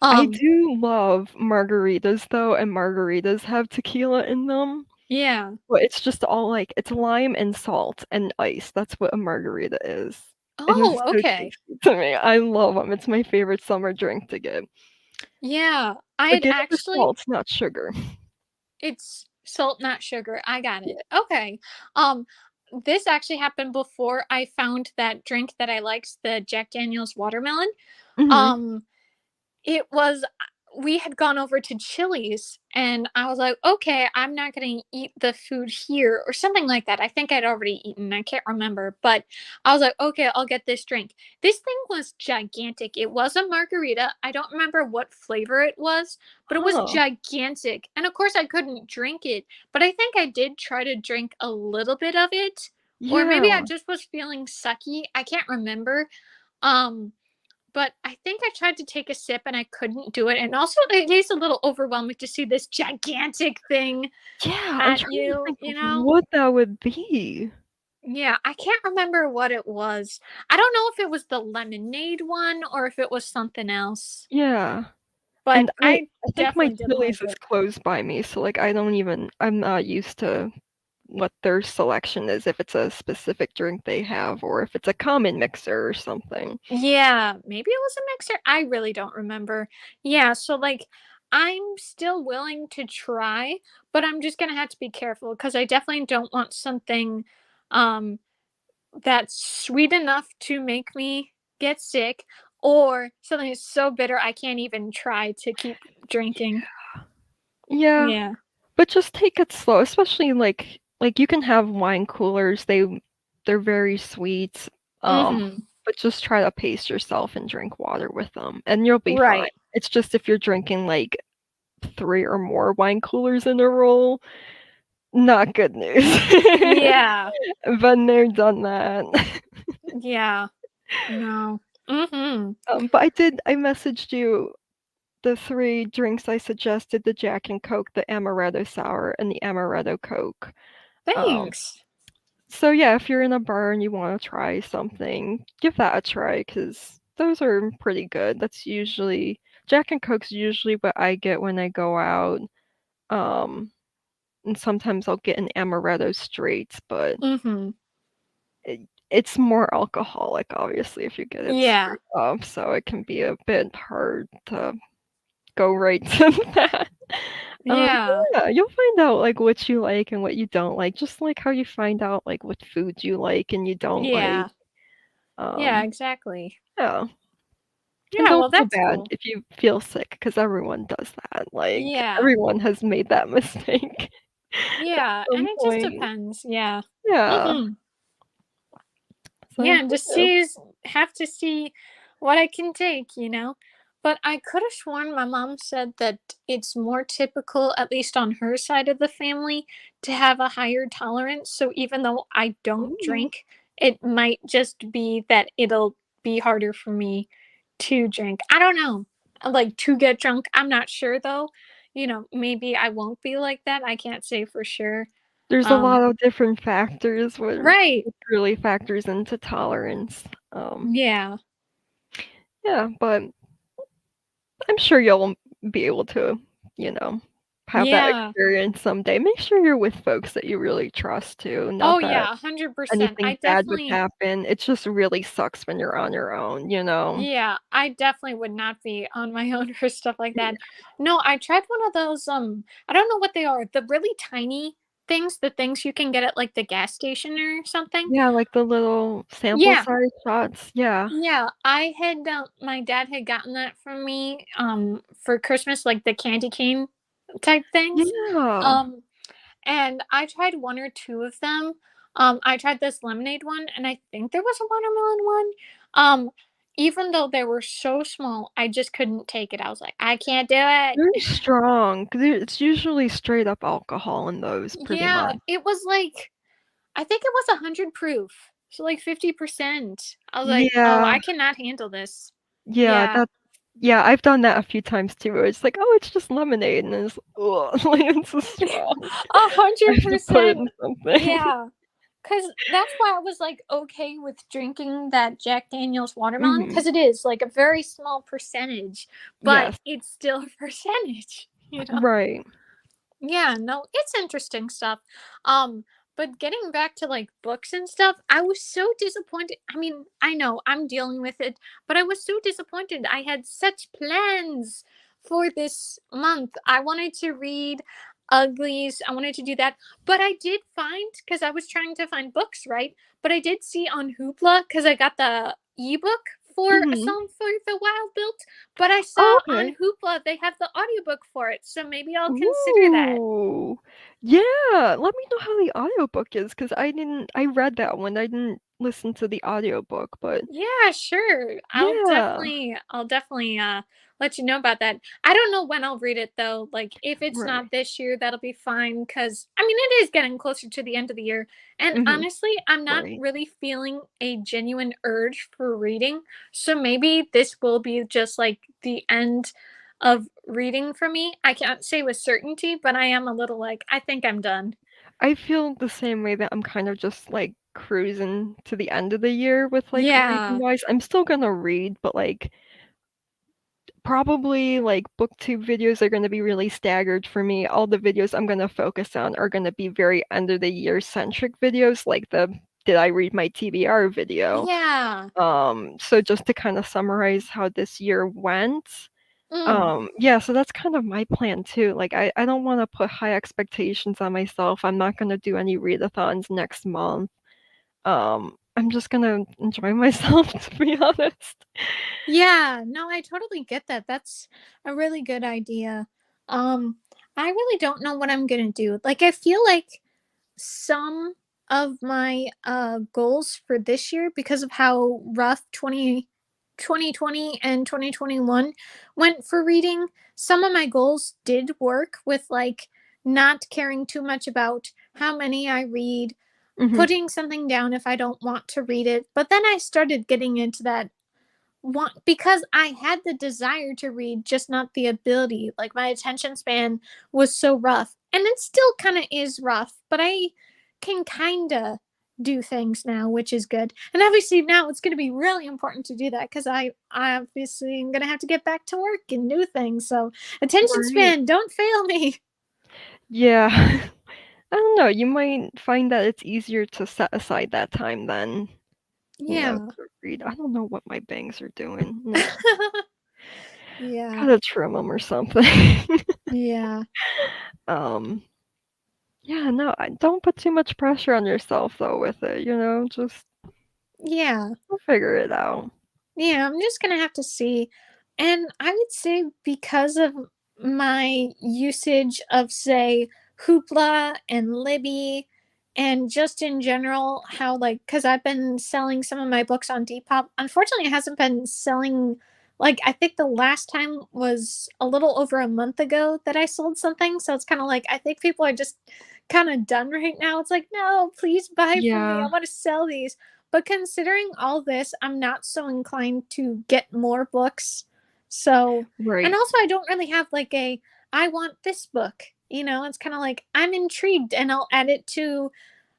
I Um, do love margaritas, though, and margaritas have tequila in them, yeah. but it's just all, like it's lime and salt and ice, that's what a margarita is, and it's Oh, so okay. tasty to me, I love them. It's my favorite summer drink to get, Yeah. I but had get it with actually salt, not sugar. it's Salt, not sugar. I got it. Okay. Um, this actually happened before I found that drink that I liked, the Jack Daniel's watermelon. Mhm. Um, it was we had gone over to Chili's and I was like, okay, I'm not going to eat the food here or something like that. I think I'd already eaten. I can't remember. But I was like, okay, I'll get this drink. This thing was gigantic. It was a margarita. I don't remember what flavor it was, but it was Huh. gigantic. And of course, I couldn't drink it. But I think I did try to drink a little bit of it. Or maybe I Yeah. just was feeling sucky. I can't remember. Um, but I think I tried to take a sip and I couldn't do it. And also, it is a little overwhelming to see this gigantic thing Yeah, I'm at trying to you, think you of know? what that would be. Yeah, I can't remember what it was. I don't know if it was the lemonade one or if it was something else, Yeah. but And I I think my definitely didn't Chili's like is it. close by me, so, like, I'm not used to what their selection is, if it's a specific drink they have or if it's a common mixer or something. Yeah, maybe it was a mixer. I really don't remember. Yeah, so like I'm still willing to try, but I'm just gonna have to be careful because I definitely don't want something um that's sweet enough to make me get sick or something that's so bitter I can't even try to keep drinking. Yeah, Yeah. but just take it slow, especially, like, you can have wine coolers, they're very sweet, Mhm. but just try to pace yourself and drink water with them, and you'll be fine. Right. It's just if you're drinking, like, 3 or more wine coolers in a row, not good news. Yeah. Been there, done that. Yeah. No. Mhm. But I messaged you the 3 drinks I suggested, the Jack and Coke, the Amaretto Sour, and the Amaretto Coke. Um, Thanks. so yeah, if you're in a bar and you wanna try something, give that a try, cause those are pretty good. That's usually Jack and Coke's usually what I get when I go out, um, and sometimes I'll get an Amaretto straight, but Mhm. it's more alcoholic, obviously, if you get it Yeah. straight up, so it can be a bit hard to go right to that. But Yeah. yeah, you'll find out, like, what you like and what you don't like, just like how you find out, like, what foods you like and you don't like. Yeah. Yeah, Um, exactly. yeah, and Yeah, don't well feel that's bad cool. if you feel sick, because everyone does that, like, Yeah. everyone has made that mistake at Yeah, and some it just point. depends. Yeah. Yeah, Mhm. Yeah, so and just yeah. have to see what I can take, you know? But I could have sworn my mom said that it's more typical, at least on her side of the family, to have a higher tolerance. So even though I don't Ooh. drink, it might just be that it'll be harder for me to drink. I don't know. Like to get drunk. I'm not sure though. You know, maybe I won't be like that. I can't say for sure. There's a Um, lot of different factors where right. it really factors into tolerance. Yeah. Yeah, but I'm sure you'll be able to, you know, have that Yeah. experience someday. Make sure you're with folks that you really trust too. Oh Not that yeah, 100%. anything I bad would definitely happen. It just really sucks when you're on your own, you know? yeah, I definitely would not be on my own for stuff like that. No, I tried one of those I don't know what they are. The really tiny things, the things you can get at like the gas station or something. Yeah, like the little sample Yeah. size shots. Yeah. Yeah, I had my dad had gotten that for me for Christmas like the candy cane type things. Yeah. Um And I tried 1 or 2 of them. I tried this lemonade one, and I think there was a watermelon one. Um, even though they were so small, I just couldn't take it. I was like, "I can't do it." Very strong, 'cause it's usually straight up alcohol in those pretty Yeah, much. it was like I think it was 100 proof, so like 50%. I was like, "Oh, Yeah. I cannot handle this." Yeah, Yeah. that yeah, I've done that a few times too, where it's like, "Oh, it's just lemonade," and it's, ugh, like, it's so strong. I have to put it 100%. in something. Yeah. 'Cause that's why I was, like, okay with drinking that Jack Daniel's watermelon, Mhm. because it is, like, a very small percentage, but Yes. it's still a percentage, you know? Right. Yeah, no, it's interesting stuff. Um, but getting back to, like, books and stuff, I was so disappointed. I mean, I know I'm dealing with it, but I was so disappointed. I had such plans for this month. I wanted to read Uglies. I wanted to do that. But I did find, because I was trying to find books, right? But I did see on Hoopla, because I got the ebook for A Mhm. Song for the Wild Built, but I Oh, saw on okay. Hoopla they have the audiobook for it, so maybe I'll consider that. Ooh. Yeah, let me know how the audiobook is, because I read that one. I didn't listen to the audiobook, but Yeah, sure. yeah. I'll definitely let you know about that. I don't know when I'll read it though. Like if it's Right. not this year, that'll be fine cuz I mean it is getting closer to the end of the year. And Mhm. honestly, I'm not Right. really feeling a genuine urge for reading. So maybe this will be just like the end of reading for me. I can't say with certainty, but I am a little like I think I'm done. I feel the same way that I'm kind of just, like, cruising to the end of the year with, like, Yeah. reading-wise. I'm still gonna read, but, like, probably, like, booktube videos are gonna be really staggered for me. All the videos I'm gonna focus on are gonna be very end of the year centric videos, like the "Did I read my TBR" video. Yeah. So just to kinda summarize how this year went, Mm. yeah, so that's kind of my plan too. Like, I don't wanna put high expectations on myself. I'm not gonna do any readathons next month. I'm just gonna enjoy myself, to be honest. Yeah, no, I totally get that. That's a really good idea. Um, I really don't know what I'm gonna do. Like, I feel like some of my goals for this year, because of how rough 2020 and 2021 went for reading, some of my goals did work with like not caring too much about how many I read, Mhm. putting something down if I don't want to read it. But then I started getting into that want because I had the desire to read, just not the ability. Like my attention span was so rough, and it still kind of is rough, but I can kind of do things now, which is good. And obviously now it's going to be really important to do that because I obviously am going to have to get back to work and do things. So attention Right. span, don't fail me. Yeah. I don't know, you might find that it's easier to set aside that time than, Yeah. to read. I don't know what my bangs are doing. Like, Yeah. gotta trim them or something. Yeah. Um, yeah, no, don't put too much pressure on yourself though with it, just Yeah. we'll figure it out. Yeah, I'm just gonna have to see. And I would say because of my usage of, say, Hoopla and Libby, and just in general, how like, because I've been selling some of my books on Depop. Unfortunately, it hasn't been selling. Like, I think the last time was a little over a month ago that I sold something. So it's kind of like, I think people are just kind of done right now. It's like, no, please buy from me. I Yeah, want to sell these. But considering all this, I'm not so inclined to get more books. So, and right. also I don't really have like a I want this book. It's kind of like I'm intrigued and I'll add it to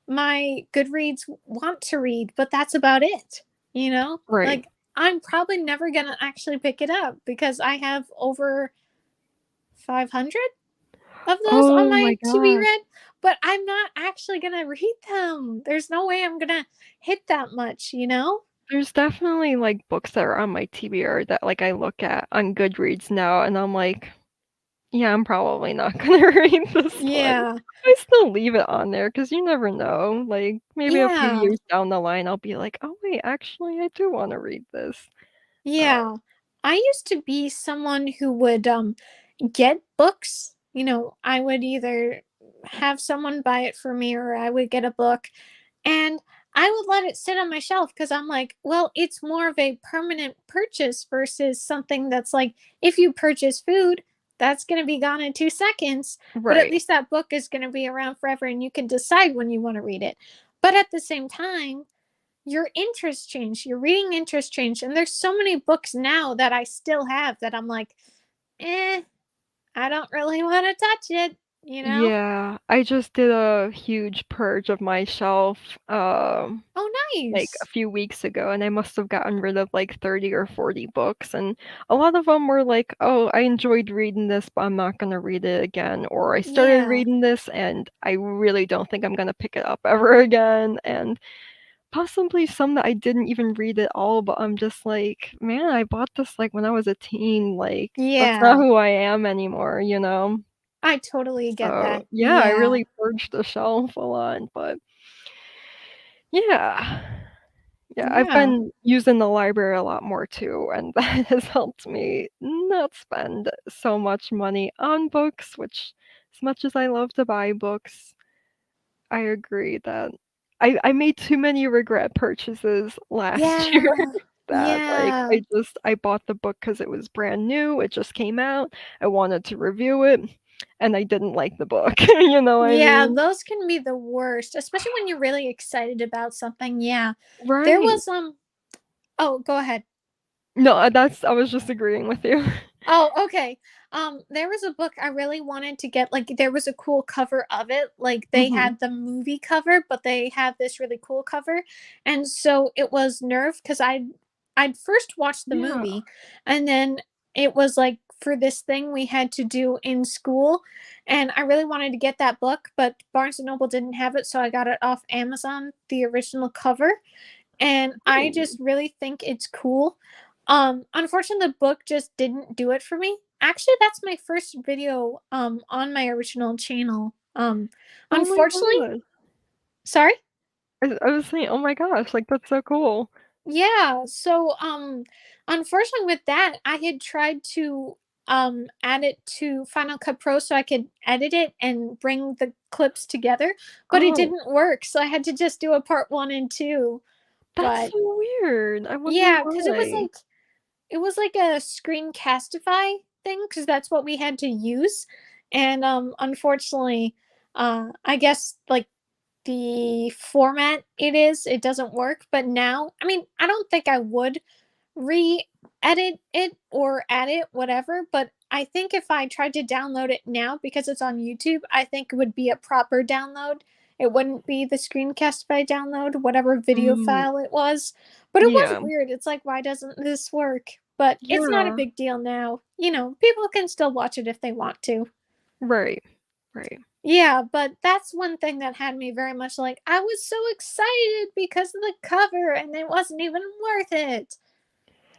my Goodreads want to read, but that's about it. Right. Like I'm probably never going to actually pick it up because I have over 500 of those on Oh my my to be gosh. read, but I'm not actually going to read them. There's no way I'm going to hit that much? There's definitely, like, books that are on my TBR that, like, I look at on Goodreads now, and I'm like, "Yeah, I'm probably not gonna read this one." Yeah. I still leave it on there because you never know, like, maybe a few Yeah. years down the line, I'll be like, "Oh, wait, actually, I do wanna read this." Uh, Yeah. I used to be someone who would get books. I would either have someone buy it for me or I would get a book and I would let it sit on my shelf because I'm like, well, it's more of a permanent purchase versus something that's like, if you purchase food, that's going to be gone in 2 seconds, but at right, least that book is going to be around forever and you can decide when you want to read it. But at the same time, your interests change, your reading interests change. And there's so many books now that I still have that I'm like, eh, I don't really want to touch it? yeah, I just did a huge purge of my shelf, Oh, like, a nice. few weeks ago, and I must have gotten rid of, like, 30 or 40 books, and a lot of them were like, "Oh, I enjoyed reading this, but I'm not gonna read it again," or, "I started Yeah. reading this, and I really don't think I'm gonna pick it up ever again," and possibly some that I didn't even read at all, but I'm just like, "Man, I bought this, like, when I was a teen, like, that's not Yeah. who I am anymore," you know? I totally get So, that. yeah, I really purged the shelf a lot, but yeah. Yeah, I've Yeah. been using the library a lot more too, and that has helped me not spend so much money on books, which as much as I love to buy books, I agree that I made too many regret purchases last year Yeah. that, like, Yeah. I bought the book because it was brand new, it just came out, I wanted to review it, and I didn't like the book, you know what I Yeah, mean? those can be the worst, especially when you're really excited about something. Yeah. There Right. was oh, go ahead. No, I was just agreeing with you. Oh, okay. There was a book I really wanted to get. Like, there was a cool cover of it. Like, they Mhm. had the movie cover, but they had this really cool cover. And so it was Nerve because I'd first watched the Yeah. movie, and then it was like for this thing we had to do in school, and I really wanted to get that book, but Barnes and Noble didn't have it, so I got it off Amazon, the original cover, and I Ooh. just really think it's cool. Unfortunately, the book just didn't do it for me. Actually, that's my first video on my original channel. Oh my Unfortunately, god. sorry. I was saying, "Oh my gosh, like, that's so cool." Yeah, so unfortunately with that, I had tried to add it to Final Cut Pro so I could edit it and bring the clips together, but it Oh, didn't work. So I had to just do a part 1 and 2. that's But so weird. I wonder yeah, cuz why. it was like a screencastify thing because that's what we had to use. And unfortunately, I guess like the format it doesn't work. But now, I mean, I don't think I would re-edit it or add it, whatever. But I think if I tried to download it now because it's on YouTube, I think it would be a proper download. It wouldn't be the screencastify download, whatever video Mm, file it was. But it was yeah. weird. It's like, why doesn't this work? But it's not a Yeah. big deal now. People can still watch it if they want to. Right. Right. Yeah, but that's one thing that had me very much like, I was so excited because of the cover and it wasn't even worth it.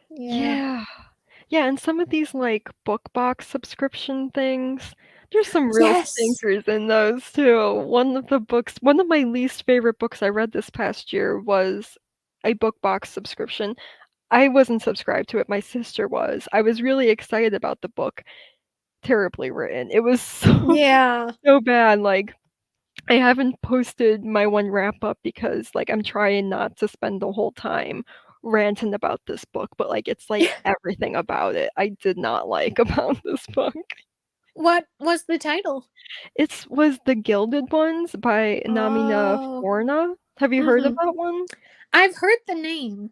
Yeah. Yeah. Yeah, and some of these, like, book box subscription things, there's some real Yes. stinkers in those too. One of my least favorite books I read this past year was a book box subscription. I wasn't subscribed to it, my sister was. I was really excited about the book. Terribly written. It was so Yeah. so bad, like, I haven't posted my one wrap up because, like, I'm trying not to spend the whole time ranting about this book, but, like, it's, like, everything about it I did not like about this book. What was the title? Was The Gilded Ones by Namina Oh. Forna. Have you heard of Mhm. that one? I've heard the name.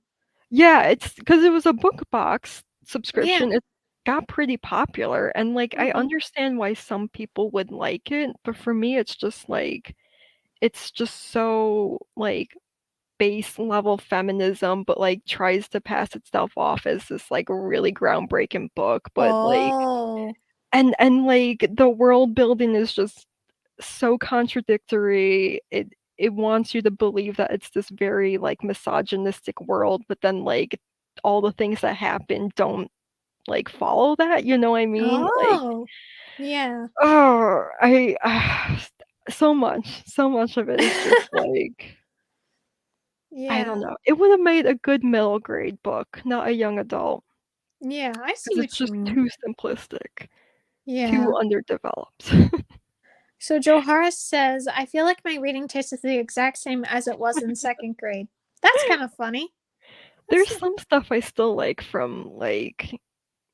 Yeah, it's because it was a book box Yeah. subscription, it got pretty popular, and, like, I Mhm. understand why some people would like it, but for me, it's just, like it's just so, like, base level feminism, but, like, tries to pass itself off as this, like, really groundbreaking book, but, like Oh. like, the world building is just so contradictory. It wants you to believe that it's this very, like, misogynistic world, but then, like, all the things that happen don't, like, follow that, you know what I mean? Like, Oh. Yeah. oh, so much of it is just, like I don't Yeah. know. It would have made a good middle grade book, not a young adult, Yeah, I see because it's what you just mean. too simplistic, too Yeah. underdeveloped. So Joharra says, I feel like my reading taste is the exact same as it was in second grade. That's kind of funny. There's That's some stuff I still like from, like,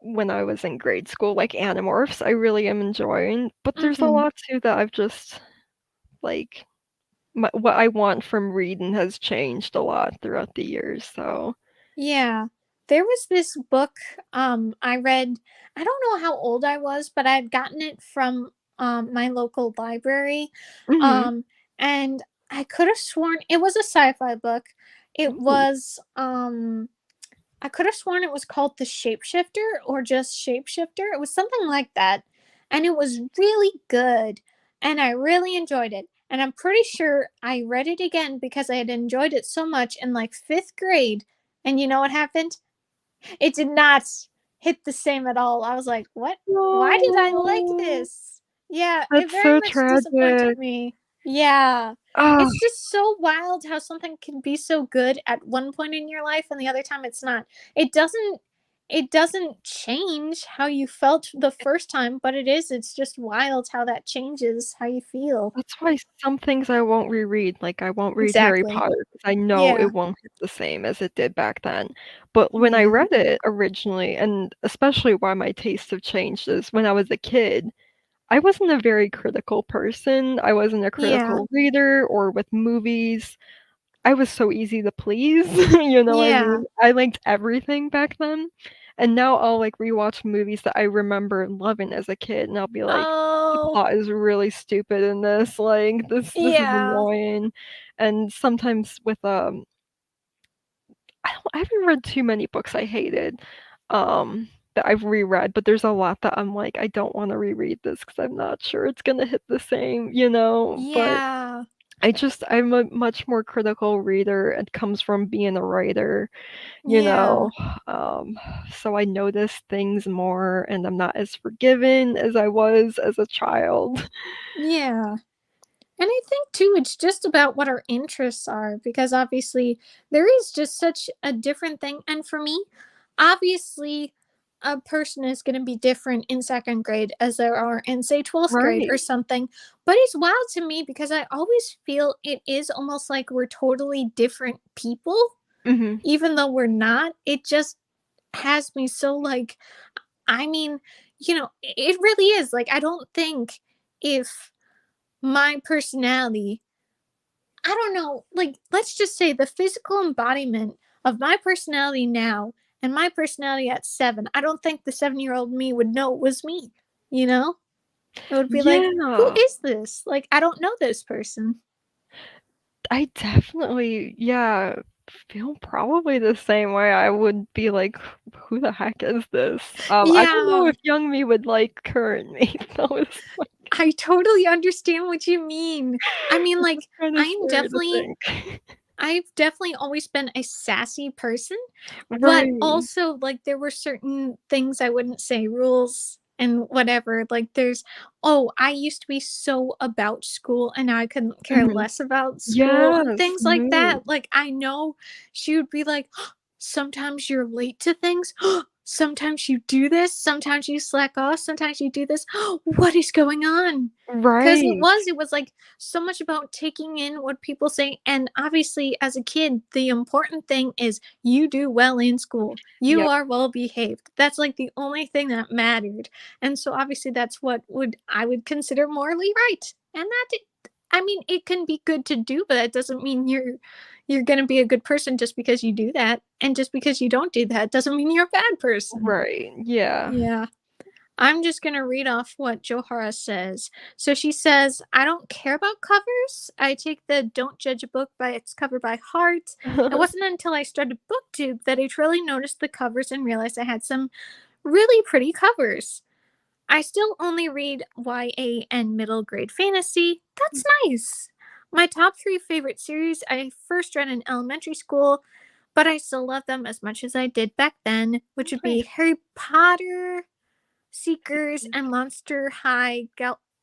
when I was in grade school, like Animorphs, I really am enjoying, but there's a mm-hmm. lot too that I've just like, what I want from reading has changed a lot throughout the years, so Yeah. There was this book I read. I don't know how old I was, but I'd gotten it from my local library. Mhm. Um and I could have sworn it was a sci-fi book. It Ooh. was I could have sworn it was called The Shapeshifter or just Shapeshifter. It was something like that. And it was really good. And I really enjoyed it. And I'm pretty sure I read it again because I had enjoyed it so much in like fifth grade. And you know what happened? It did not hit the same at all. I was like, what? Why did I like No. this? Yeah, it That's very so much disappointed tragic. me. Yeah. Oh, It's just so wild how something can be so good at one point in your life and the other time it's not. It doesn't change how you felt the first time, but it's just wild how that changes how you feel. that's why some things I won't reread, like, I won't read Harry Exactly. Potter because I know it Yeah. won't hit the same as it did back then. But when I Yeah. read it originally, and especially why my tastes have changed is when I was a kid, I wasn't a very critical person. I wasn't a Yeah. critical reader or with movies. I was so easy to please, you know what I Yeah. mean? I liked everything back then, and now I'll, like, rewatch movies that I remember loving as a kid, and I'll be like, "The Oh. plot is really stupid in this, like, this is Yeah. annoying." And sometimes with, I haven't read too many books I hated, that I've reread, but there's a lot that I'm like, "I don't wanna reread this because 'cause I'm not sure it's gonna hit the same," you know? But Yeah. I'm a much more critical reader. It comes from being a writer, you Yeah. know, um, so I notice things more and I'm not as forgiving as I was as a child. Yeah. And I think too, it's just about what our interests are because obviously there is just such a different thing. And for me, obviously, a person is going to be different in second grade as there are in, say, 12th grade or Right. something. But it's wild to me because I always feel it is almost like we're totally different people, Mhm. even though we're not. It just has me so like, I mean, it really is. Like, I don't think if my personality I don't know, like, let's just say the physical embodiment of my personality now and my personality at 7, I don't think the 7-year-old me would know it was me, you know? It would be like, "Who Yeah. is this? Like, I don't know this person." I definitely, yeah, feel probably the same way. I would be like, "Who the heck is this?" I don't know Yeah, if young me would like current me, though, it's like I totally understand what you mean. I mean, which is like, kinda I'm scary to definitely think. I've definitely always been a sassy person, but Right. also, like, there were certain things I wouldn't say, rules and whatever. Like, I used to be so about school and now I couldn't care Mhm. less about school and Yes, things like no. that. Like, I know she would be like, sometimes you're late to things. Sometimes you do this. Sometimes you slack off. Sometimes you do this. What is going on? Because it Right. was, it was like so much about taking in what people say. And obviously, as a kid, the important thing is you do well in school. You Yep. are well behaved. That's like the only thing that mattered. And so obviously that's what would I would consider morally right. And I mean, it can be good to do, but that doesn't mean you're going to be a good person just because you do that. And just because you don't do that doesn't mean you're a bad person. Right, yeah. Yeah. I'm just going to read off what Joharra says. So she says, I don't care about covers. I take the don't judge a book by its cover by heart. It wasn't until I started BookTube that I truly noticed the covers and realized I had some really pretty covers. I still only read YA and middle grade fantasy. That's nice. My top 3 favorite series I first read in elementary school, but I still love them as much as I did back then, which would be Nice. Harry Potter, Seekers, and Monster High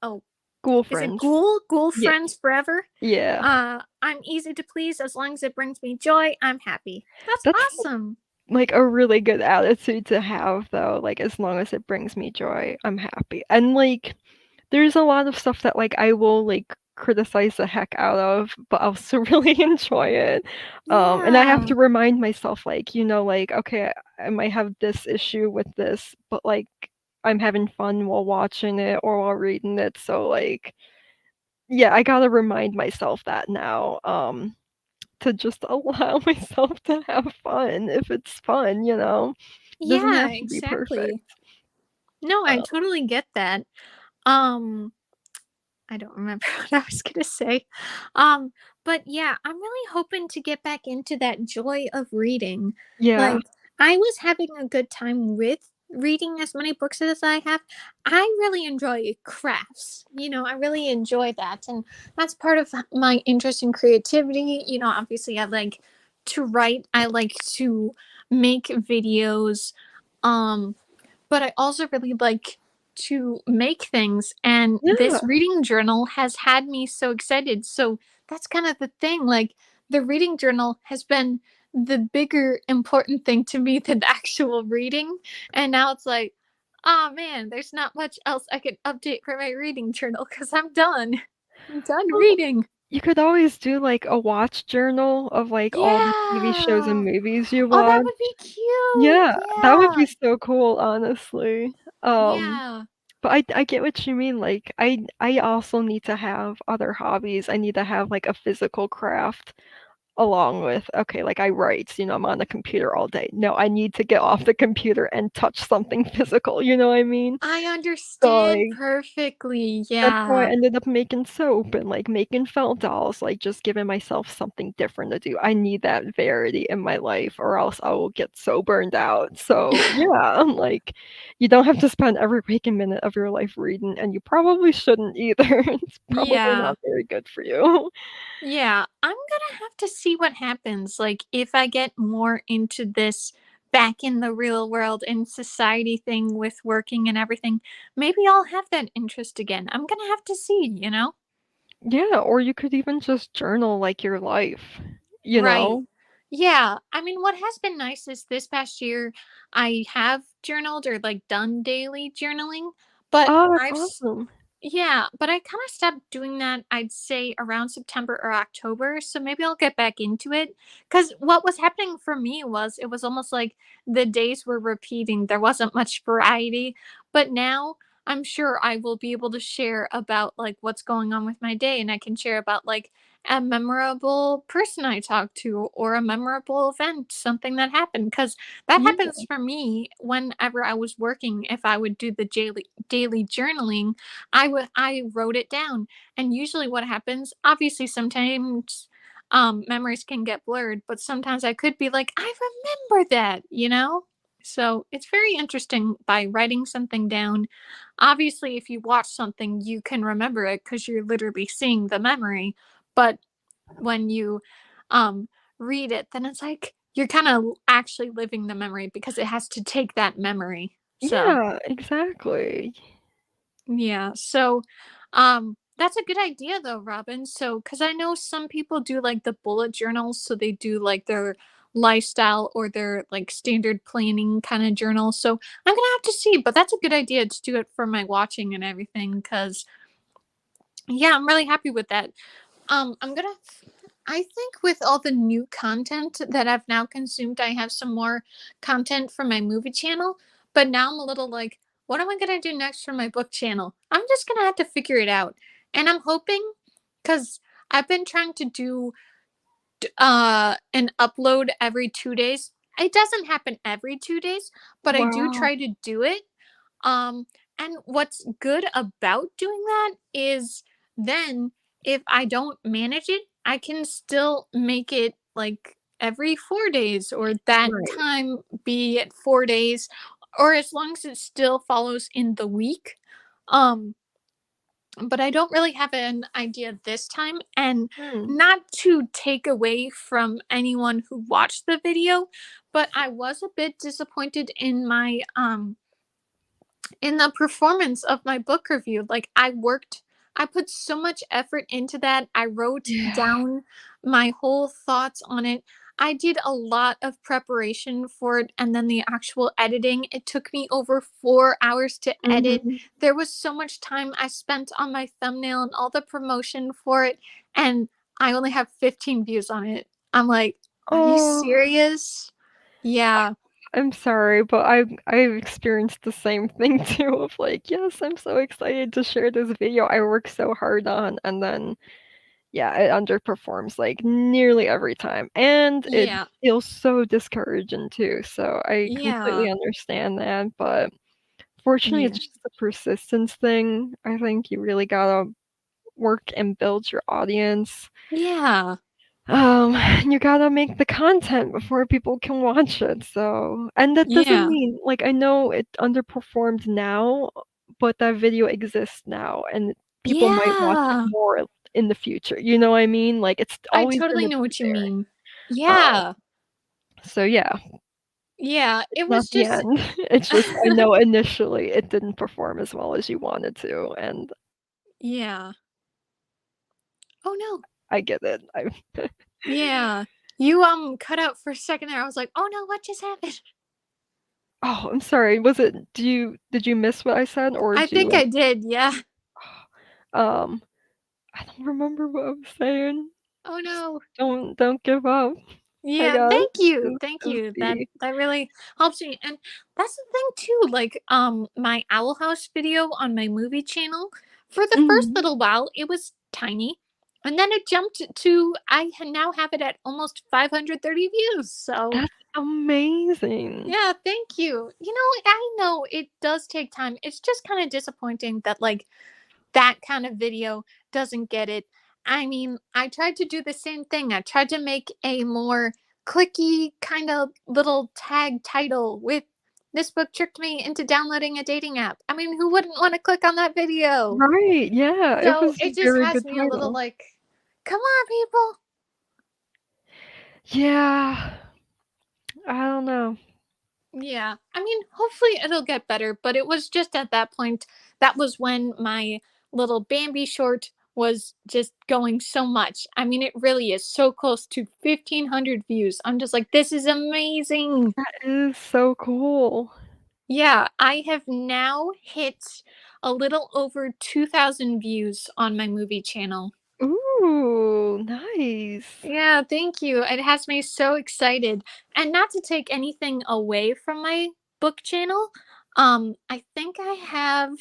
oh, School is it friends. Ghoul Yeah. Friends Forever? Yeah. I'm easy to please as long as it brings me joy. I'm happy. That's That's, awesome. like, a really good attitude to have, though, like, as long as it brings me joy, I'm happy. And, like, there's a lot of stuff that, like, I will, like, criticize the heck out of, but I'll still really enjoy it. And I have Yeah. to remind myself, like, like, "Okay, I might have this issue with this, but, like, I'm having fun while watching it or while reading it," so, like, yeah, I gotta remind myself that now, to just allow myself to have fun if it's fun, you know? It doesn't Yeah, have to be perfect. exactly. No, I Uh, totally get that. Um, I don't remember what I was gonna say. Um, but yeah, I'm really hoping to get back into that joy of reading. yeah. Like, I was having a good time with reading as many books as I have. I really enjoy crafts. I really enjoy that. And that's part of my interest in creativity. Obviously I like to write, I like to make videos. Um, but I also really like to make things, and Yeah. this reading journal has had me so excited. So that's kind of the thing. Like, the reading journal has been the bigger important thing to me than actual reading. And now it's like, oh man, there's not much else I can update for my reading journal because I'm done. I'm done Well, reading. you could always do, like, a watch journal of, like, all the TV shows and Yeah. movies you Oh, that watch. would be cute. Yeah, that would be Yeah. so cool, honestly. Yeah. But I get what you mean, like, I also need to have other hobbies. I need to have, like, a physical craft along with, okay, like, I write, I'm on the computer all day. No, I need to get off the computer and touch something physical, you know what I mean? I So, understand like, perfectly. that's how I Yeah. ended up making soap and, like, making felt dolls, like, just giving myself something different to do. I need that variety in my life or else I will get so burned out. So, yeah, like, you don't have to spend every waking minute of your life reading, and you probably shouldn't either. It's probably Yeah. not very good for you. Yeah. I'm gonna have to see what happens. Like, if I get more into this back in the real world and society thing with working and everything, maybe I'll have that interest again. I'm gonna have to see. Yeah, or you could even just journal, like, your life, you Right. know? Yeah. I mean, what has been nice is this past year I have journaled or like done daily journaling, but Oh, that's I've awesome. yeah, but I kind of stopped doing that, I'd say around September or October. So maybe I'll get back into it. Because what was happening for me was it was almost like the days were repeating. There wasn't much variety. But now I'm sure I will be able to share about like what's going on with my day. And I can share about like a memorable person I talked to or a memorable event, something that happened. Because that Yeah, happens for me whenever I was working. If I would do the daily journaling, I wrote it down. And usually what happens, obviously sometimes memories can get blurred, but sometimes I could be like, I remember that. So it's very interesting by writing something down. Obviously, if you watch something, you can remember it because you're literally seeing the memory. But when you um read it, then it's like you're kind of actually living the memory because it has to take that memory. So yeah, exactly. yeah. So, that's a good idea though, Robin. So, because I know some people do like the bullet journals, so they do like their lifestyle or their like standard planning kind of journal. So I'm gonna have to see, but that's a good idea to do it for my watching and everything. Because yeah, I'm really happy with that. I'm gonna. I think with all the new content that I've now consumed, I have some more content for my movie channel. But now I'm a little like, what am I gonna do next for my book channel? I'm just gonna have to figure it out. And I'm hoping, because I've been trying to do an upload every 2 days. It doesn't happen every 2 days, but I do Wow. try to do it. um, and what's good about doing that is then if I don't manage it, I can still make it like every 4 days or that Right. time be at 4 days, or as long as it still follows in the week. Um, but I don't really have an idea this time. And Hmm. not to take away from anyone who watched the video, but I was a bit disappointed in the performance of my book review. Like, I put so much effort into that. I wrote Yeah. down my whole thoughts on it. I did a lot of preparation for it, and then the actual editing. It took me over 4 hours to edit. Mhm. There was so much time I spent on my thumbnail and all the promotion for it, and I only have 15 views on it. I'm like, are you Oh, serious? Yeah. I'm sorry, but I've experienced the same thing too of like, yes, I'm so excited to share this video I worked so hard on, and then yeah, it underperforms like nearly every time. And it Yeah. feels so discouraging too. So I Yeah. completely understand that, but fortunately Yeah. it's just a persistence thing. I think you really gotta work and build your audience. Yeah. Um, you gotta make the content before people can watch it, so and that doesn't Yeah. mean like, I know it underperformed now, but that video exists now, and people might watch it Yeah. more in the future, you know what I mean? Like, it's I always totally gonna know be what you there. mean. Um, Yeah. so yeah. Yeah, it Not was the just end. It's just I know initially it didn't perform as well as you wanted to, and yeah. Oh no. I get it. I Yeah. You cut out for a second there. I was like, "Oh no, what just happened?" Oh, I'm sorry. Did you miss what I said, or I did you, think I did. Yeah. um, I don't remember what I was saying. Oh Just no. don't give up, I Yeah, guess, thank you. is Thank is you. That the that really helps me. And that's the thing too, like my Owl House video on my movie channel, for the first Mhm. little while, it was tiny. And then it jumped to now have it at almost 530 views. So, That's amazing. yeah, thank you. I know it does take time. It's just kind of disappointing that like that kind of video doesn't get it. I mean, I tried to do the same thing. I tried to make a more clicky kind of little tag title with "This book tricked me into downloading a dating app." I mean, who wouldn't want to click on that video? Right, yeah, it So was a it just very has good me a little title. like, come on, people. Yeah. I don't know. Yeah. I mean, hopefully it'll get better, but it was just at that point, that was when my little Bambi short was just going so much. I mean, it really is so close to 1,500 views. I'm just like, this is amazing. That is so cool. Yeah, I have now hit a little over 2,000 views on my movie channel. Ooh, nice. Yeah, thank you. It has me so excited. And not to take anything away from my book channel, I think I have,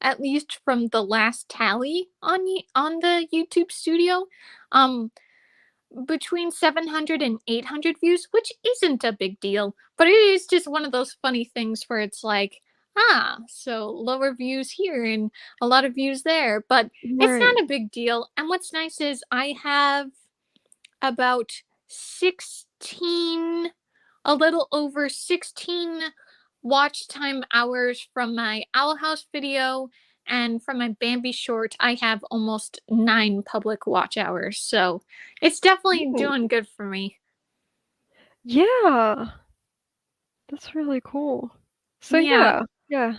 at least from the last tally on the YouTube studio, um between 700 and 800 views, which isn't a big deal, but it is just one of those funny things where it's like, so lower views here and a lot of views there, but it's Right. not a big deal. And what's nice is I have about 16, a little over 16 watch time hours from my Owl House video, and from my Bambi short, I have almost 9 public watch hours. So it's definitely Ooh. doing good for me. Yeah. That's really cool. So Yeah. yeah.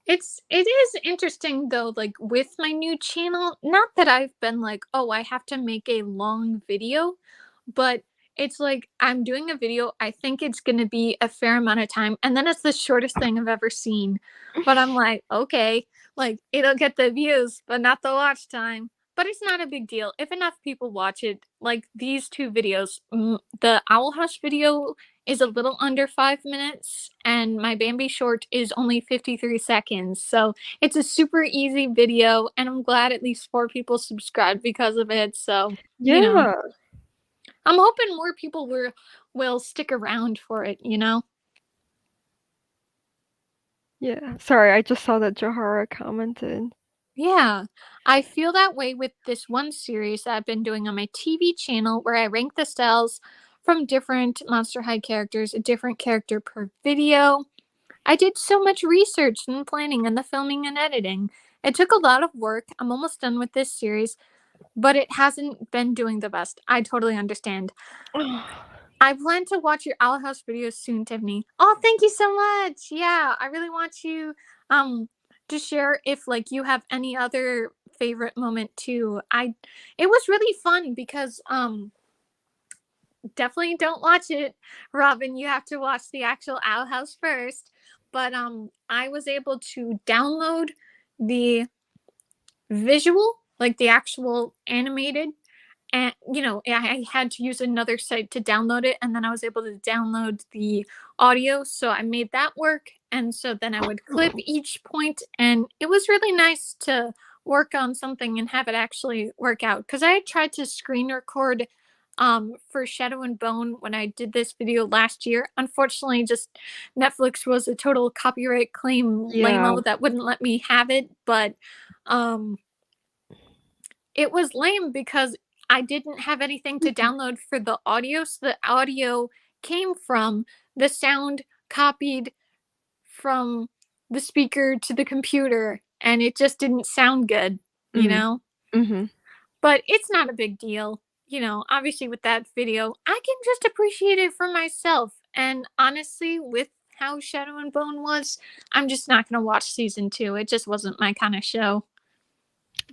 It is interesting though, like with my new channel, not that I've been like, oh, I have to make a long video, but it's like I'm doing a video, I think it's gonna be a fair amount of time, and then it's the shortest thing I've ever seen. But I'm like, okay, like it'll get the views, but not the watch time. But it's not a big deal if enough people watch it. Like these two videos, the Owl House video is a little under 5 minutes, and my Bambi short is only 53 seconds. So it's a super easy video, and I'm glad at least 4 people subscribed because of it. So, Yeah. I'm hoping more people will stick around for it. Yeah. Sorry, I just saw that Joharra commented. Yeah, I feel that way with this one series that I've been doing on my TV channel where I rank the styles from different Monster High characters, a different character per video. I did so much research and planning and the filming and editing. It took a lot of work. I'm almost done with this series, but it hasn't been doing the best. I totally understand. I plan to watch your Owl House videos soon, Tiffany. Oh, thank you so much. Yeah, I really want you to share if like you have any other favorite moment too. It was really fun because definitely don't watch it, Robin. You have to watch the actual Owl House first. But I was able to download the visual, like the actual animated, and I had to use another site to download it, and then I was able to download the audio, so I made that work. And so then I would clip each point, and it was really nice to work on something and have it actually work out, because I had tried to screen record for Shadow and Bone when I did this video last year. Unfortunately, just Netflix was a total copyright claim Yeah. lame-o that wouldn't let me have it. But um it was lame because I didn't have anything to download for the audio. So the audio came from the sound copied from the speaker to the computer, and it just didn't sound good, you Mm. know? Mhm. But it's not a big deal. Obviously with that video, I can just appreciate it for myself. And honestly, with how Shadow and Bone was, I'm just not going to watch season 2. It just wasn't my kind of show.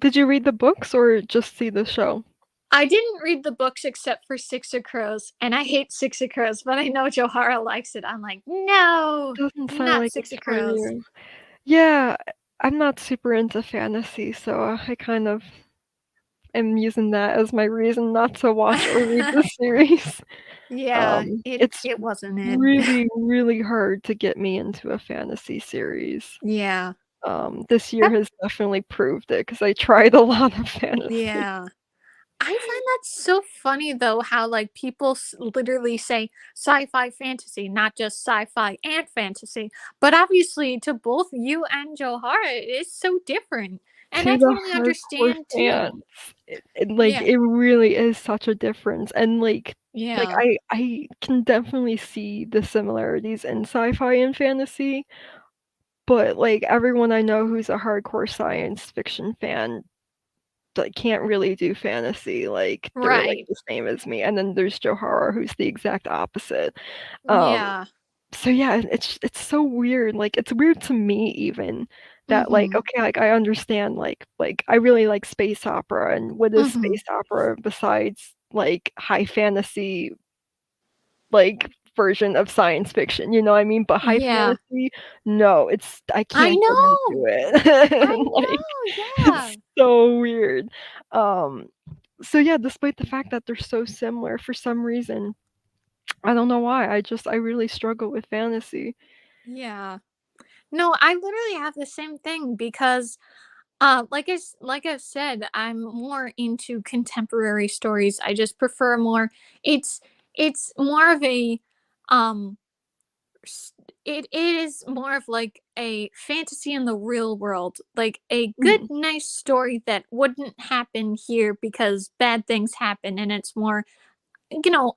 Did you read the books or just see the show? I didn't read the books except for Six of Crows, and I hate Six of Crows, but I know Joharra likes it. I'm like, no, Doesn't sound not like Six it's of for Crows. you. Yeah, I'm not super into fantasy, so I kind of am using that as my reason not to watch or read the series. Yeah, It's it wasn't it. really, really hard to get me into a fantasy series. Yeah. This year has definitely proved it because I tried a lot of fantasy. Yeah. I find that so funny though, how like people literally say sci-fi fantasy, not just sci-fi and fantasy. But obviously, to both you and Joharra, it is so different, and I To the totally hardcore understand fans, too. like, Yeah. it really is such a difference, and, like, Yeah. I can definitely see the similarities in sci-fi and fantasy, but, like, everyone I know who's a hardcore science fiction fan, like, can't really do fantasy, like, they're, like, Right. the same as me, and then there's Joharra, who's the exact opposite. Yeah. So yeah, it's so weird, like, it's weird to me even that, like, Mhm. okay, like, I understand, I really like space opera, and what is Mhm. space opera besides, like, high fantasy, like, version of science fiction, you know what I mean? But high Yeah. fantasy, no, I I can't get know. into it, and, I like, know. Yeah. it's so weird. Um, so yeah, despite the fact that they're so similar, for some reason, I don't know why, I really struggle with fantasy. Yeah. No, I literally have the same thing because like I said, I'm more into contemporary stories. I just prefer more it's it's more of a um s- it is more of like a fantasy in the real world, like a good Mhm. nice story that wouldn't happen here because bad things happen, and it's more,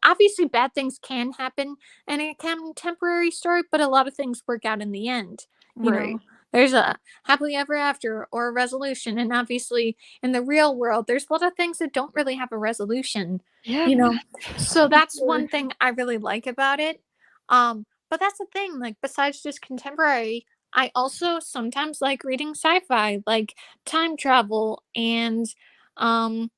obviously bad things can happen in a contemporary story, but a lot of things work out in the end. You Right. know, there's a happily ever after or a resolution. And obviously, in the real world, there's a lot of things that don't really have a resolution, Yeah, you know. So for that's sure. one thing I really like about it. But that's the thing, like, besides just contemporary, I also sometimes like reading sci fi, like time travel and, um,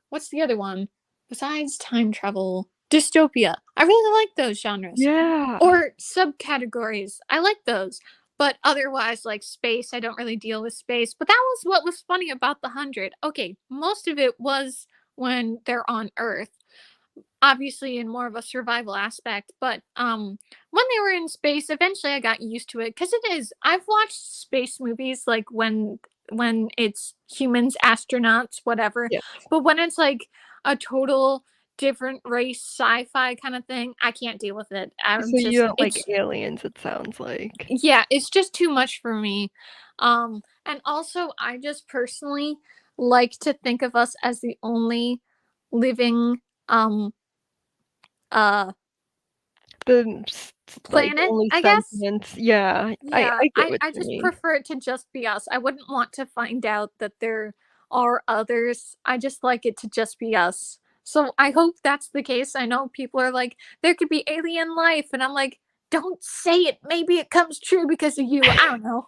what's the other one? Besides time travel, dystopia. I really like those genres. Yeah. Or subcategories. I like those. But otherwise, like space, I don't really deal with space. But that was what was funny about the 100. Okay, most of it was when they're on Earth, obviously in more of a survival aspect, but when they were in space, eventually I got used to it, because I've watched space movies like when it's humans, astronauts, whatever, Yes. but when it's like a total different race sci-fi kind of thing, I can't deal with it. So you don't like aliens, it sounds like. Yeah, it's just too much for me. And also I just personally like to think of us as the only living um uh Like, planet, only I guess. sentience, yeah, Yeah, I get what I you just mean. prefer it to just be us. I wouldn't want to find out that there are others. I just like it to just be us. So I hope that's the case. I know people are like, there could be alien life, and I'm like, don't say it. Maybe it comes true because of you. I don't know.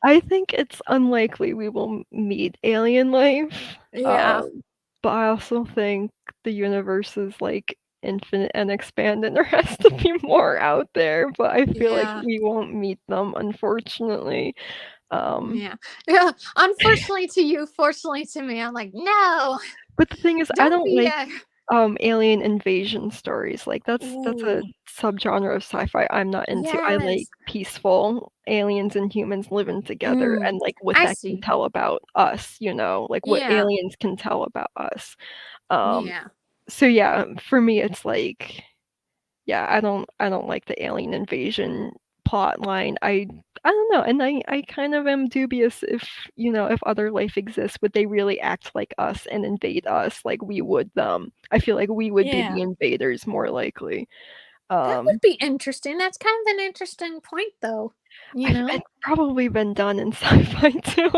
I think it's unlikely we will meet alien life, Yeah. um, but I also think the universe is, like, infinite and expanding. There has to be more out there, but I feel like Yeah. we won't meet them, unfortunately. Um, Yeah. Yeah. Unfortunately to you, fortunately to me. I'm like, no, but the thing is, I don't don't be like alien invasion stories, like, that's a ooh. subgenre of sci-fi I'm not into. I like Yes. peaceful aliens and humans living together Mm, and, like, what I that can see. tell about us, like, what Yeah. aliens can tell about us. Um, Yeah. so yeah, for me, it's like, yeah, I don't like the alien invasion plot line. I don't know, and I kind of am dubious if other life exists, would they really act like us and invade us like we would them? I feel like we would be Yeah. the invaders more likely. That would Um, be interesting. That's kind of an interesting point, though. You it's know? probably been done in sci-fi too.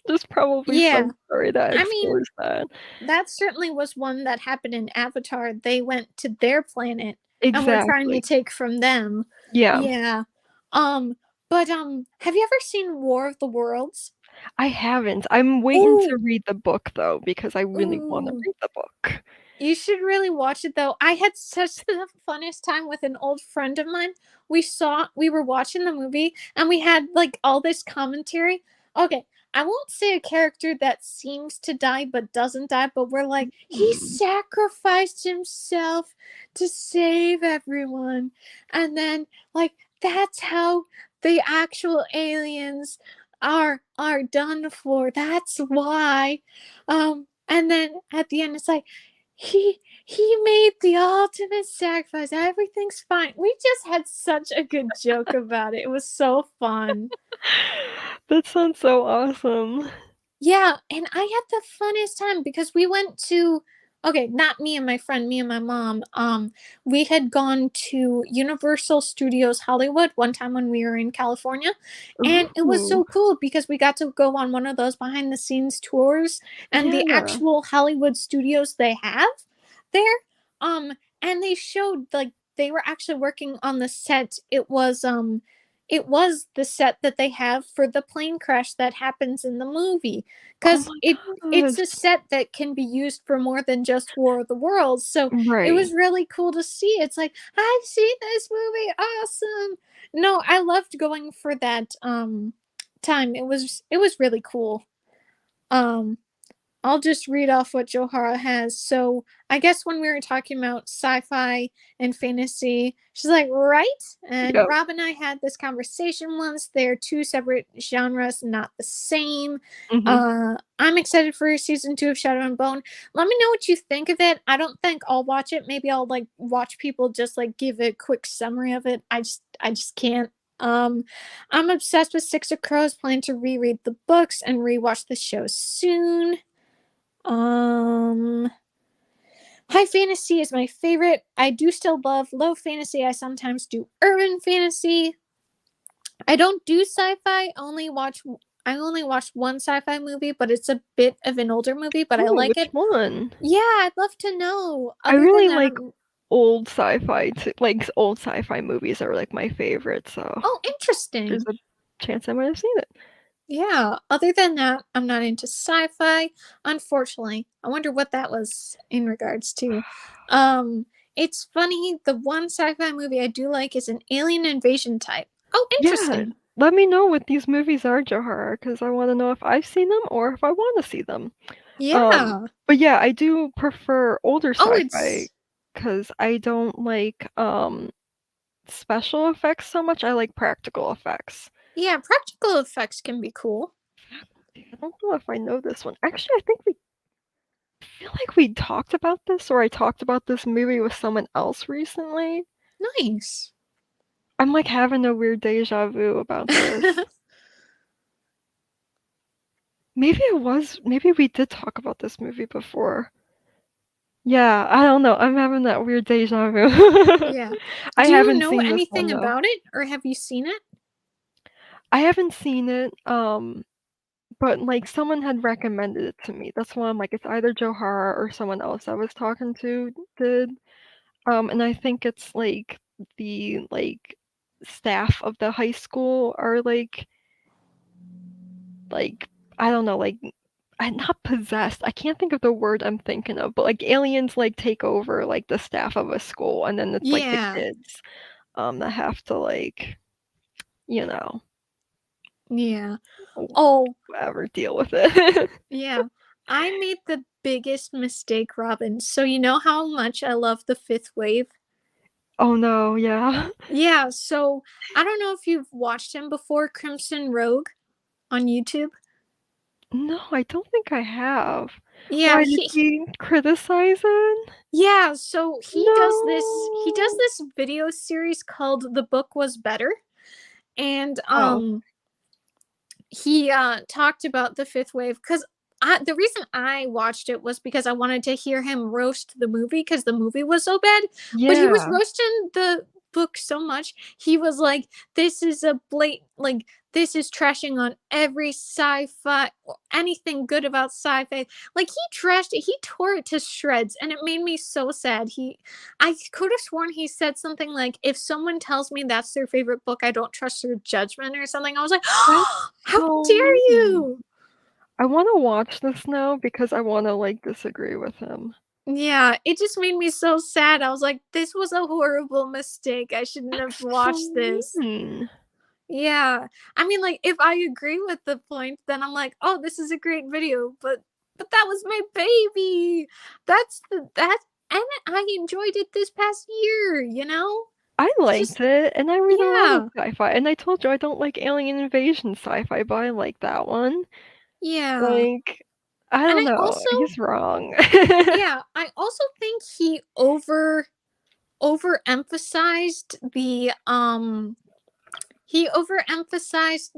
There's probably Yeah. some story that I mean, explores that. that certainly was one that happened in Avatar. They went to their planet and we're trying to Exactly. take from them. Yeah. Yeah. But have you ever seen War of the Worlds? I haven't. I'm waiting to Ooh. read the book though because I really want to Ooh. read the book. You should really watch it though. I had such the funnest time with an old friend of mine. We were watching the movie and we had like all this commentary. Okay, I won't say a character that seems to die but doesn't die, but we're like, he Mm. sacrificed himself to save everyone. And then like that's how the actual aliens are done for. That's why. And then at the end it's like he made the ultimate sacrifice. Everything's fine. We just had such a good joke about it. It was so fun. That sounds so awesome. Yeah, and I had the funnest time because we went to okay, not me and my friend, me and my mom. We had gone to Universal Studios Hollywood one time when we were in California, and it was Ooh. so cool because we got to go on one of those behind the scenes tours and the Yeah. actual Hollywood studios they have there. And they showed like they were actually working on the set. It was the set that they have for the plane crash that happens in the movie Oh because my it's gosh. a set that can be used for more than just War of the Worlds. So it Right. was really cool to see. It's like, I've seen this movie. Awesome. No, I loved going for that time. It was really cool. Um I'll just read off what Joharra has. So I guess when we were talking about sci-fi and fantasy, she's like, right? And Yep. Rob and I had this conversation once. They're two separate genres, not the same. I'm excited for season 2 of Shadow and Bone. Let me know what you think of it. I don't think I'll watch it. Maybe I'll like watch people just like give a quick summary of it. I just can't. I'm obsessed with Six of Crows, plan to reread the books and rewatch the show soon. Um, High fantasy is my favorite. I do still love low fantasy. I sometimes do urban fantasy. I don't do sci-fi. I only watched one sci-fi movie, but it's a bit of an older movie, but I Oh, like which it. one? Yeah, I'd love to know. I Other than really that, like old sci-fi like old sci-fi movies are like my favorite, so oh, interesting. there's a chance I might have seen it. Yeah, other than that, I'm not into sci-fi, unfortunately. I wonder what that was in regards to. It's funny, the one sci-fi movie I do like is an alien invasion type. Oh, Yeah, interesting. let me know what these movies are, Joharra, because I want to know if I've seen them or if I want to see them. Yeah. But yeah, I do prefer older Oh, sci-fi because I don't like special effects so much. I like practical effects. yeah, practical effects can be cool. I don't know if I know this one. Actually, I feel like we talked about this, or I talked about this movie with someone else recently. Nice. I'm like having a weird deja vu about this. Maybe we did talk about this movie before. Yeah, I don't know. I'm having that weird deja vu. Yeah. I Do you haven't know seen this anything one though. about it, or have you seen it? I haven't seen it, but like someone had recommended it to me. That's why I'm like, it's either Joharra or someone else I was talking to did. And I think it's like the like staff of the high school are like I don't know, like I'm not possessed. I can't think of the word I'm thinking of, but like aliens like take over like the staff of a school, and then it's like the Yeah. kids that have to like you know Yeah. Oh, whatever deal with it. yeah. I made the biggest mistake, Robin. So you know how much I love the fifth wave? Oh no, yeah. Yeah, so I don't know if you've watched him before, Crimson Rogue on YouTube. No, I don't think I have. Yeah, Why did he criticize it? yeah, so he does No. this video series called The Book Was Better. And Oh. he talked about the fifth wave because the reason I watched it was because I wanted to hear him roast the movie because the movie was so bad. But he was Yeah. roasting book so much. He was like, this is a like, this is trashing on every sci-fi or anything good about sci-fi. Like, he trashed it, he tore it to shreds, and it made me so sad. I could have sworn he said something like, if someone tells me that's their favorite book, I don't trust their judgment or something. I was like, That's how so dare mean. you? I want to watch this now because I want to like disagree with him. Yeah, it just made me so sad. I was like, this was a horrible mistake. I shouldn't have That's watched so this. mean. Yeah. I mean, like, if I agree with the point, then I'm like, oh, this is a great video, but that was my baby. That and I enjoyed it this past year, you know? I It's liked just it, and I read a lot yeah. of sci-fi, and I told you I don't like alien invasion sci-fi, but I like that one. Yeah. Like, I And don't I know, also he's wrong. yeah, I also think he overemphasized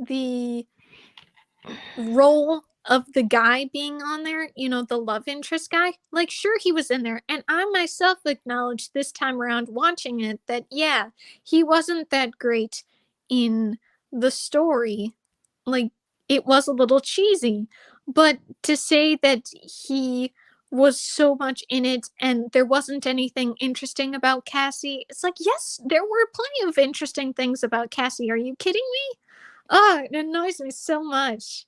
the role of the guy being on there, you know, the love interest guy. Like, sure, he was in there, and I myself acknowledged this time around watching it that, yeah, he wasn't that great in the story. Like, it was a little cheesy, but to say that he was so much in it and there wasn't anything interesting about Cassie, it's like, yes, there were plenty of interesting things about Cassie. Are you kidding me? Oh, it annoys me so much.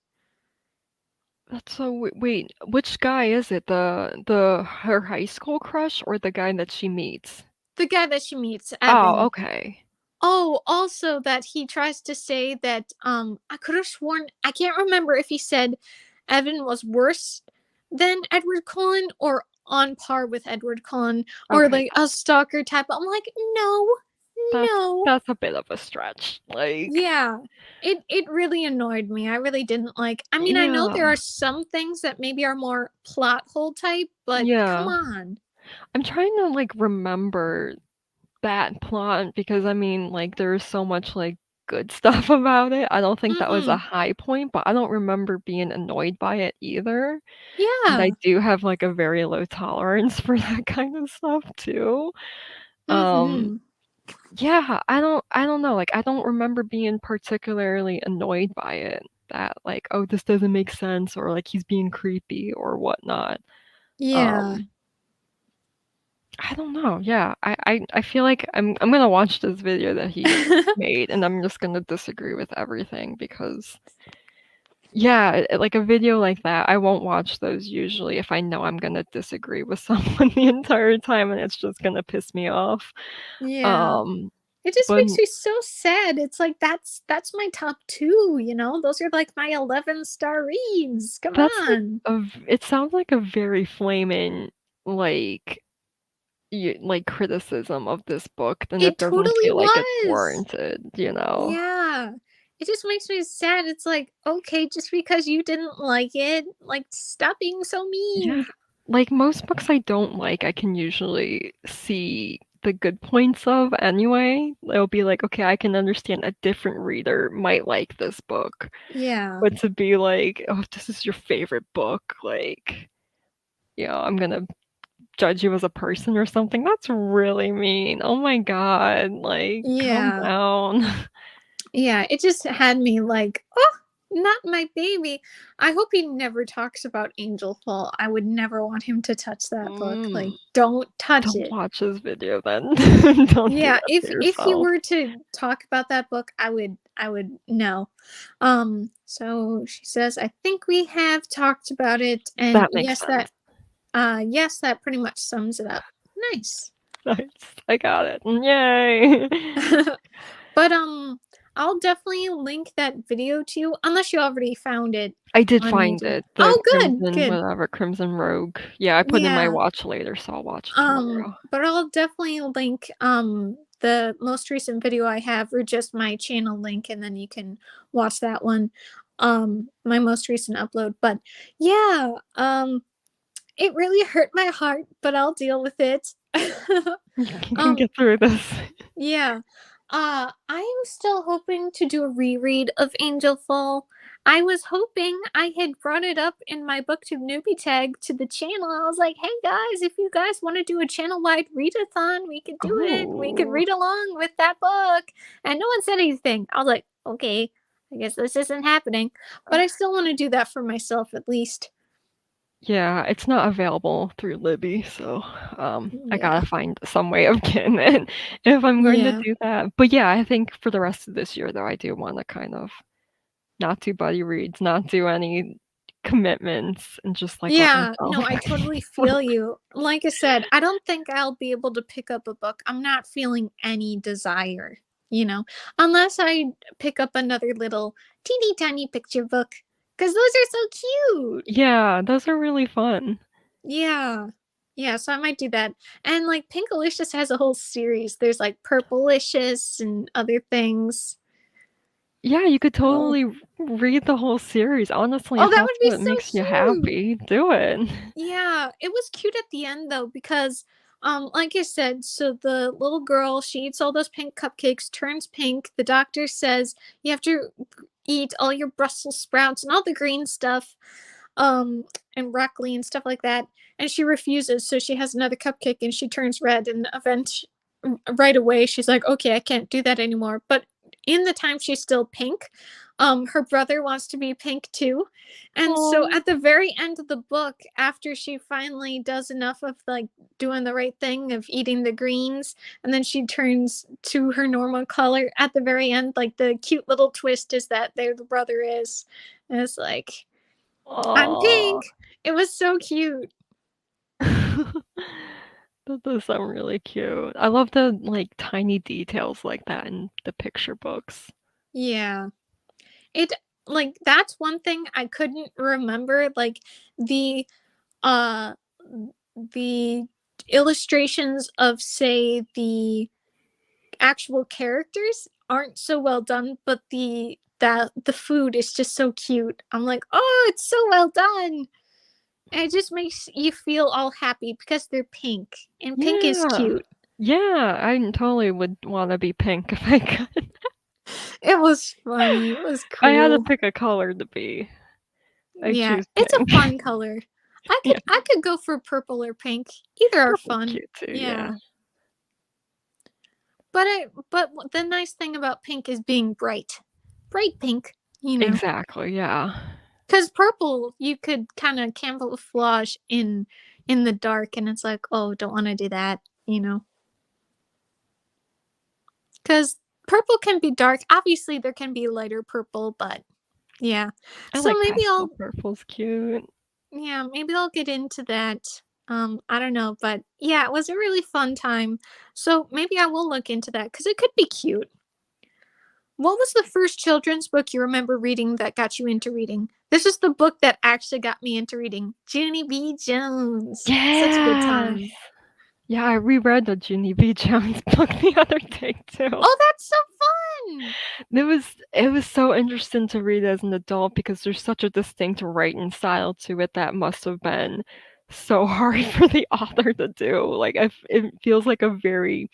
That's so wait, which guy is it? Her high school crush or the guy that she meets? The guy that she meets, Oh, Evan. okay. Oh, also that he tries to say that I could have sworn, I can't remember if he said Evan was worse than Edward Cullen or on par with Edward Cullen or Okay, like a stalker type. I'm like, no. that's a bit of a stretch. Like, Yeah. It really annoyed me. I really didn't like. I mean, I know there yeah, are some things that maybe are more plot hole type, but come yeah. on. I'm trying to like remember that plot because I mean, like, there's so much like good stuff about it. I don't think that was a Mhm. high point, but I don't remember being annoyed by it either. And I Yeah. do have like a very low tolerance for that kind of stuff too. Um, Mhm. yeah, I don't know, like, I don't remember being particularly annoyed by it, that, like, "Oh, this doesn't make sense," or, like, "He's being creepy," or whatnot. Yeah. Um, I don't know, yeah, I feel like I'm gonna watch this video that he made, and I'm just gonna disagree with everything because yeah, like, a video like that, I won't watch those usually if I know I'm gonna disagree with someone the entire time, and it's just gonna piss me off. Yeah. Um, It just but makes me so sad. It's like that's my top 2, you know? Those are like my 11-star reads. Come that's like on. it sounds like a very flaming, like, like, criticism of this book, then it It doesn't totally feel like it's was. warranted, you know? Yeah. It just makes me sad. It's like, okay, just because you didn't like it, like, stop being so Yeah. mean. Like, most books I don't like, I can usually see the good points of anyway. It'll be like, "Okay, I can understand a different reader might like this book." Yeah. But to be like, "Oh, this is your favorite book," like, I'm gonna judge you as a person or something, that's really mean. Oh my god, like, calm Yeah. down. Yeah, it just had me like, "Oh, not my baby." I hope he never talks about Angel Fall. I would never want him to touch that book. Like, Mm, don't touch don't it. watch this video then. Don't do Yeah, that to if he yourself. were to talk about that book, I would no. So she says, "I think we have talked about it." And That makes sense. yes, that pretty much sums it up. Nice. Nice. I got it. Yay. But I'll definitely link that video to you unless you already found it I did on find YouTube. it, the Oh, good, Crimson good. whatever, Crimson Rogue. Yeah, I put in my Yeah. watch later, so I'll watch it tomorrow. But I'll definitely link the most recent video I have or just my channel link and then you can watch that one. My most recent upload. But yeah, it really hurt my heart, but I'll deal with it. You can um get through this. yeah. I am still hoping to do a reread of Angel Fall. I was hoping I had brought it up in my booktube newbie tag to the channel. I was like, hey guys, if you guys want to do a channel-wide readathon, we could do it. We could Oh. read along with that book. And no one said anything. I was like, okay, I guess this isn't happening. But I still want to do that for myself at least. Yeah, it's not available through Libby, so I Yeah. gotta find some way of getting it if I'm going to Yeah. do that. But yeah, I think for the rest of this year though, I do want to kind of not do buddy reads, not do any commitments, and just like let Yeah, myself. no, I totally feel you. Like I said, I don't think I'll be able to pick up a book. I'm not feeling any desire, unless I pick up another little teeny tiny picture book. Because those are so cute. Yeah, those are really fun. Yeah. Yeah, so I might do that. And like Pinkalicious has a whole series. There's like Purplicious and other things. Yeah, you could totally read the whole series. Honestly, Oh, if that that's would be what so makes you cute. happy, do it. Yeah, it was cute at the end though because like I said, so the little girl, she eats all those pink cupcakes, turns pink. The doctor says you have to eat all your Brussels sprouts and all the green stuff and broccoli and stuff like that, and she refuses, so she has another cupcake and she turns red and right away she's like, okay, I can't do that anymore. But in the time she's still pink, her brother wants to be pink too. And so Aw. at the very end of the book, after she finally does enough of like doing the right thing of eating the greens, and then she turns to her normal color at the very end, like the cute little twist is that there the brother is. And it's like, I'm Aw. pink. It was so cute. That does sound really cute. I love the like tiny details like that in the picture books. Yeah. It like that's one thing I couldn't remember, like the uh the illustrations of say the actual characters aren't so well done, but the food is just so cute. I'm like, oh, it's so well done. And it just makes you feel all happy because they're pink, and pink is Yeah. cute. Yeah, I totally would want to be pink if I could. It was funny. It was I had to cool. pick a color to be. I Yeah, choose it's a pink. fun color. Yeah. I could go for purple or pink. Either are Purple's fun. cute too, Yeah. yeah. But the nice thing about pink is being bright. Bright pink, Exactly, yeah. Cuz purple you could kind of camouflage in the dark, and it's like, "Oh, don't want to do that. Cuz purple can be dark. Obviously there can be lighter purple, but yeah. I So like maybe pastel purple's cute. maybe I'll get into that. I don't know, but yeah, it was a really fun time. So maybe I will look into that because it could be cute. What was the first children's book you remember reading that got you into reading? This is the book that actually got me into reading. Junie B. Jones. Such a good time. Yes! Yeah, I reread the Junie B. Jones book the other day too. Oh, that's so fun! It was so interesting to read as an adult because there's such a distinct writing style to it that must have been so hard for the author to do. Like it feels like a very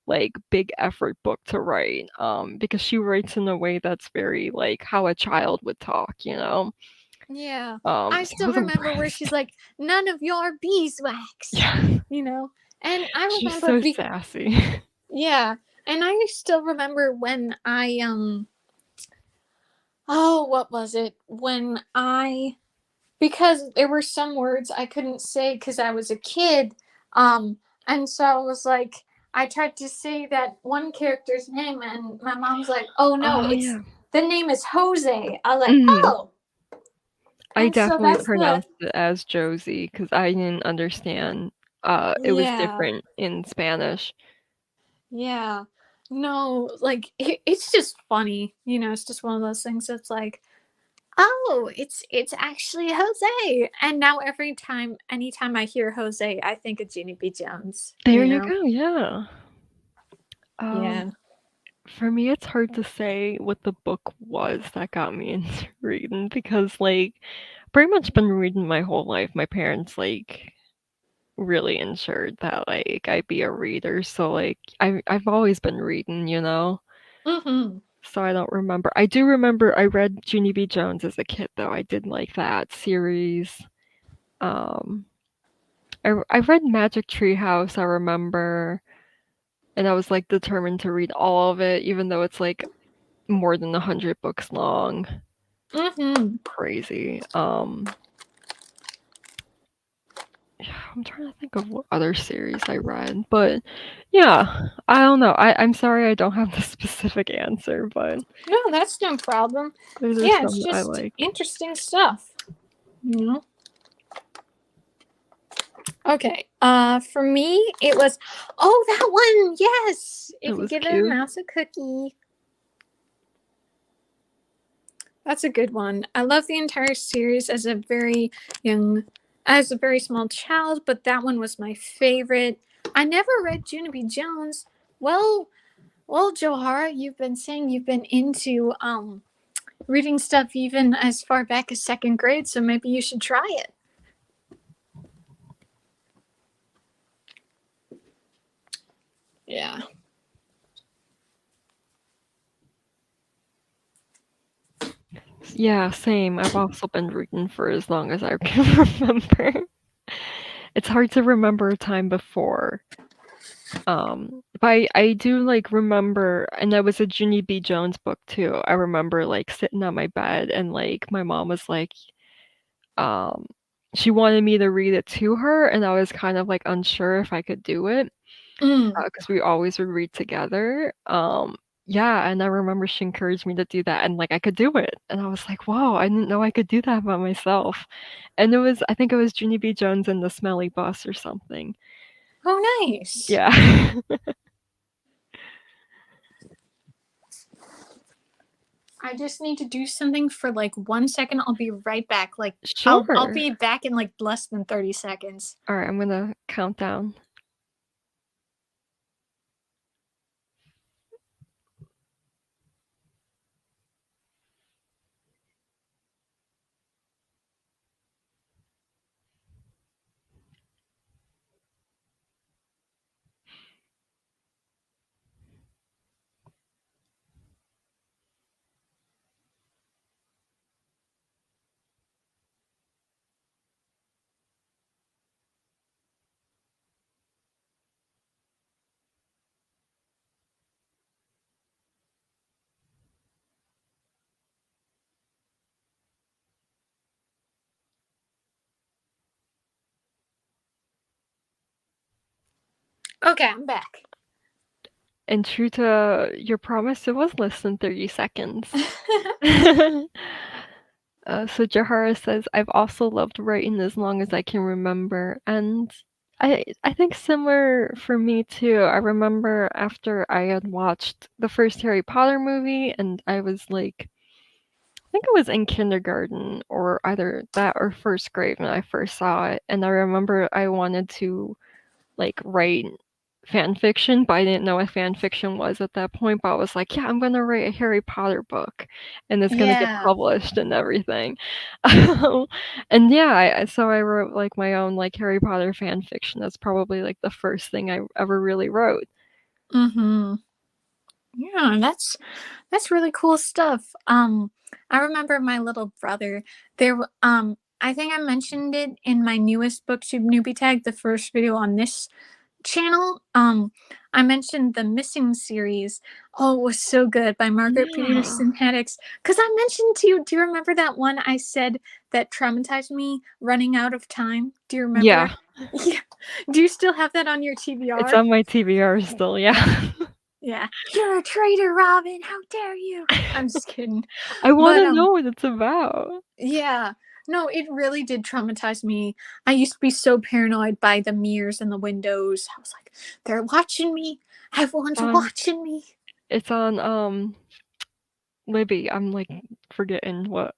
like big effort book to write because she writes in a way that's very like how a child would talk. Yeah. I So I still was remember where impressed. she's like, none of your beeswax. Yeah, And I she's remember so sassy. yeah. And I still remember when oh, what was it? Because there were some words I couldn't say because I was a kid. And so I was like, I tried to say that one character's name, and my mom's like, oh no, Oh yeah. the name is Jose. I was like, Mhm. oh. I And so definitely that's pronounced it as Josie because I didn't understand. It was yeah. different in Spanish. Yeah. No, like it's just funny. It's just one of those things that's like, oh, it's actually Jose. And now anytime I hear Jose, I think of Jeannie B. Jones. There you go, yeah. Yeah. For me, it's hard to say what the book was that got me into reading because, like, pretty much been reading my whole life. My parents, like, really ensured that, like, I be a reader. So, like, I've always been reading. Mm-hmm. so I don't remember. I do remember I read Junie B. Jones as a kid, though. I did like that series. I read Magic Tree House, I remember, and I was like determined to read all of it, even though it's like more than 100 books long. Mm-hmm. Crazy. I'm trying to think of what other series I read, but yeah, I don't know. I'm sorry I don't have the specific answer, but No, that's no problem. those are Yeah, it's some I just like. interesting stuff. You know? Okay. For me, it was that one. Yes. It If you was give a cute. mouse a cookie. That's a good one. I love the entire series as a very small child, but that one was my favorite. I never read Junie B. Jones. Well, Joharra, you've been saying you've been into reading stuff even as far back as second grade, so maybe you should try it. Yeah. Yeah, same. I've also been reading for as long as I can remember. It's hard to remember a time before. But I do like remember, and that was a Junie B. Jones book too. I remember like sitting on my bed and like my mom was like, um, she wanted me to read it to her, and I was kind of like unsure if I could do it because we always would read together. Yeah, and I remember she encouraged me to do that, and like I could do it, and I was like, "Whoa, I didn't know I could do that by myself." And I think it was Junie B. Jones and the Smelly Bus or something. Oh, nice. Yeah. I just need to do something for like 1 second. I'll be right back. Like Sure. I'll be back in like less than 30 seconds. All right, I'm gonna count down. Okay, I'm back. And true to your promise, it was less than 30 seconds. So Joharra says, I've also loved writing as long as I can remember. And I think similar for me too. I remember after I had watched the first Harry Potter movie, and I was like, I think it was in kindergarten or either that or first grade when I first saw it. And I remember I wanted to like write fan fiction, but I didn't know what fan fiction was at that point. But I was like, yeah, I'm gonna write a Harry Potter book, and it's gonna get published and everything. And yeah, so I wrote like my own like Harry Potter fan fiction. That's probably like the first thing I ever really wrote. Mm-hmm. Yeah, that's really cool stuff. I remember my little brother. I think I mentioned it in my newest booktube newbie tag, the first video on this channel. I mentioned the Missing series. Oh, it was so good by Margaret Peterson Haddix. Because I mentioned to you, do you remember that one I said that traumatized me, Running Out of Time? Do you remember? Yeah. Yeah. Do you still have that on your TBR? It's on my TBR still, yeah. Yeah. You're a traitor, Robin. How dare you? I'm just kidding. I want to know what it's about. Yeah. No, it really did traumatize me. I used to be so paranoid by the mirrors in the windows. I was like, they're watching me. Everyone's watching me. It's on Libby. I'm like forgetting what.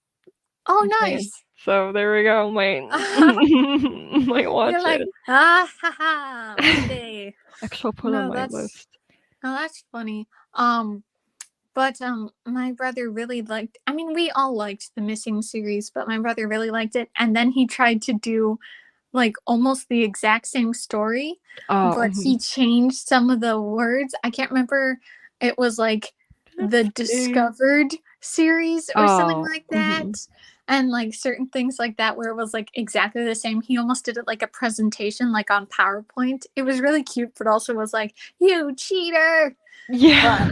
Oh, nice. So there we go. Might watch You're like, it. Ha ha, Monday. Actually, I'll put on my list. Oh, that's funny. But my brother really liked. I mean, we all liked the Missing series, but my brother really liked it. And then he tried to do like almost the exact same story, but he changed some of the words. I can't remember. It was like the Discovered series or something like that. Mhm. And like certain things like that where it was like exactly the same. He almost did it like a presentation, like on PowerPoint. It was really cute, but also was like, "You cheater!" Yeah. But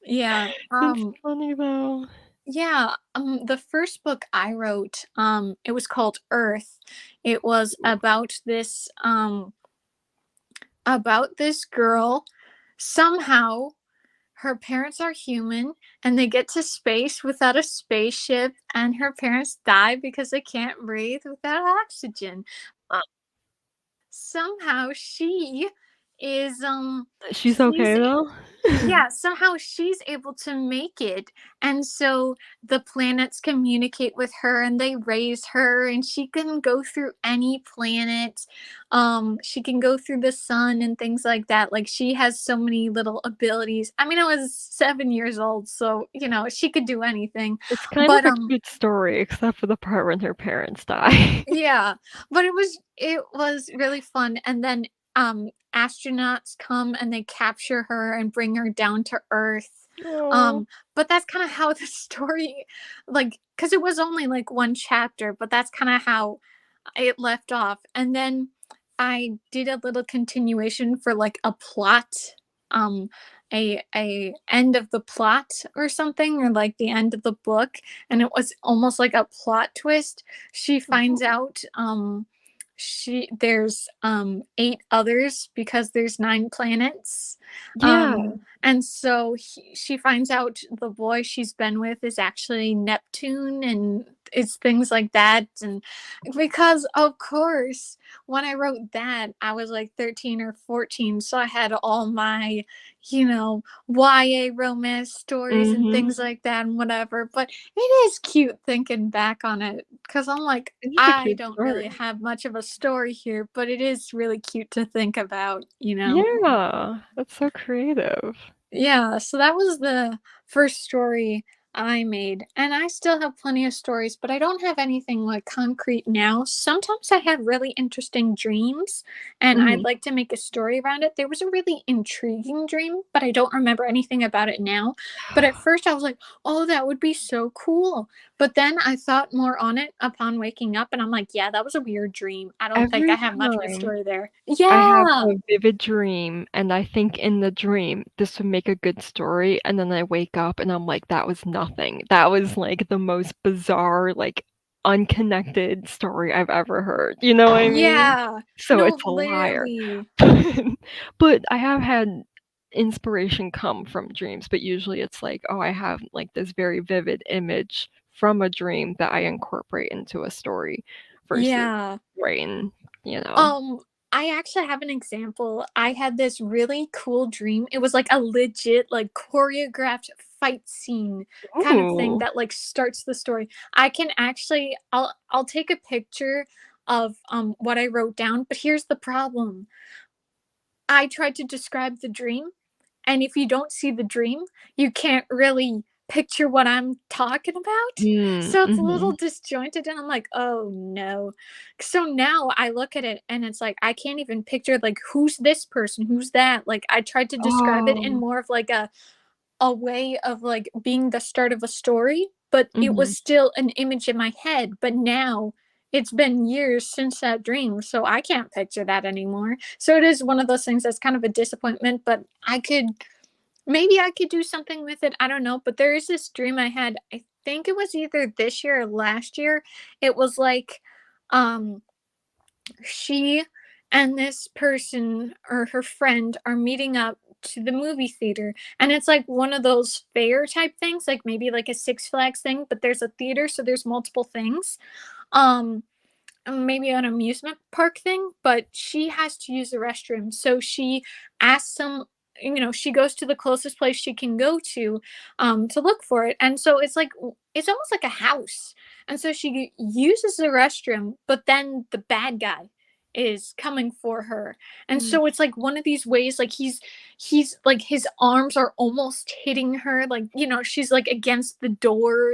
yeah, That's funny though. yeah, the first book I wrote, it was called Earth. It was about this girl. Somehow her parents are human and they get to space without a spaceship, and her parents die because they can't breathe without oxygen. Uh, Somehow she is She's she's okay though? yeah, somehow she's able to make it. And so the planets communicate with her and they raise her, and she can go through any planet. She can go through the sun and things like that. Like she has so many little abilities. I mean, I was 7 years old, so she could do anything. It's kind of But a cute story, except for the part when her parents die. yeah, but it was really fun. And then astronauts come and they capture her and bring her down to Earth. Aw. But that's kind of how the story, like, because it was only like one chapter, but that's kind of how it left off. And then I did a little continuation for like a plot, um a end of the plot or something, or like the end of the book, and it was almost like a plot twist. She finds out there's 8 others because there's 9 planets. Yeah. And so she finds out the boy she's been with is actually Neptune, and it's things like that. And because of course when I wrote that I was like 13 or 14, so I had all my YA romance stories and Mhm. things like that and whatever. But it is cute thinking back on it, because I'm like, It is a I cute don't really story. have much of a story here, but it is really cute to think about. Yeah, that's so creative. Yeah, so that was the first story I made. And I still have plenty of stories, but I don't have anything like concrete now. Sometimes I have really interesting dreams and I'd Mhm. like to make a story around it. There was a really intriguing dream, but I don't remember anything about it now. But at first I was like, oh, that would be so cool. But then I thought more on it upon waking up, and I'm like, yeah, that was a weird dream. I don't think I Every have much of a time story there. I have Yeah. a vivid dream, and I think in the dream, this would make a good story, and then I wake up and I'm like, "That was nothing." That was, like, the most bizarre, like, unconnected story I've ever heard, you know what I mean? Yeah. So No, it's a liar. literally. But I have had inspiration come from dreams, but usually it's like, oh, I have, like, this very vivid image from a dream that I incorporate into a story versus Yeah. writing, you know? Um, I actually have an example. I had this really cool dream. It was like a legit, like choreographed fight scene kind of thing Ooh. that like starts the story. I can actually I'll take a picture of what I wrote down, but here's the problem. I tried to describe the dream, and if you don't see the dream, you can't really picture what I'm talking about. So it's a little Mhm. disjointed, and I'm like, "Oh, no." So now I look at it and it's like I can't even picture like who's this person, who's that. Like I tried to describe it in Oh. more of like a way of like being the start of a story, but it Mhm. was still an image in my head. But now it's been years since that dream, so I can't picture that anymore. So it is one of those things that's kind of a disappointment, but maybe I could do something with it. I don't know. But there is this dream I had. I think it was either this year or last year. It was like um she and this person or her friend are meeting up to the movie theater, and it's like one of those fair type things, like maybe like a Six Flags thing, but there's a theater, so there's multiple things. um Maybe an amusement park thing, but she has to use the restroom. So she asks some, she goes to the closest place she can go to look for it. And so it's almost like a house. And so she uses the restroom, but then the bad guy is coming for her. And Mm. so it's like one of these ways, like he's like his arms are almost hitting her, like she's like against the door.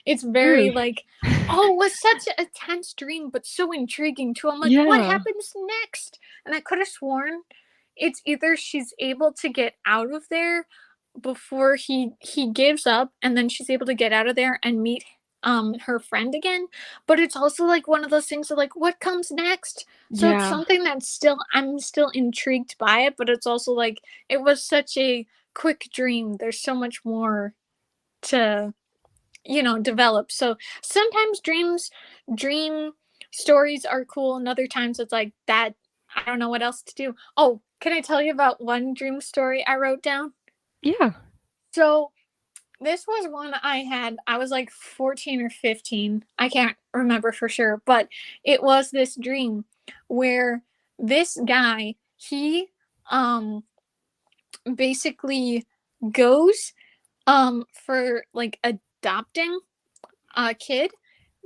It's very Oof. like, oh, it was such a tense dream, but so intriguing too. I'm like, what Yeah. happens next? And I could have sworn it's either she's able to get out of there before he gives up, and then she's able to get out of there and meet her friend again. But it's also like one of those things of like, what comes next? So it's Yeah. something that's still, I'm still intrigued by it, but it's also like, it was such a quick dream. There's so much more to, you know, develop. So sometimes dream stories are cool, and other times it's like that, I don't know what else to do. Oh, can I tell you about one dream story I wrote down? Yeah. So this was one I had, I was like 14 or 15. I can't remember for sure, but it was this dream where this guy, he um basically goes for like adopting a kid,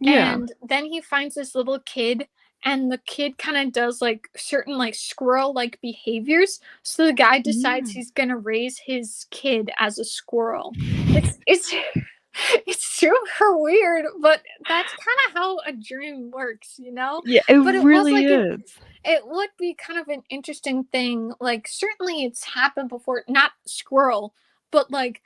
Yeah. and then he finds this little kid, and the kid kind of does like certain like squirrel like behaviors, so the guy decides Mm. he's gonna raise his kid as a squirrel. It's it's super weird, but that's kind of how a dream works, you know. Yeah, it But it was really like is. it would be kind of an interesting thing, like certainly it's happened before, not squirrel, but like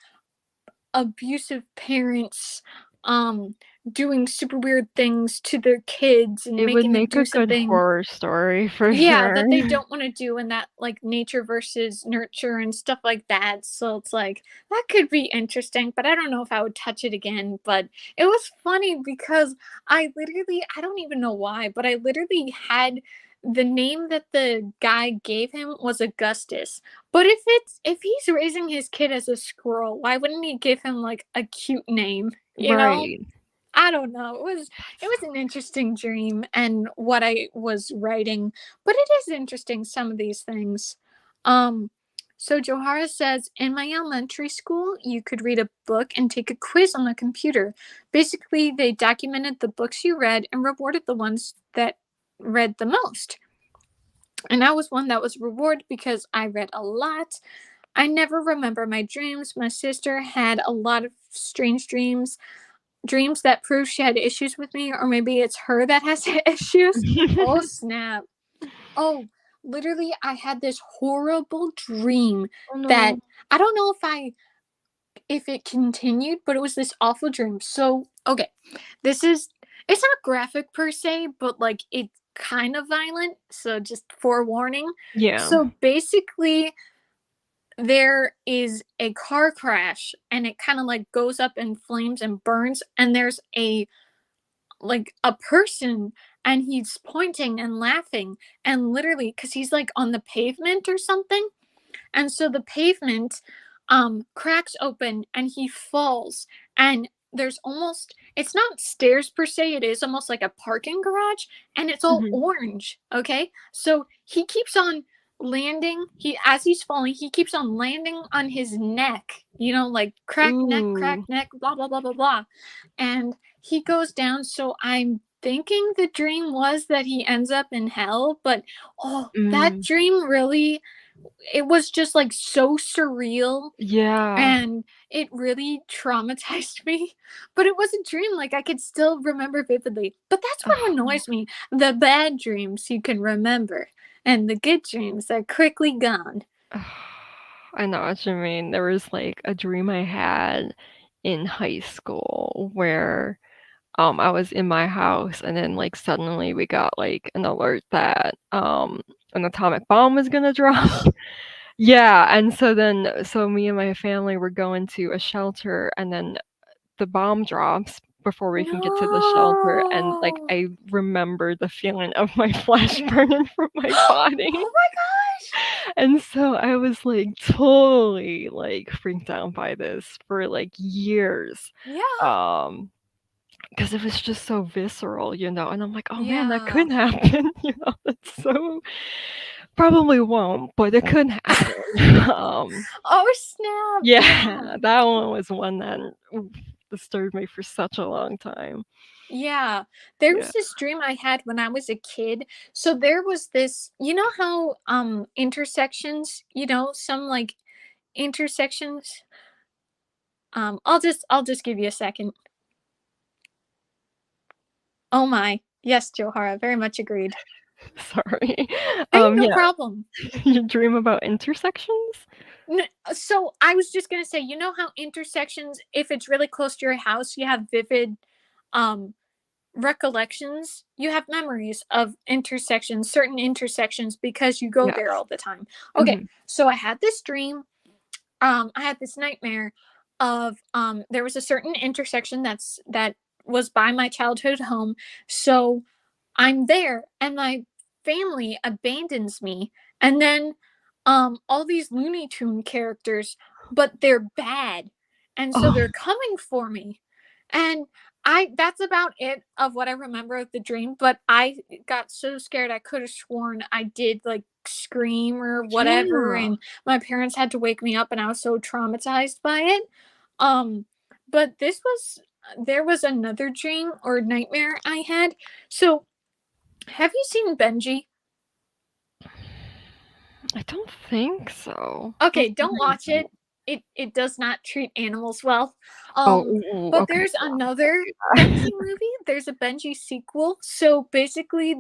abusive parents um doing super weird things to their kids and It would making them make do a good something, horror story for yeah, sure. that they don't want to do, and that like nature versus nurture and stuff like that. So it's like that could be interesting, but I don't know if I would touch it again. But it was funny because I literally, I don't even know why, but I literally had the name that the guy gave him was Augustus. But if he's raising his kid as a squirrel, why wouldn't he give him like a cute name, you know? Right. I don't know. It was an interesting dream and what I was writing, but it is interesting some of these things. Um so Joharra says, in my elementary school, you could read a book and take a quiz on the computer. Basically, they documented the books you read and rewarded the ones that read the most. And I was one that was rewarded because I read a lot. I never remember my dreams. My sister had a lot of strange dreams that prove she had issues with me, or maybe it's her that has issues. Oh, snap. Oh, literally, I had this horrible dream Oh that no. I don't know if it continued, but it was this awful dream. So, okay, this is, it's not graphic per se, but like it's kind of violent. So, just forewarning. Yeah. So, basically, there is a car crash and it kind of like goes up in flames and burns, and there's a like a person, and he's pointing and laughing, and literally because he's like on the pavement or something, and so the pavement cracks open and he falls, and there's almost, it's not stairs per se, it is almost like a parking garage, and it's all Mhm. orange. Okay, so he keeps on landing, he, as he's falling, he keeps on landing on his neck, you know, like crack Ooh. neck, blah blah blah blah blah, and he goes down. So I'm thinking the dream was that he ends up in hell, but oh, that Mm. dream really, it was just like so surreal, Yeah. and it really traumatized me. But it was a dream, like I could still remember vividly. But that's what annoys me. The bad dreams you can remember, and the good dreams are quickly gone. I know what you mean. There was like a dream I had in high school where I was in my house and then like suddenly we got like an alert that an atomic bomb was gonna drop. Yeah, and so me and my family were going to a shelter, and then the bomb drops before we can get to the shelter, and like No. I remember the feeling of my flesh burning from my body. Oh my gosh. And so I was like totally like freaked out by this for like years. Yeah. Because it was just so visceral, you know, and I'm like, oh man, that Yeah. could happen, you know, that's so probably won't, but it could happen. Oh snap. Yeah, Yeah. that one was one that disturbed me for such a long time. Yeah, there Yeah. was this dream I had when I was a kid. So there was this, you know how intersections, you know, some like intersections. I'll just give you a second. Oh my. Yes, Johara, very much agreed. Sorry. Hey, no Yeah, problem. you dream about intersections? So I was just gonna say, you know how intersections, if it's really close to your house, you have vivid recollections, you have memories of intersections, certain intersections, because you go there Yes. all the time. Okay, Mhm. so I had this dream, I had this nightmare of there was a certain intersection that was by my childhood home. So I'm there and my family abandons me, and then all these Looney Tune characters, but they're bad. And so Oh, they're coming for me. And I that's about it of what I remember of the dream, but I got so scared I could have sworn I did like scream or whatever, yeah. and my parents had to wake me up and I was so traumatized by it. Um but this was there was another dream or nightmare I had. So have you seen Benji? I don't think so. Okay, What's the don't name watch of it. it? It does not treat animals well. Oh, But okay. there's No, I won't another do Benji that. movie. There's a Benji sequel. So basically,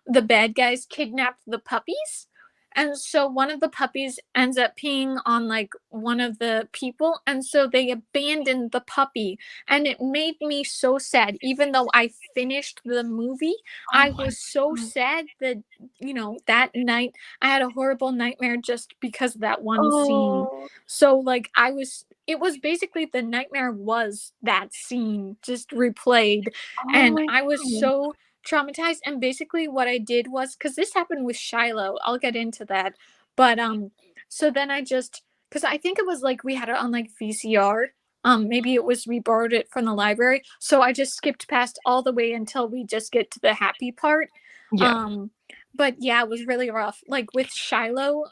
the bad guys kidnapped the puppies. And so one of the puppies ends up peeing on like one of the people, and so they abandoned the puppy. And it made me so sad. Even though I finished the movie, Oh I my was so god. sad that that night I had a horrible nightmare just because of that one scene. Oh, So like it was basically the nightmare was that scene just replayed, oh and my I was god. so traumatized. And basically what I did was, cuz this happened with Shiloh, I'll get into that. But so then I just, cuz I think it was like we had it on like VCR. Maybe it was we borrowed it from the library. So I just skipped past all the way until we just get to the happy part. Yeah. Um but yeah, it was really rough. Like with Shiloh,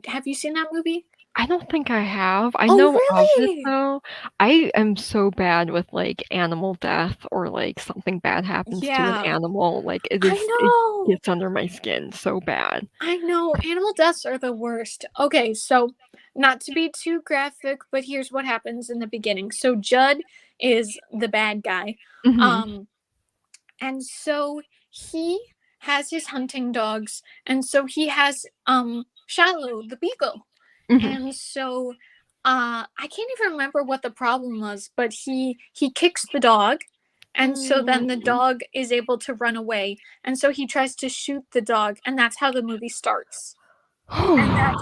have you seen that movie? I don't think I have. I Oh, know of it really? though. I am so bad with like animal death or like something bad happens to an Yeah. animal. Like I it know. gets under my skin so bad. I know. Animal deaths are the worst. Okay, so not to be too graphic, but here's what happens in the beginning. So Judd is the bad guy. Mhm. Um and so he has his hunting dogs, and so he has Shiloh the beagle. Mhm. And so I can't even remember what the problem was, but he kicks the dog, and so then the Mm. dog is able to run away, and so he tries to shoot the dog, and that's how the movie starts. And that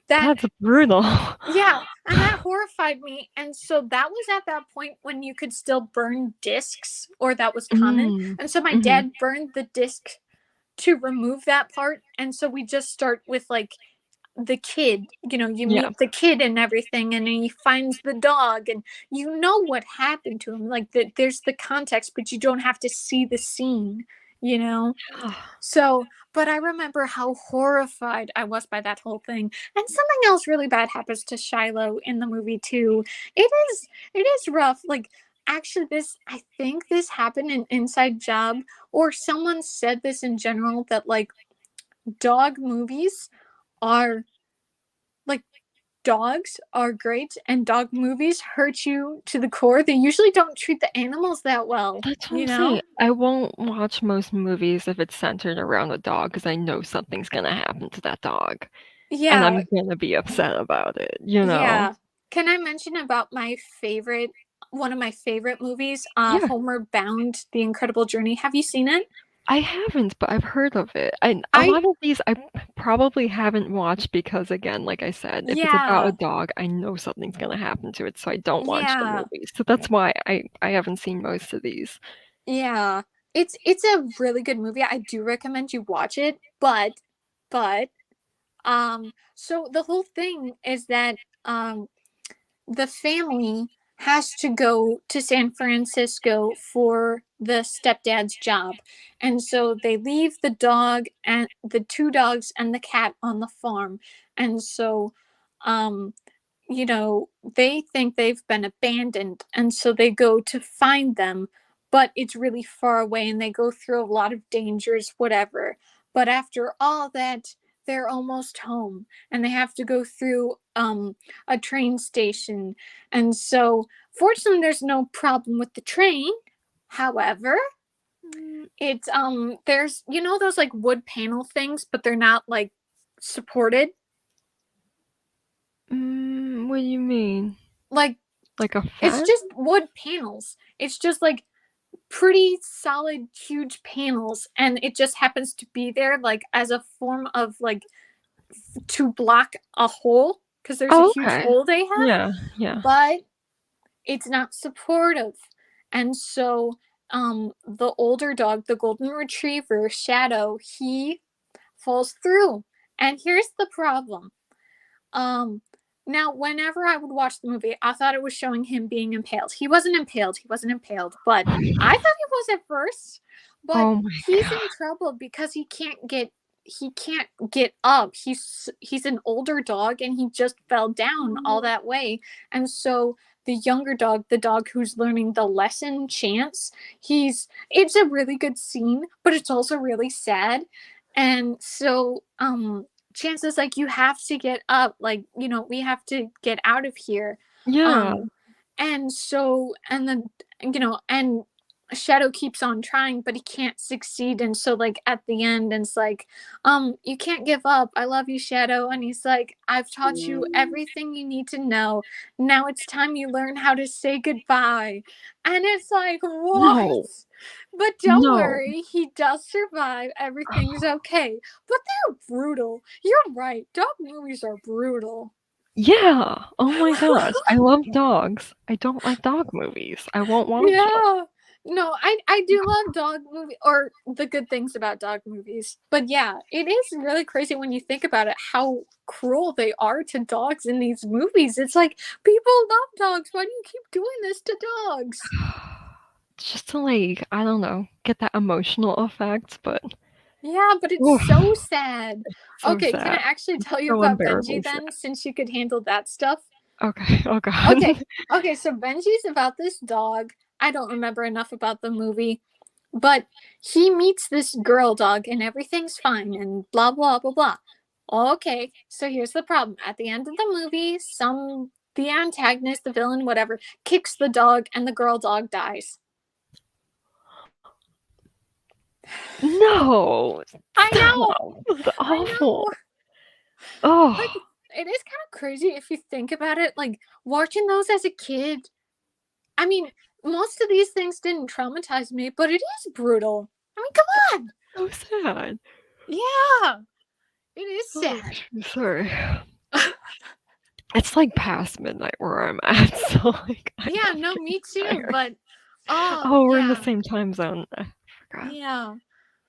That's brutal. yeah, and that horrified me. And so that was at that point when you could still burn discs, or that was common. Mm. And so my Mhm. dad burned the disc to remove that part, and so we just start with like the kid, you Yeah. meet the kid and everything, and then he finds the dog, and you know what happened to him, like there's the context, but you don't have to see the scene, you know. So but I remember how horrified I was by that whole thing. And something else really bad happens to Shiloh in the movie too. It is rough. Like, actually, this I think this happened in Inside Job, or someone said this in general, that like dog movies are like dogs are great, and dog movies hurt you to the core. They usually don't treat the animals that well, That's what you I'm saying. know? I won't watch most movies if it's centered around a dog because I know something's gonna happen to that dog, and Yeah, I'm gonna be upset about it, you know? yeah. Can I mention about one of my favorite movies, Yeah. Homeward Bound: The Incredible Journey? Have you seen it? I haven't, but I've heard of it. And a I lot of these I probably haven't watched because, again, like I said, if it's about a Yeah, dog, I know something's gonna happen to it, so I don't watch the yeah, movies. So that's why I haven't seen most of these. yeah. It's a really good movie. I do recommend you watch it, but so the whole thing is that the family has to go to San Francisco for the stepdad's job. And so they leave the dog and the two dogs and the cat on the farm. And so um they think they've been abandoned, and so they go to find them, but it's really far away and they go through a lot of dangers, whatever. But after all that, they're almost home, and they have to go through a train station. And so fortunately there's no problem with the train. However, Mm, it's there's those like wood panel things, but they're not like supported. What do you mean? Like, Like a it's fan? just wood panels. It's just like pretty solid, huge panels, and it just happens to be there like as a form of like to block a hole because there's a Oh, huge okay. hole they have, Yeah. but it's not supportive. And so the older dog, the golden retriever, Shadow, he falls through. And here's the problem. Now, whenever I would watch the movie, I thought it was showing him being impaled. He wasn't impaled. But I thought he was at first. But Oh my he's god. in trouble because he can't get up. He's an older dog and he just fell down all that way. And so the younger dog, the dog who's learning the lesson, Chance, it's a really good scene, but it's also really sad. And so Chance is like, you have to get up, like, we have to get out of here. Yeah. And so, and then, and Shadow keeps on trying, but he can't succeed. And so, like, at the end, and it's like, you can't give up. I love you, Shadow. And he's like, I've taught you everything you need to know. Now it's time you learn how to say goodbye. And it's like, what? No. But don't No. worry, he does survive. Everything's okay. But they're brutal. You're right. Dog movies are brutal. Yeah. Oh my gosh. I love dogs. I don't like dog movies. I won't watch it. Yeah. No, I do love dog movie or the good things about dog movies. But yeah, it is really crazy when you think about it how cruel they are to dogs in these movies. It's like people love dogs. Why do you keep doing this to dogs? Just to like, I don't know, get that emotional effect, but Yeah, but it's oof, so sad. so Okay, can I sad. actually tell you So about unbearably Benji then, since you could handle that stuff? Okay. Oh god. Okay, so Benji's about this dog. I don't remember enough about the movie, but he meets this girl dog and everything's fine and blah blah blah blah. Okay, so here's the problem. At the end of the movie, the antagonist, the villain, whatever, kicks the dog and the girl dog dies. No. I know. That's I awful. know. Oh. Like, it is kind of crazy if you think about it. Like, watching those as a kid, I mean, most of these things didn't traumatize me, but it is brutal. I mean, come on. So sad. Yeah, it is Oh, sad. I'm sorry. It's like past midnight where I'm at, so like Yeah, no, me too. tired. But Oh, we're in the yeah, same time zone. I forgot. yeah.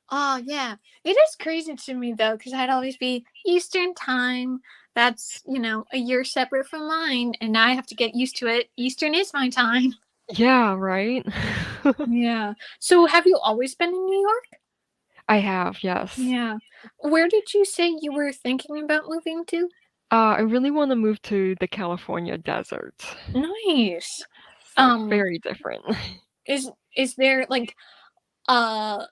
Oh yeah, it is crazy to me though, because I'd always be Eastern time. That's a year separate from mine, and I have to get used to it. Eastern is my time. Yeah, right? Yeah. So have you always been in New York? I have, yes. Yeah. Where did you say you were thinking about moving to? I really want to move to the California desert. Nice. So very different. Is there like I'm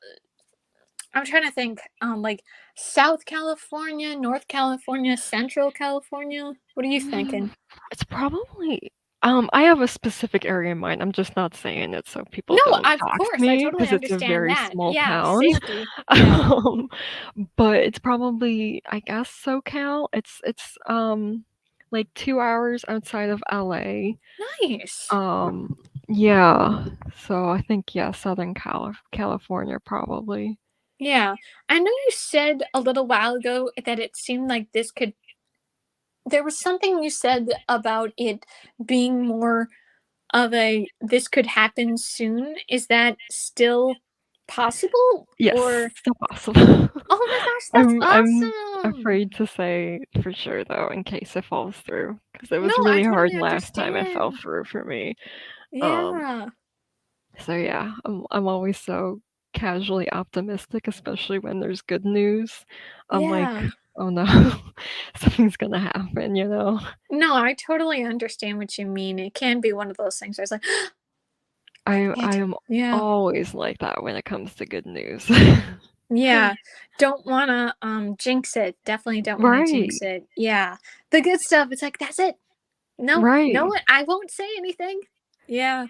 trying to think like South California, North California, Central California? What are you thinking? It's probably I have a specific area in mind. I'm just not saying it so people No, don't of dox course. I me totally because it's a understand very that. small Yeah, town. safety. Yeah. But it's probably, I guess, SoCal. It's like 2 hours outside of LA. Nice. Yeah. So I think Southern California probably. Yeah. I know you said a little while ago that it seemed like there was something you said about it being more of this could happen soon. Is that still possible? Yes, Or still possible. oh my gosh, that's I'm awesome. afraid to say for sure though, in case it falls through, because it No, was I really hard totally last time it fell understand. through for me. Yeah. So yeah, I'm always so casually optimistic, especially when there's good news. I'm like, Yeah. oh no, something's gonna happen, you know? No, I totally understand what you mean. It can be one of those things where it's like, I am yeah. always like that when it comes to good news. Yeah. Don't want to jinx it. Definitely don't want to Right, jinx it. Yeah. The good stuff, it's like, that's it. No, right. no, I won't say anything. Yeah.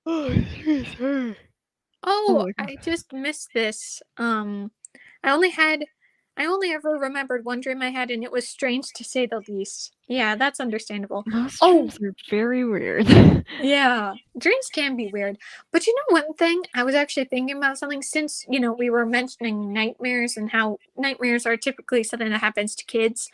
Oh, excuse me. Oh Oh, my I god. just missed this. I only had I only ever remembered one dream I had, and it was strange to say the least. Yeah, that's understandable. Most Oh, dreams are very weird. yeah, dreams can be weird. But you know one thing? I was actually thinking about something since, we were mentioning nightmares and how nightmares are typically something that happens to kids.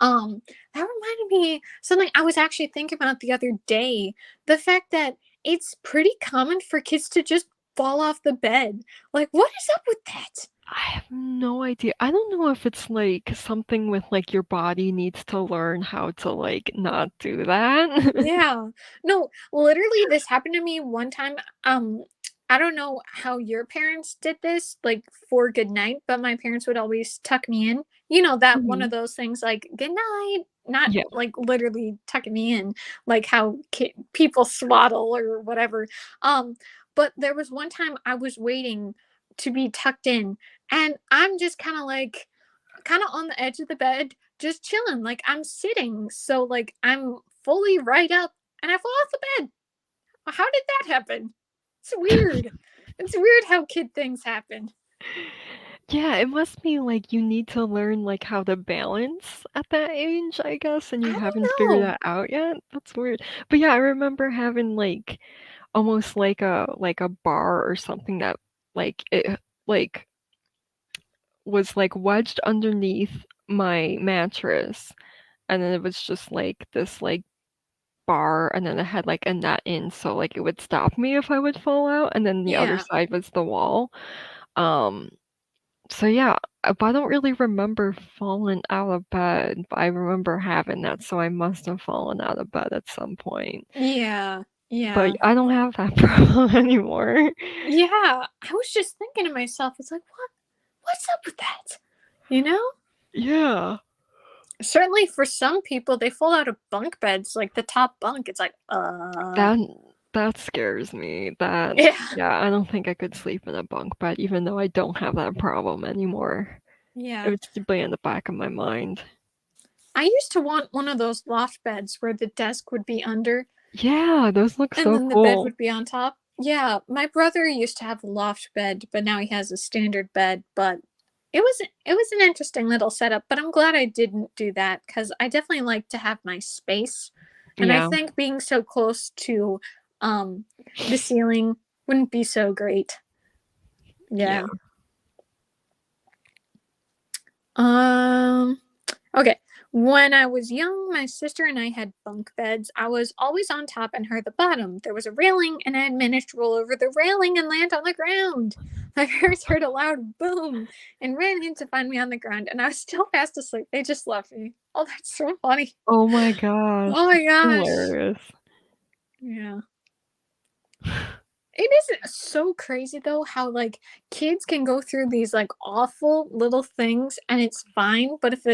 That reminded me something I was actually thinking about the other day. The fact that it's pretty common for kids to just fall off the bed. Like, what is up with that? I have no idea. I don't know if it's, like, something with, like, your body needs to learn how to, like, not do that. Yeah. No, literally this happened to me one time. I don't know how your parents did this, like for good night, but my parents would always tuck me in. You know, that one of Mhm. those things like good night, not Yeah. like literally tucking me in, like how people swaddle or whatever. Um, but there was one time I was waiting to be tucked in, and I'm just kind of on the edge of the bed, just chilling. Like I'm sitting, so like I'm fully right up, and I fall off the bed. How did that happen? It's weird. It's weird how kid things happen. Yeah, it must be, like, you need to learn, like, how to balance at that age, I guess, and I you don't haven't figured know. that out yet? That's weird. But yeah, I remember having, like, almost like a bar or something that, like, it, like, was, like, wedged underneath my mattress, and then it was just, like, this, like, bar, and then it had, like, a net in, so, like, it would stop me if I would fall out, and then the other Yeah. side was the wall. Um, so yeah, but I don't really remember falling out of bed, but I remember having that, so I must have fallen out of bed at some point. Yeah. But Yeah. I don't have that problem anymore. Yeah. I was just thinking to myself, it's like, what's up with that? You know? Yeah. Certainly for some people, they fall out of bunk beds, like the top bunk. It's like, That that scares me. That yeah. yeah, I don't think I could sleep in a bunk bed even though I don't have that problem anymore. It Yeah. would still be in the back of my mind. I used to want one of those loft beds where the desk would be under Yeah, those look and so then the bed cool. would be on top. Yeah, my brother used to have a loft bed, but now he has a standard bed. But it was an interesting little setup. But I'm glad I didn't do that because I definitely like to have my space, and I Yeah. think being so close to um the ceiling wouldn't be so great. Yeah. Yeah. Um. Okay. When I was young, my sister and I had bunk beds. I was always on top and her at the bottom. There was a railing, and I had managed to roll over the railing and land on the ground. My parents heard a loud boom and ran in to find me on the ground, and I was still fast asleep. They just left me. Oh, that's so funny. Oh my gosh, Oh my that's gosh. hilarious. Yeah. It is so crazy though how like kids can go through these like awful little things and it's fine, but if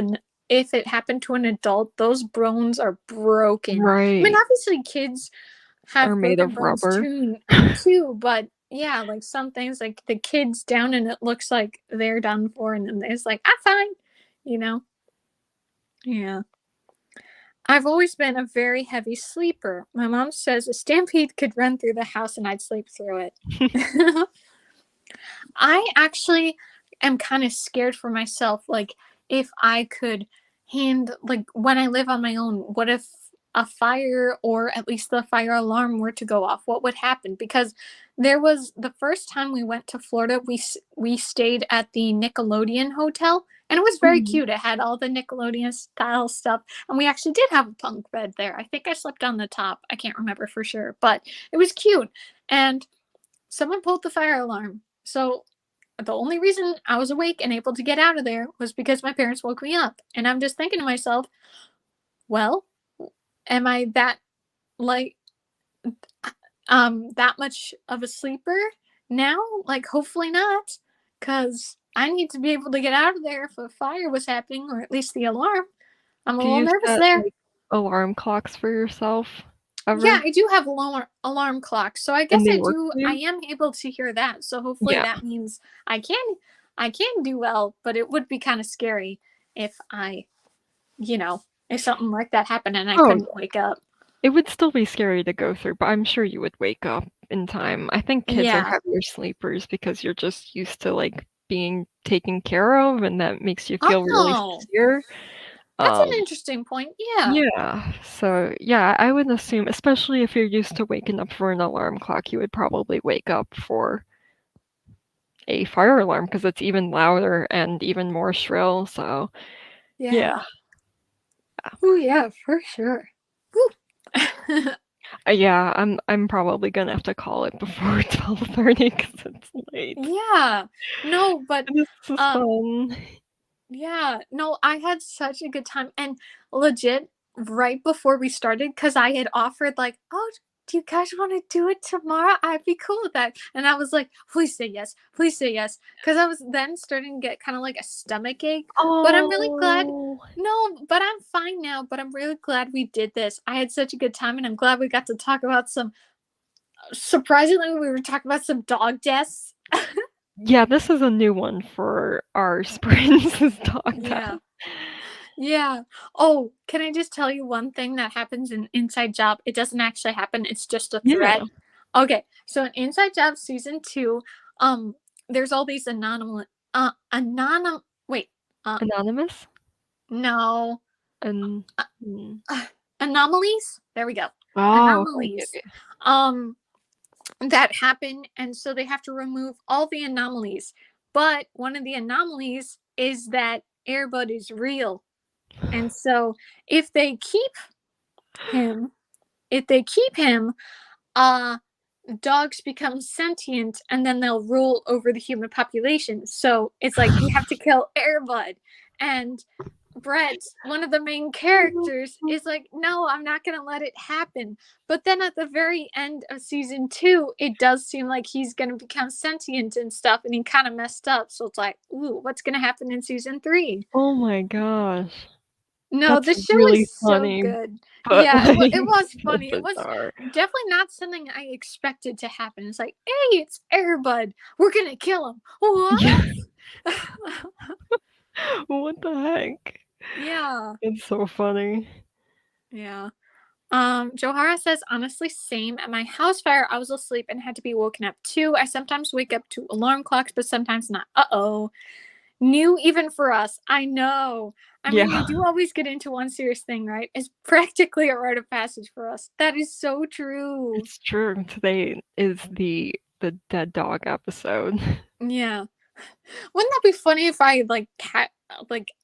it happened to an adult, those bones are broken. I mean, Right. obviously kids Are have made broken of bones rubber. too, but yeah, like some things like the kid's down and it looks like they're done for and then it's like, I'm fine, you know? Yeah. I've always been a very heavy sleeper. My mom says a stampede could run through the house and I'd sleep through it. I actually am kind of scared for myself. Like, if I could like, when I live on my own, what if a fire or at least the fire alarm were to go off? What would happen? Because there was the first time we went to Florida, we stayed at the Nickelodeon Hotel. And it was very Mhm. cute. It had all the Nickelodeon style stuff. And we actually did have a bunk bed there. I think I slept on the top. I can't remember for sure, but it was cute. And someone pulled the fire alarm. So the only reason I was awake and able to get out of there was because my parents woke me up. And I'm just thinking to myself, well, am I like that much of a sleeper now? Like hopefully not, cuz I need to be able to get out of there if a fire was happening or at least the alarm. I'm a Do little you nervous set, there. like, alarm clocks for yourself Yeah, ever? I do have alarm clocks. So I And guess they work for I you? am able to hear that. So hopefully Yeah. that means I can I can do well, but it would be kind of scary if if something like that happened and I Oh, couldn't wake up. it would still be scary to go through, but I'm sure you would wake up in time. I think kids are Yeah. heavier sleepers because you're just used to, like, being taken care of, and that makes you feel really Oh, secure. that's an Um, interesting point. Yeah. yeah, so yeah, I would assume, especially if you're used to waking up for an alarm clock, you would probably wake up for a fire alarm because it's even louder and even more shrill. So yeah, Oh yeah, for sure. Woo. yeah, I'm probably gonna have to call it before 12:30 because it's late. Yeah. No, but This is fun. yeah, no, I had such a good time. And legit, right before we started, because I had offered, like, oh, do you guys want to do it tomorrow? I'd be cool with that. And I was like, please say yes. Please say yes. Because I was then starting to get kind of like a stomach ache. But I'm really glad. Oh, No, but I'm fine now. But I'm really glad we did this. I had such a good time. And I'm glad we got to talk about some, surprisingly, we were talking about some dog deaths. yeah, this is a new one for our sprints is dog Yeah. death. Yeah. Oh, can I just tell you one thing that happens in Inside Job? It doesn't actually happen. It's just a Yeah. thread. Okay. So in Inside Job season 2, there's all these Anonymous? no. And Anomalies? There we go. oh, okay, Anomalies. okay. That happen, and so they have to remove all the anomalies. But one of the anomalies is that Airbud is real. And so if they keep him, dogs become sentient and then they'll rule over the human population. So it's like we have to kill Airbud. And Brett, one of the main characters, is like, no, I'm not going to let it happen. But then at the very end of season 2, it does seem like he's going to become sentient and stuff, and he kind of messed up. So it's like, ooh, what's going to happen in season 3? Oh my gosh. No, That's the show really is so funny, good. but Yeah, like it was funny. It was bizarre. definitely not something I expected to happen. It's like, hey, it's Airbud. We're gonna kill him. What? Yeah. What the heck? Yeah. It's so funny. Yeah. Joharra says, honestly, same. At my house fire, I was asleep and had to be woken up too. I sometimes wake up to alarm clocks, but sometimes not. Uh-oh. New even for us. I know. I mean, we do always get into one serious thing, right? It's practically a rite of passage for us. That is so true. It's true. Today is the dead dog episode. Yeah. Wouldn't that be funny if I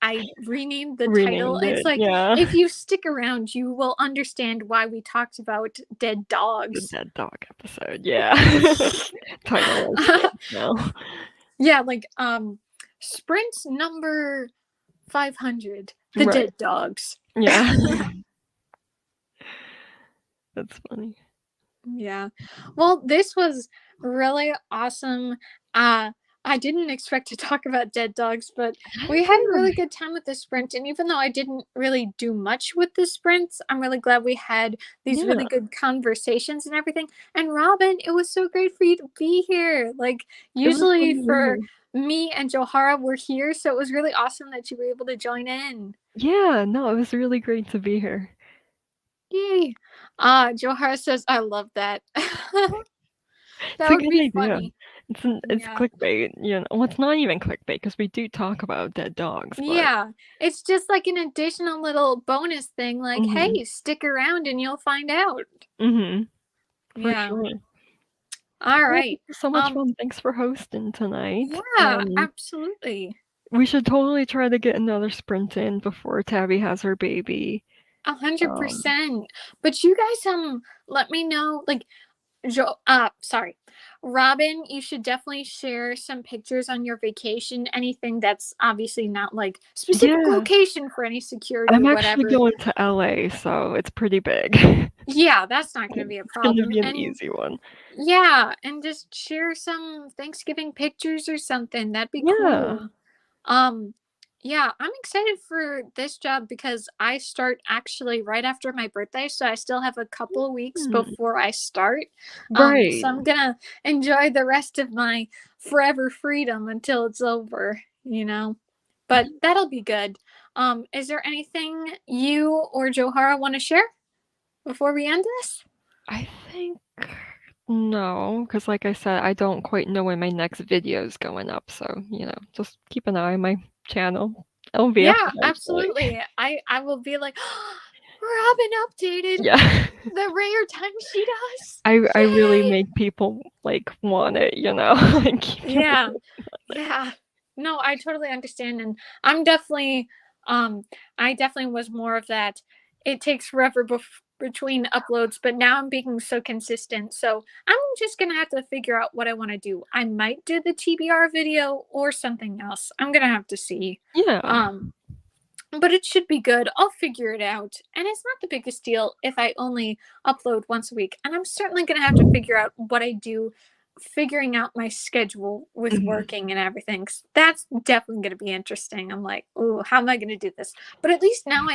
I renamed the title? Renamed It's it, like, yeah. if you stick around, you will understand why we talked about dead The dogs. dead dog episode, yeah. Title is good now. Yeah, like sprint number 500, the Right. dead dogs. Yeah. That's funny. Yeah. Well, this was really awesome. I didn't expect to talk about dead dogs, but we had a really good time with the sprint. And even though I didn't really do much with the sprints, I'm really glad we had these really good conversations and everything. And Robin, it was so great for you to be here. Like, usually for me and Joharra, we're here, so it was really awesome that you were able to join in. Yeah, no, it was really great to be here. Yay. Joharra says, I love that. That It's a would good be idea. funny. It's Yeah. clickbait, you know. Well, it's not even clickbait because we do talk about dead dogs, but Yeah. It's just like an additional little bonus thing, like, hey, stick around and you'll find out. For Yeah. sure. All Well, right. this was so much fun. Thanks for hosting tonight. Yeah, absolutely. We should totally try to get another sprint in before Tabby has her baby. 100%. But you guys, let me know, like, sorry. Robin, you should definitely share some pictures on your vacation. Anything that's obviously not like specific location for any security I'm or actually whatever. going to LA, so it's pretty big. Yeah, that's not going to be a problem. It's gonna be an easy one. Yeah, and just share some Thanksgiving pictures or something. That'd be cool. Yeah, I'm excited for this job because I start actually right after my birthday, so I still have a couple of weeks before I start. Right. So I'm gonna enjoy the rest of my forever freedom until it's over, you know. But that'll be good. Is there anything you or Joharra want to share before we end this? I think No, because like I said, I don't quite know when my next video is going up, so, just keep an eye on my channel. It'll be up Yeah, eventually. absolutely. I will be like, Robin updated Yeah. the rare time she does. I really Yay! make people, want it, like, keep them Yeah. Yeah. No, I totally understand. And I'm definitely, I definitely was more of that. It takes forever between uploads, but now I'm being so consistent. So I'm just going to have to figure out what I want to do. I might do the TBR video or something else. I'm going to have to see. Yeah. But it should be good. I'll figure it out. And it's not the biggest deal if I only upload once a week. And I'm certainly going to have to figure out what I do, figuring out my schedule with Mhm. working and everything. That's definitely going to be interesting. I'm like, oh, how am I going to do this? But at least now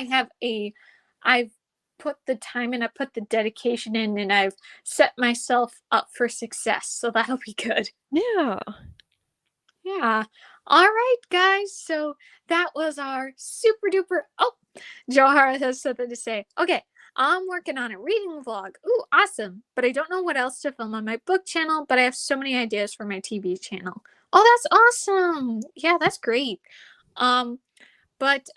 I've put the time in, I put the dedication in, and I've set myself up for success. So that'll be good. Yeah. Yeah. All right, guys. So that was our super duper. Oh, Joharra has something to say. Okay. I'm working on a reading vlog. Ooh, awesome. But I don't know what else to film on my book channel, but I have so many ideas for my TV channel. Oh, that's awesome. Yeah, that's great. But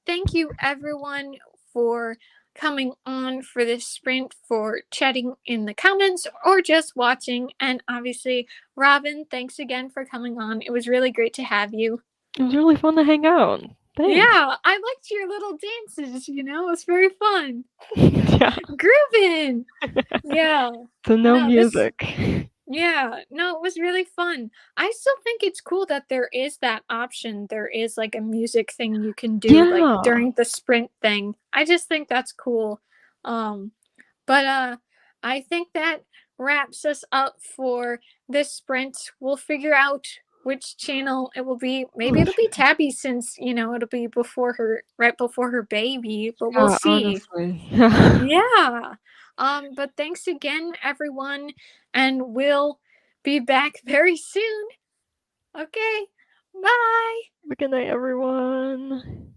thank you everyone for coming on for this sprint, for chatting in the comments or just watching. And obviously, Robin, thanks again for coming on. It was really great to have you. It was really fun to hang out. Thanks. Yeah, I liked your little dances, it was very fun. Yeah. Grooving. Yeah. So no No, music. Yeah, no, it was really fun. I still think it's cool that there is that option. There is like a music thing you can do like Yeah. during the sprint thing. I just think that's cool. But I think that wraps us up for this sprint. We'll figure out which channel it will be. Maybe it'll be Tabby since, it'll be right before her baby, but we'll Yeah, see. honestly. Yeah. But thanks again, everyone, and we'll be back very soon. Okay. Bye. Good night, everyone.